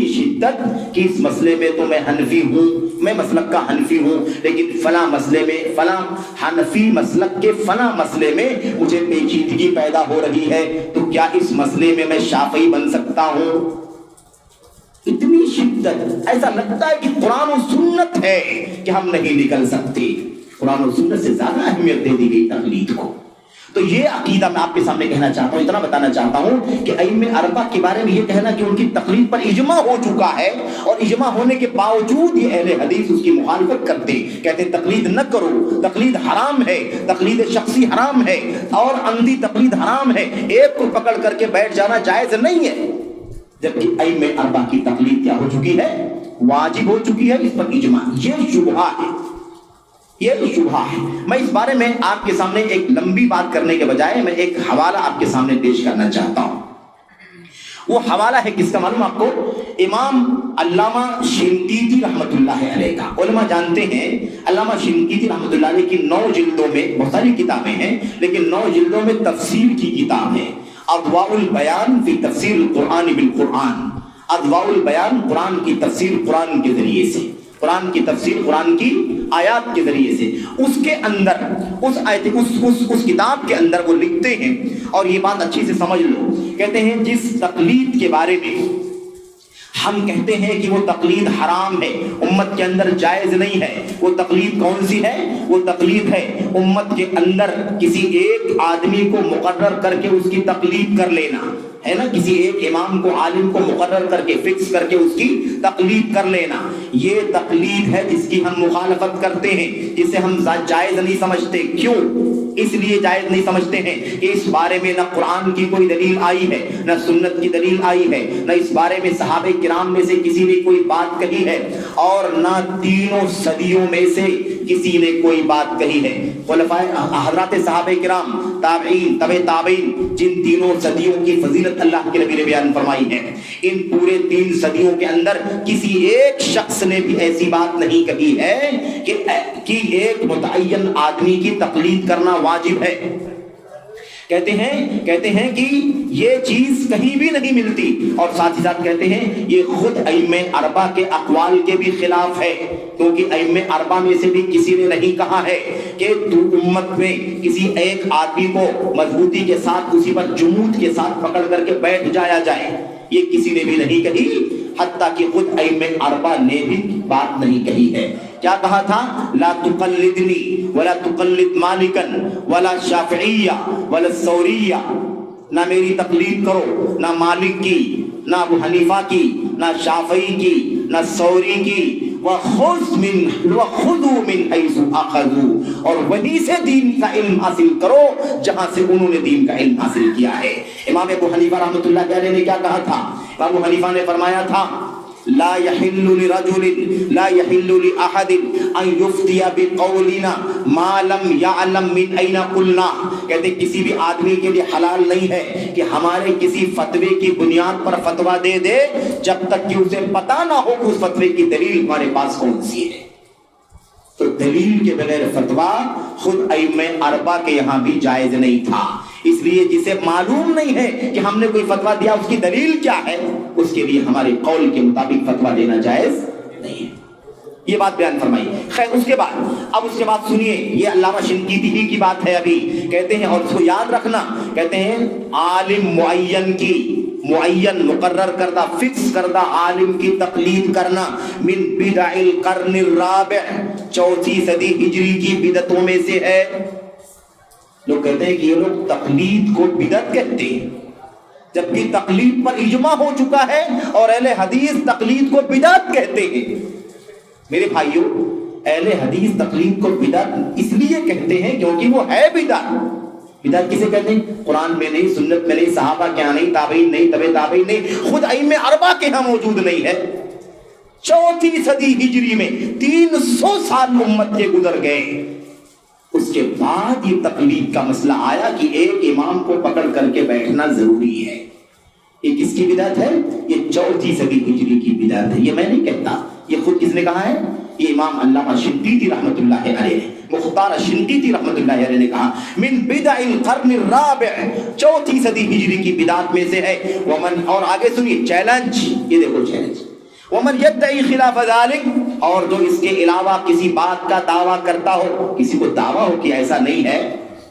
شدت کہ اس مسئلے میں تو میں حنفی ہوں، میں مسلک کا حنفی ہوں، لیکن فلاں مسئلے میں، فلاں حنفی مسلک کے فلاں مسئلے میں مجھے پیچیدگی پیدا ہو رہی ہے، تو کیا اس مسئلے میں میں شافعی بن سکتا ہوں؟ اتنی شدت، ایسا لگتا ہے کہ قرآن و سنت ہے کہ ہم نہیں نکل سکتے. قرآن و سنت سے زیادہ اہمیت دے دی گئی تقلید کو. تو یہ عقیدہ میں آپ کے سامنے کہنا چاہتا ہوں، اتنا بتانا چاہتا ہوں کہ ائمہ اربعہ کے بارے میں یہ کہنا کہ ان کی تقلید پر اجماع ہو چکا ہے، اور اجماع ہونے کے باوجود یہ اہل حدیث اس کی مخالفت کرتے، کہتے ہیں تقلید نہ کرو، تقلید حرام ہے، تقلید شخصی حرام ہے اور عمدی تقلید حرام ہے، ایک کو پکڑ کر کے بیٹھ جانا جائز نہیں ہے. جبکہ ائمہ اربعہ کی تقلید کیا ہو چکی ہے؟ واجب ہو چکی ہے، اس پر اجماع. یہ شبہہ ہے، یہ شبہہ ہے. میں اس بارے میں آپ کے سامنے ایک لمبی بات کرنے کے بجائے میں ایک حوالہ آپ کے سامنے پیش کرنا چاہتا ہوں. وہ حوالہ ہے کس کا معلوم آپ کو؟ امام علامہ شنقیطی رحمۃ اللہ علیہ کا. علماء جانتے ہیں علامہ شنقیطی رحمۃ اللہ علیہ کی 9 جلدوں میں، بہت ساری کتابیں ہیں لیکن 9 جلدوں میں تفسیر کی کتاب ہے، اضواء البیان فی تفسیر القرآن بالقرآن. اضواء البیان، قرآن کی تفسیر قرآن کے ذریعے سے، قرآن کی تفسیر قرآن کی آیات کے ذریعے سے. اس کے اندر اس کتاب کے اندر وہ لکھتے ہیں، اور یہ بات اچھی سے سمجھ لو، کہتے ہیں جس تقلید کے بارے میں ہم کہتے ہیں کہ وہ تقلید حرام ہے، امت کے اندر جائز نہیں ہے، وہ تقلید کون سی ہے؟ وہ تقلید ہے امت کے اندر کسی ایک آدمی کو مقرر کر کے اس کی تقلید کر لینا، ہے نا، کسی ایک امام کو، عالم کو مقرر کر کے، فکس کر کے اس کی تقلید کر لینا. یہ تقلید ہے جس کی ہم مخالفت کرتے ہیں، جسے ہم جائز نہیں سمجھتے. کیوں؟ اس لیے جائز نہیں سمجھتے ہیں کہ اس بارے میں نہ قرآن کی کوئی دلیل آئی ہے، نہ سنت کی دلیل آئی ہے، نہ اس بارے میں صحابہ کرام میں سے کسی نے کوئی بات کہی ہے، اور نہ تینوں صدیوں میں سے کسی نے کوئی بات کہی ہے. خلفائے حضرات صحابہ کرام، تابعین، تبع تابعین، جن تینوں صدیوں کی فضیلت اللہ کے نبی نے بیان فرمائی ہے، ان پورے 3 صدیوں کے اندر کسی ایک شخص نے بھی ایسی بات نہیں کہی ہے کہ ایک متعین آدمی کی تقلید کرنا واجب ہے. کہتے ہیں کہ یہ چیز کہیں بھی نہیں ملتی، اور ساتھ ہی ساتھ کہتے ہیں یہ خود ائمہ اربعہ کے اقوال کے بھی خلاف ہے، کیونکہ ائمہ اربعہ میں سے بھی کسی نے نہیں کہا ہے کہ تو امت میں کسی ایک آدمی کو مضبوطی کے ساتھ، اسی پر جمود کے ساتھ پکڑ کر کے بیٹھ جایا جائے. یہ کسی نے بھی نہیں کہی، حتیٰ کہ خود ائمہ اربعہ نے بھی بات نہیں کہی ہے. کیا کہا تھا؟ لا تقلدنی ولا تقلد مالکا ولا شافعیہ ولا ثوریہ. نہ میری تقلید کرو، نہ مالک کی، نہ ابو حنیفہ کی، نہ شافعی کی، نہ ثوری کی. وَخُذُوا مِنْ حَيْثُ أَخَذُوا، اور وہیں سے دین کا علم حاصل کرو جہاں سے انہوں نے دین کا علم حاصل کیا ہے. امام ابو حنیفہ رحمۃ اللہ علیہ نے کیا کہا تھا؟ ابو حنیفہ نے فرمایا تھا لا يحل لرجل لا يحل لأحد ان يفتي بقولنا ما لم يعلم من اين قلنا. کہتے کسی بھی آدمی کے لیے حلال نہیں ہے کہ ہمارے کسی فتوے کی بنیاد پر فتویٰ دے دے جب تک کہ اسے پتہ نہ ہو کہ اس فتوے کی دلیل ہمارے پاس کون سی ہے. تو دلیل کے بغیر فتویٰ خود ائمہ اربعہ کے یہاں بھی جائز نہیں تھا. اس لیے جسے معلوم نہیں ہے کہ ہم نے کوئی فتویٰ دیا اس کی دلیل کیا ہے، اس کے لیے ہمارے قول کے مطابق فتویٰ دینا جائز نہیں ہے. یہ بات بیان فرمائی. خیر اس کے بعد سنیے، یہ علامہ شنقیطی ہی کی بات ہے. ابھی کہتے ہیں، اور اس کو یاد رکھنا، کہتے ہیں عالم معین مقرر کردہ فکس کردہ عالم کی تقلید کرنا من بدع القرن الرابع، 4 صدی ہجری کی بدعتوں میں سے ہے. لوگ کہتے ہیں کہ یہ لوگ تقلید کو بدعت کہتے ہیں، جبکہ تقلید پر اجماع ہو چکا ہے، اور اہل حدیث تقلید کو بدعت کہتے ہیں. میرے بھائیوں، اہل حدیث تقلید کو بدعت اس لیے کہتے ہیں کیونکہ وہ ہے بدعت. بدعت کسے کہتے ہیں؟ قرآن میں نہیں، سنت میں نہیں، صحابہ کے ہاں نہیں، تابعین نہیں، تبع تابعین نہیں، خود ائمہ اربعہ کے ہاں موجود نہیں ہے. 4 صدی ہجری میں 300 سال امت کے گزر گئے. اس کے بعد یہ تقلید کا مسئلہ آیا کہ ایک امام کو پکڑ کر کے بیٹھنا ضروری ہے. یہ کس کی بدعت ہے؟ یہ 4 صدی ہجری کی بدعت ہے. یہ میں نہیں کہتا، یہ خود کس نے کہا ہے؟ یہ امام علامہ شنقیطی رحمۃ اللہ علیہ نے، مختار شنقیطی رحمۃ اللہ علیہ نے کہا من بدع القرن الرابع، 4 صدی ہجری کی بدعت میں سے ہے. ومن، اور آگے سنیے چیلنج، یہ دیکھو چیلنج، ومن یدعی خلاف ذلک، اور جو اس کے علاوہ کسی بات کا دعویٰ کرتا ہو، کسی کو دعویٰ ہو کہ ایسا نہیں ہے،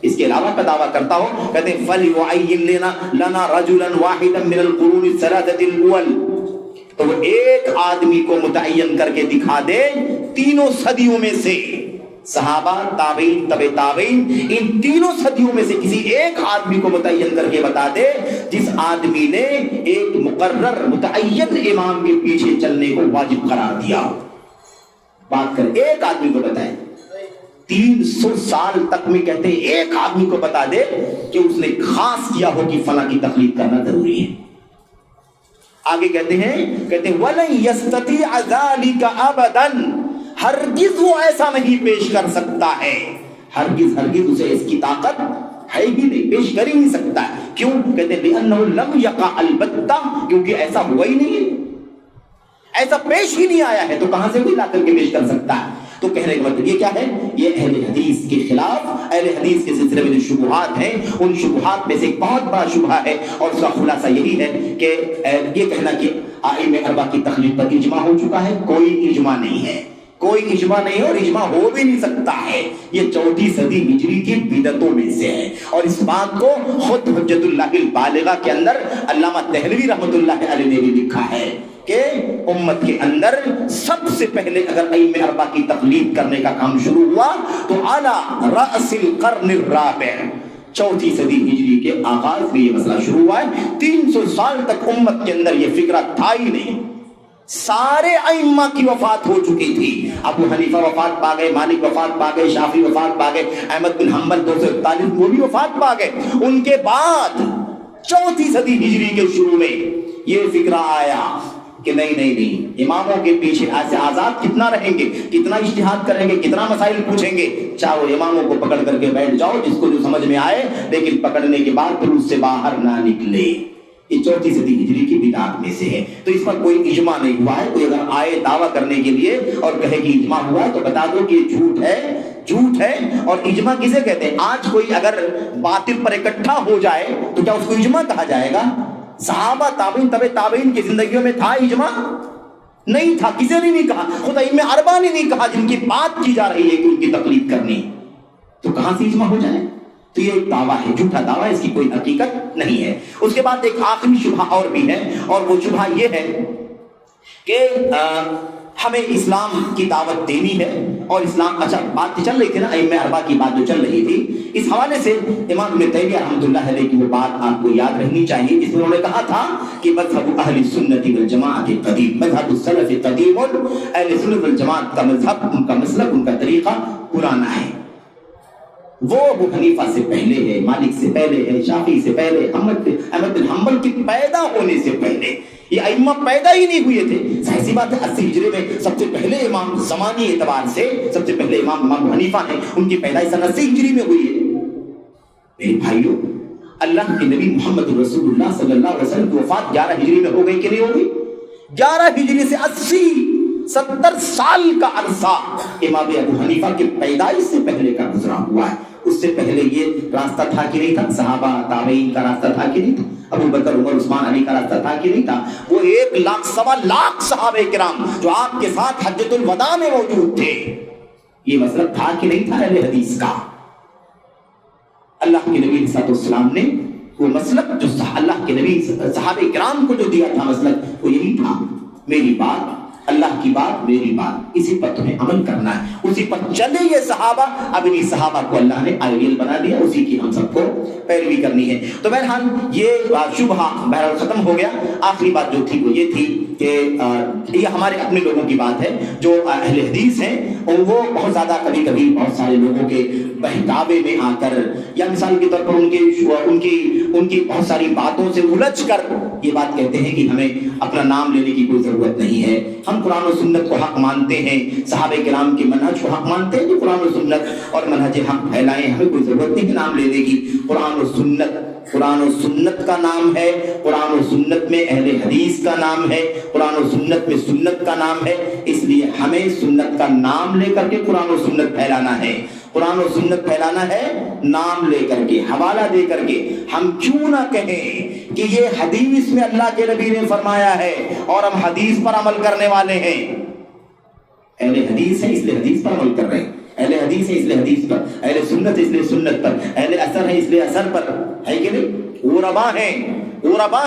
اس کے علاوہ کا دعویٰ کرتا ہو، کہتے ہیں فَلْيُعَيِّن لَنَا رَجُلًا وَاحِدًا مِنَ الْقُرُونِ الثَّلَاثَةِ الْأُوَّلِ، تو وہ ایک آدمی کو متعین کر کے دکھا دے 3 صدیوں میں سے، صحابہ، تابعین، تبع تابعین، ان 3 صدیوں میں سے کسی ایک آدمی کو متعین کر کے بتا دے جس آدمی نے ایک مقرر متعین امام کے پیچھے چلنے کو واجب قرار دیا. بات کر، ایک آدمی کو بتائے. 300 سال تک میں کہتے ہیں ایک آدمی کو بتا دے کہ اس نے خاص کیا ہو کہ فلاں کی تقلید کرنا ضروری ہے. آگے کہتے ہیں وَلَن يَسْتَطِيعَ ذَلِكَ أَبَدًا، ہرگز وہ ایسا نہیں پیش کر سکتا ہے، ہرگز اسے اس کی طاقت ہے ہی نہیں، پیش کر ہی نہیں سکتا ہے. کیوں؟ کہتے ہیں لِأَنَّهُ لَمْ يَقَعْ، البتہ کیونکہ ایسا ہوا ہی نہیں ہے، ایسا پیش ہی نہیں آیا ہے، تو کہاں سے کوئی لا کر کے پیش کر سکتا ہے؟ تو کہنے کا مطلب یہ کیا ہے؟ یہ اہل حدیث کے خلاف، اہل حدیث کے سلسلے میں جو شبہات ہیں، ان شبہات میں سے ایک بہت بڑا شبہ ہے، اور اس کا خلاصہ یہی ہے کہ یہ کہنا کہ ائمہ اربعہ کی تقلید پر اجماع ہو چکا ہے. کوئی اجماع نہیں ہے، کوئی اجماع نہیں ہے، اور اجماع ہو بھی نہیں سکتا ہے. یہ 4 صدی ہجری کی بدعتوں میں سے ہے، اور اس بات کو خود حجت اللہ البالغہ کے اندر علامہ دہلوی رحمۃ اللہ علیہ نے بھی لکھا ہے کہ امت کے اندر سب سے پہلے اگر ائمہ اربعہ کی تقلید کرنے کا کام شروع ہوا تو اعلی رأس القرن الرابع، 4 صدی ہجری کے آغاز میں یہ مسئلہ شروع ہوا ہے. 300 سال تک امت کے اندر یہ فکرہ تھا ہی نہیں. سارے ائمہ کی وفات ہو چکی تھی. ابو حنیفہ وفات پا گئے، مالک وفات پا گئے، شافعی وفات پا گئے، احمد بن حنبل 241 وہ بھی وفات پا گئے. ان کے بعد 4 صدی ہجری کے شروع میں یہ فکرہ آیا کہ نہیں، اماموں کے پیچھے ایسے آزاد کتنا رہیں گے، کتنا اجتہاد کریں گے، کتنا مسائل پوچھیں گے. چاہو اماموں کو پکڑ کر کے بیٹھ جاؤ جس کو جو سمجھ میں آئے، لیکن پکڑنے کے بعد پھر اس سے باہر نہ نکلے. یہ 4 صدی ہجری کی بدعت میں سے ہے. تو اس پر کوئی اجماع نہیں ہوا ہے. کوئی اگر آئے دعویٰ کرنے کے لیے اور کہے کہ اجماع ہوا ہے تو بتا دو کہ یہ جھوٹ ہے. اور اجماع کسے کہتے ہیں؟ آج کوئی اگر باطل پر اکٹھا ہو جائے تو کیا اس کو اجماع کہا جائے گا؟ صحابہ، تابعین، تبع تابعین کی زندگیوں میں تھا اجماع؟ نہیں تھا. کسی نے نہیں کہا، خود ائمہ اربعہ نے نہیں کہا جن کی بات کی جا رہی ہے کہ ان کی تقلید کرنی، تو کہاں سے اجماع ہو جائے؟ تو یہ ایک دعویٰ ہے، جھوٹا دعویٰ، اس کی کوئی حقیقت نہیں ہے. اس کے بعد ایک آخری شبہ اور بھی ہے، اور وہ شبہ یہ ہے کہ ہمیں اسلام کی دعوت دینی ہے. اور اسلام، اچھا بات چل رہی تھی نا ائمہ اربعہ کی بات جو چل رہی تھی، اس حوالے سے امام ابن تیمیہ رحمۃ اللہ علیہ کی وہ بات آپ کو یاد رہنی چاہیے جس میں انہوں نے کہا تھا کہ مذہب اہل سنت والجماعت قدیم، مذہب السلف قدیم، اہل سنت والجماعت کا مذہب، ان کا مسلک، ان کا طریقہ پرانا ہے. وہ ابو حنیفہ سے پہلے ہے، مالک سے پہلے ہے، شافعی سے پہلے، احمد بن حنبل کے پیدا ہونے سے پہلے یہ ائمہ پیدا ہی نہیں ہوئے تھے. ظاہر سی بات ہے 80 ہجری میں سب سے پہلے امام زمانی اعتبار سے سب سے پہلے امام ابو حنیفہ ہیں، ان کی پیدائش 80 ہجری میں ہوئی ہے. میرے بھائیوں، اللہ کے نبی محمد رسول اللہ صلی اللہ علیہ وسلم کی وفات 11 ہجری میں ہو گئی کہ نہیں ہو گئی؟ 11 ہجری سے 70 سال کا عرصہ امام ابو حنیفہ کے پیدائش سے پہلے کا گزرا ہوا ہے. اس سے پہلے یہ راستہ تھا کہ نہیں تھا؟ صحابہ تابعین کا راستہ تھا کہ نہیں تھا؟ ابو بکر عمر عثمان علی کا راستہ تھا کہ نہیں تھا؟ وہ 1 لاکھ سوا لاکھ صحابہ کرام جو آپ کے ساتھ حجۃ الوداع میں موجود تھے، یہ مسلک تھا کہ نہیں تھا اہل حدیث کا؟ اللہ کے نبی صلی اللہ علیہ وسلم نے وہ مسلک جو اللہ کے نبی صحابہ کرام کو جو دیا تھا مسلک، وہ یہی تھا، میری بات اللہ کی بات میری بات، اسی پر تمہیں عمل کرنا ہے، اسی پر چلے یہ صحابہ۔ اب انہی صحابہ کو اللہ نے آئیڈیل بنا دیا، اسی کی ہم سب کو پیروی کرنی ہے۔ تو بہرحال یہ شبہہ بہرحال ختم ہو گیا۔ آخری بات جو تھی وہ یہ تھی کہ یہ ہمارے اپنے لوگوں کی بات ہے جو اہل حدیث ہیں، اور وہ بہت زیادہ کبھی کبھی بہت سارے لوگوں کے بہکاوے میں آ کر یا مثال کے طور پر ان کی بہت ساری باتوں سے الجھ کر یہ بات کہتے ہیں کہ ہمیں اپنا نام لینے کی کوئی ضرورت نہیں ہے، ہم قرآن و سنت کو حق مانتے ہیں، صحابہ کرام کے منہج کو حق مانتے ہیں، جو قرآن و سنت اور منہج حق پھیلائیں، ہمیں کوئی ضرورت نہیں ہے نام لینے کی۔ قرآن و سنت کا نام ہے، قرآن و سنت میں اہل حدیث کا نام ہے، قرآن و سنت میں سنت کا نام ہے، اس لیے ہمیں سنت کا نام لے کر کے قرآن و سنت پھیلانا ہے۔ قرآن و سنت پھیلانا ہے نام لے کر کے، حوالہ دے کر کے۔ ہم کیوں نہ کہیں کہ یہ حدیث میں اللہ کے نبی نے فرمایا ہے اور ہم حدیث پر عمل کرنے والے ہیں۔ اہل حدیث ہے اس لیے حدیث پر عمل کر رہے ہیں، اہل حدیث ہے اس لیے حدیث پر، اہل سنت ہے اس لیے سنت پر، اہل اثر ہے اس لیے اثر پر، ہے کہ نہیں؟ غربا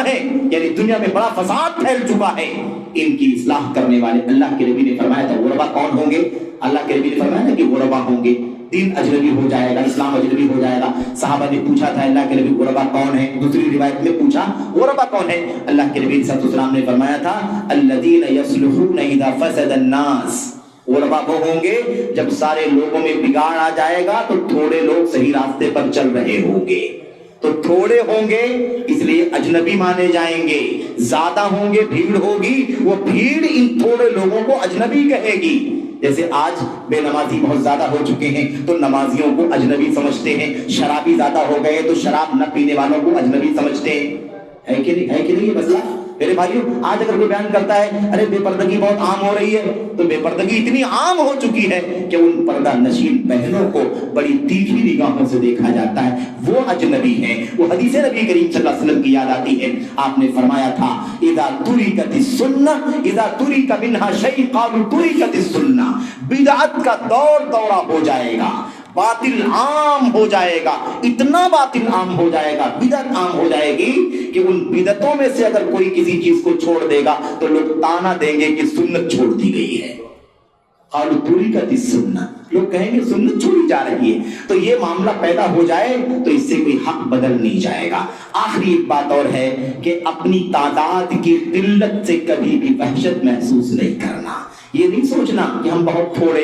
ہیں، یعنی دنیا میں بڑا فساد پھیل چکا ہے، ان کی اصلاح کرنے والے اللہ کے نبی نے فرمایا تھا غربا کون ہوں گے؟ اللہ کے نبی نے فرمایا تھا کہ غربا ہوں گے، دین اجنبی ہو جائے گا، اسلام اجنبی ہو جائے گا۔ صحابہ نے پوچھا تھا اللہ کے نبی غربا کون ہے؟ دوسری روایت میں پوچھا غربا کون ہے؟ اللہ کے نبی صلی اللہ علیہ وسلم نے فرمایا تھا الذین یصلحون اذا فسد الناس، غربا وہ ہوں گے جب سارے لوگوں میں بگاڑ آ جائے گا تو تھوڑے لوگ صحیح راستے پر چل رہے ہوں گے، تو تھوڑے ہوں گے اس لیے اجنبی مانے جائیں گے، زیادہ ہوں گے بھیڑ ہوگی، وہ بھیڑ ان تھوڑے لوگوں کو اجنبی کہے گی۔ جیسے آج بے نمازی بہت زیادہ ہو چکے ہیں تو نمازیوں کو اجنبی سمجھتے ہیں، شرابی زیادہ ہو گئے تو شراب نہ پینے والوں کو اجنبی سمجھتے ہیں، ہے کہ نہیں یہ مسئلہ؟ میرے بھائیو، آج اگر کوئی بیان کرتا ہے ارے بے پردگی بہت عام ہو رہی ہے، تو بے پردگی اتنی عام ہو چکی ہے کہ ان پردہ نشین بہنوں کو بڑی تیکھی نگاہوں سے دیکھا جاتا ہے، وہ اجنبی ہیں۔ وہ حدیث نبی کریم صلی اللہ علیہ وسلم کی یاد آتی ہے، آپ نے فرمایا تھا اذا ترکت السنہ اذا ترک منہا شیء قالوا ترکت السنہ، بدعت کا دورہ ہو جائے گا، باطل عام ہو جائے گا، اتنا باطل عام ہو جائے گا، بدعت عام ہو جائے گی کہ ان بدعتوں میں سے اگر کوئی کسی چیز کو چھوڑ دے گا تو لوگ تانا دیں گے کہ سنت چھوڑ دی گئی ہے۔ قالوا ترکت السنہ، لوگ کہیں گے سنت چھوڑی جا رہی ہے۔ تو یہ معاملہ پیدا ہو جائے تو اس سے کوئی حق بدل نہیں جائے گا۔ آخری ایک بات اور ہے کہ اپنی تعداد کی قلت سے کبھی بھی وحشت محسوس نہیں کرنا، یہ نہیں سوچنا کہ ہم بہت تھوڑے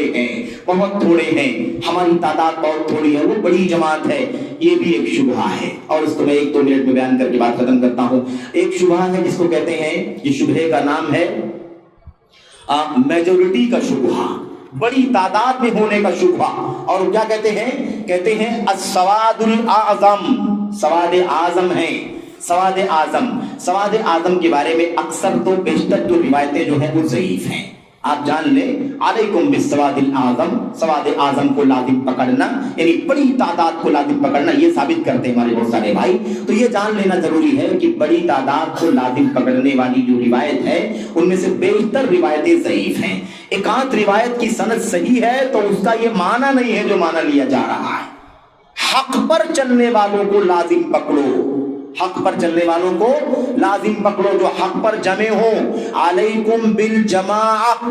ہیں، ہماری تعداد بہت تھوڑی ہے، وہ بڑی جماعت ہے، یہ بھی ایک شبہہ ہے، اور اس کو میں 1-2 منٹ میں بیان کر کے بات ختم کرتا ہوں۔ ایک شبہہ ہے جس کو کہتے ہیں، یہ شبہے کا نام ہے میجورٹی کا شبہہ، بڑی تعداد میں ہونے کا شبہہ، اور کیا کہتے ہیں السواد الاعظم، سواد اعظم ہیں، سواد اعظم کے بارے میں اکثر تو بیشتر جو روایتیں جو ہیں وہ ضعیف ہیں۔ آپ جان لیں علیکم بالسواد الاعظم، سواد اعظم کو لازم پکڑنا یعنی بڑی تعداد کو لازم پکڑنا، یہ ثابت کرتے ہیں ہمارے بہت سارے بھائی۔ تو یہ جان لینا ضروری ہے کہ بڑی تعداد کو لازم پکڑنے والی جو روایت ہے ان میں سے بیشتر روایتیں ضعیف ہیں۔ ایک آدھ روایت کی سند صحیح ہے تو اس کا یہ معنی نہیں ہے جو معنی لیا جا رہا ہے۔ حق پر چلنے والوں کو لازم پکڑو، حق پر چلنے والوں کو لازم پکڑو، جو حق پر جمع ہو، علیکم بالجماعہ،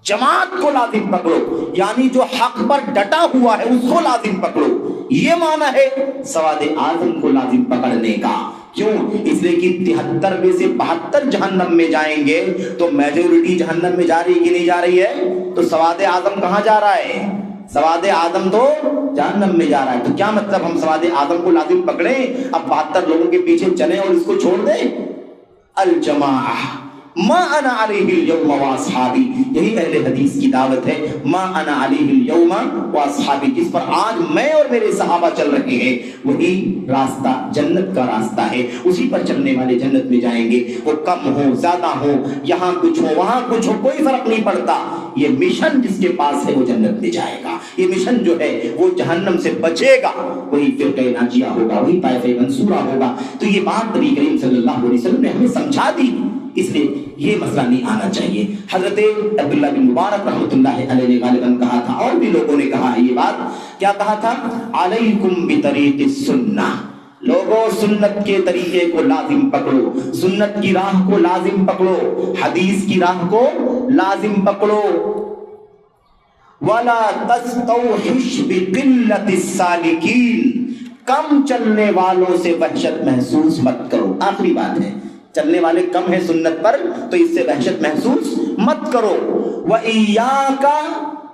جماعت کو لازم پکڑو، یعنی جو حق پر ڈٹا ہوا ہے اس کو لازم پکڑو، یہ معنی ہے سواد اعظم کو لازم پکڑنے کا۔ کیوں؟ اس لیے کہ 73 میں سے 72 جہنم میں جائیں گے تو میجورٹی جہنم میں جا رہی کہ نہیں جا رہی ہے؟ تو سواد اعظم کہاں جا رہا ہے؟ سواد اعظم تو جہنم میں جا رہا ہے۔ تو کیا مطلب ہم سواد اعظم کو لازم پکڑیں، اب 72 لوگوں کے پیچھے چلیں اور اس کو چھوڑ دیں؟ الجماعہ، ما انا علیہ اليوم واصحابی، یہی اہل حدیث کی دعوت ہے، ما انا علیہ اليوم واصحابی، جس پر آج میں اور میرے صحابہ چل رہے ہیں وہی راستہ جنت کا راستہ ہے، اسی پر چلنے والے جنت میں جائیں گے، وہ کم ہو زیادہ ہو، یہاں کچھ ہو وہاں کچھ ہو، کوئی فرق نہیں پڑتا، یہ مشن جس کے پاس ہے وہ جنت میں جائے گا، یہ مشن جو ہے وہ جہنم سے بچے گا، وہی فرقہ ناجیہ ہوگا، وہی طائفہ منصورہ ہوگا۔ تو یہ بات نبی کریم صلی اللہ علیہ وسلم نے ہمیں سمجھا دی، اس لیے یہ مسئلہ نہیں آنا چاہیے۔ حضرت عبداللہ بن مبارک رحمۃ اللہ علیہ نے غالباً کہا تھا، اور بھی لوگوں نے کہا ہے یہ بات، کیا کہا تھا؟ علیکم بطریق السنہ، لوگوں سنت کے طریقے کو لازم پکڑو، سنت کی راہ کو لازم پکڑو، حدیث کی راہ کو لازم پکڑو، ولا تستوحش بقلۃ السالکین، کم چلنے والوں سے وحشت محسوس مت کرو۔ آخری بات ہے، چلنے والے کم ہیں سنت پر تو اس سے وحشت محسوس مت کرو۔ وَإِيَّاكَ،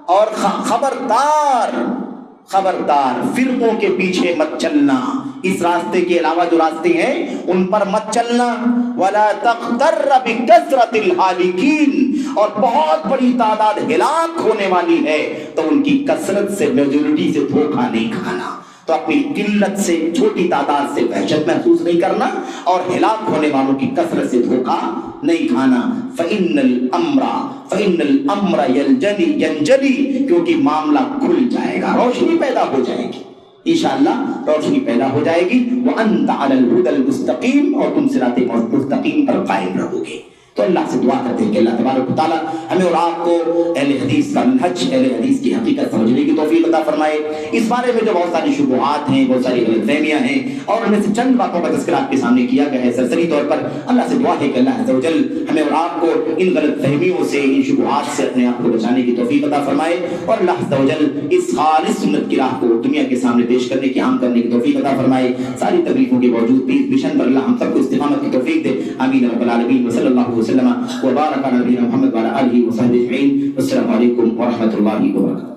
اور خبردار فرقوں کے پیچھے مت چلنا، اس راستے کے علاوہ جو راستے ہیں ان پر مت چلنا۔ وَلَا تَغْتَرَّ بِكَثْرَةِ الْحَالِكِينَ، اور بہت بڑی تعداد ہلاک ہونے والی ہے تو ان کی کثرت سے، میجورٹی سے دھوکہ نہیں کھانا، تو اپنی قلت سے، چھوٹی تعداد سے وحشت محسوس نہیں کرنا اور ہلاک ہونے والوں کی کثرت سے دھوکہ نہیں کھانا۔ فَإِنَّ الْأَمْرَ يَنْجَلِي، کیونکہ معاملہ کھل جائے گا، روشنی پیدا ہو جائے گی، انشاءاللہ روشنی پیدا ہو جائے گی۔ وَأَنْتَ عَلَى الْهُدَى الْمُسْتَقِيمِ، اور تم صراط مستقیم پر قائم رہو گے۔ تو اللہ سے دعا کرتے ہیں کہ اللہ تبارک و تعالیٰ ہمیں اور آپ کو اہل حدیث کا منہج، اہل حدیث کی حقیقت سمجھنے کی توفیق عطا فرمائے۔ اس بارے میں جو بہت ساری شبہات ہیں، بہت ساری غلط فہمیاں ہیں، اور ان میں سے چند باتوں کا تذکرہ آپ کے سامنے کیا گیا ہے سرسری طور پر، اللہ سے دعا ہے کہ اللہ عز و جل ہمیں اور آپ کو ان غلط فہمیوں سے، ان شبہات سے اپنے آپ کو بچانے کی توفیق عطا فرمائے، اور اللہ عز و جل اس خالص سنت کی راہ کو دنیا کے سامنے پیش کرنے کی، عام کرنے کی توفیق عطا فرمائے۔ ساری تکلیفوں کے باوجود بھی اس مشن پر اللہ ہم سب کو استقامت کی توفیق دے، آمین رب العالمین، وصلی اللہ وسلم وبارک علی نبینا محمد وعلی آلہ وصحبہ اجمعین۔ السلام علیکم ورحمۃ اللہ وبرکاتہ۔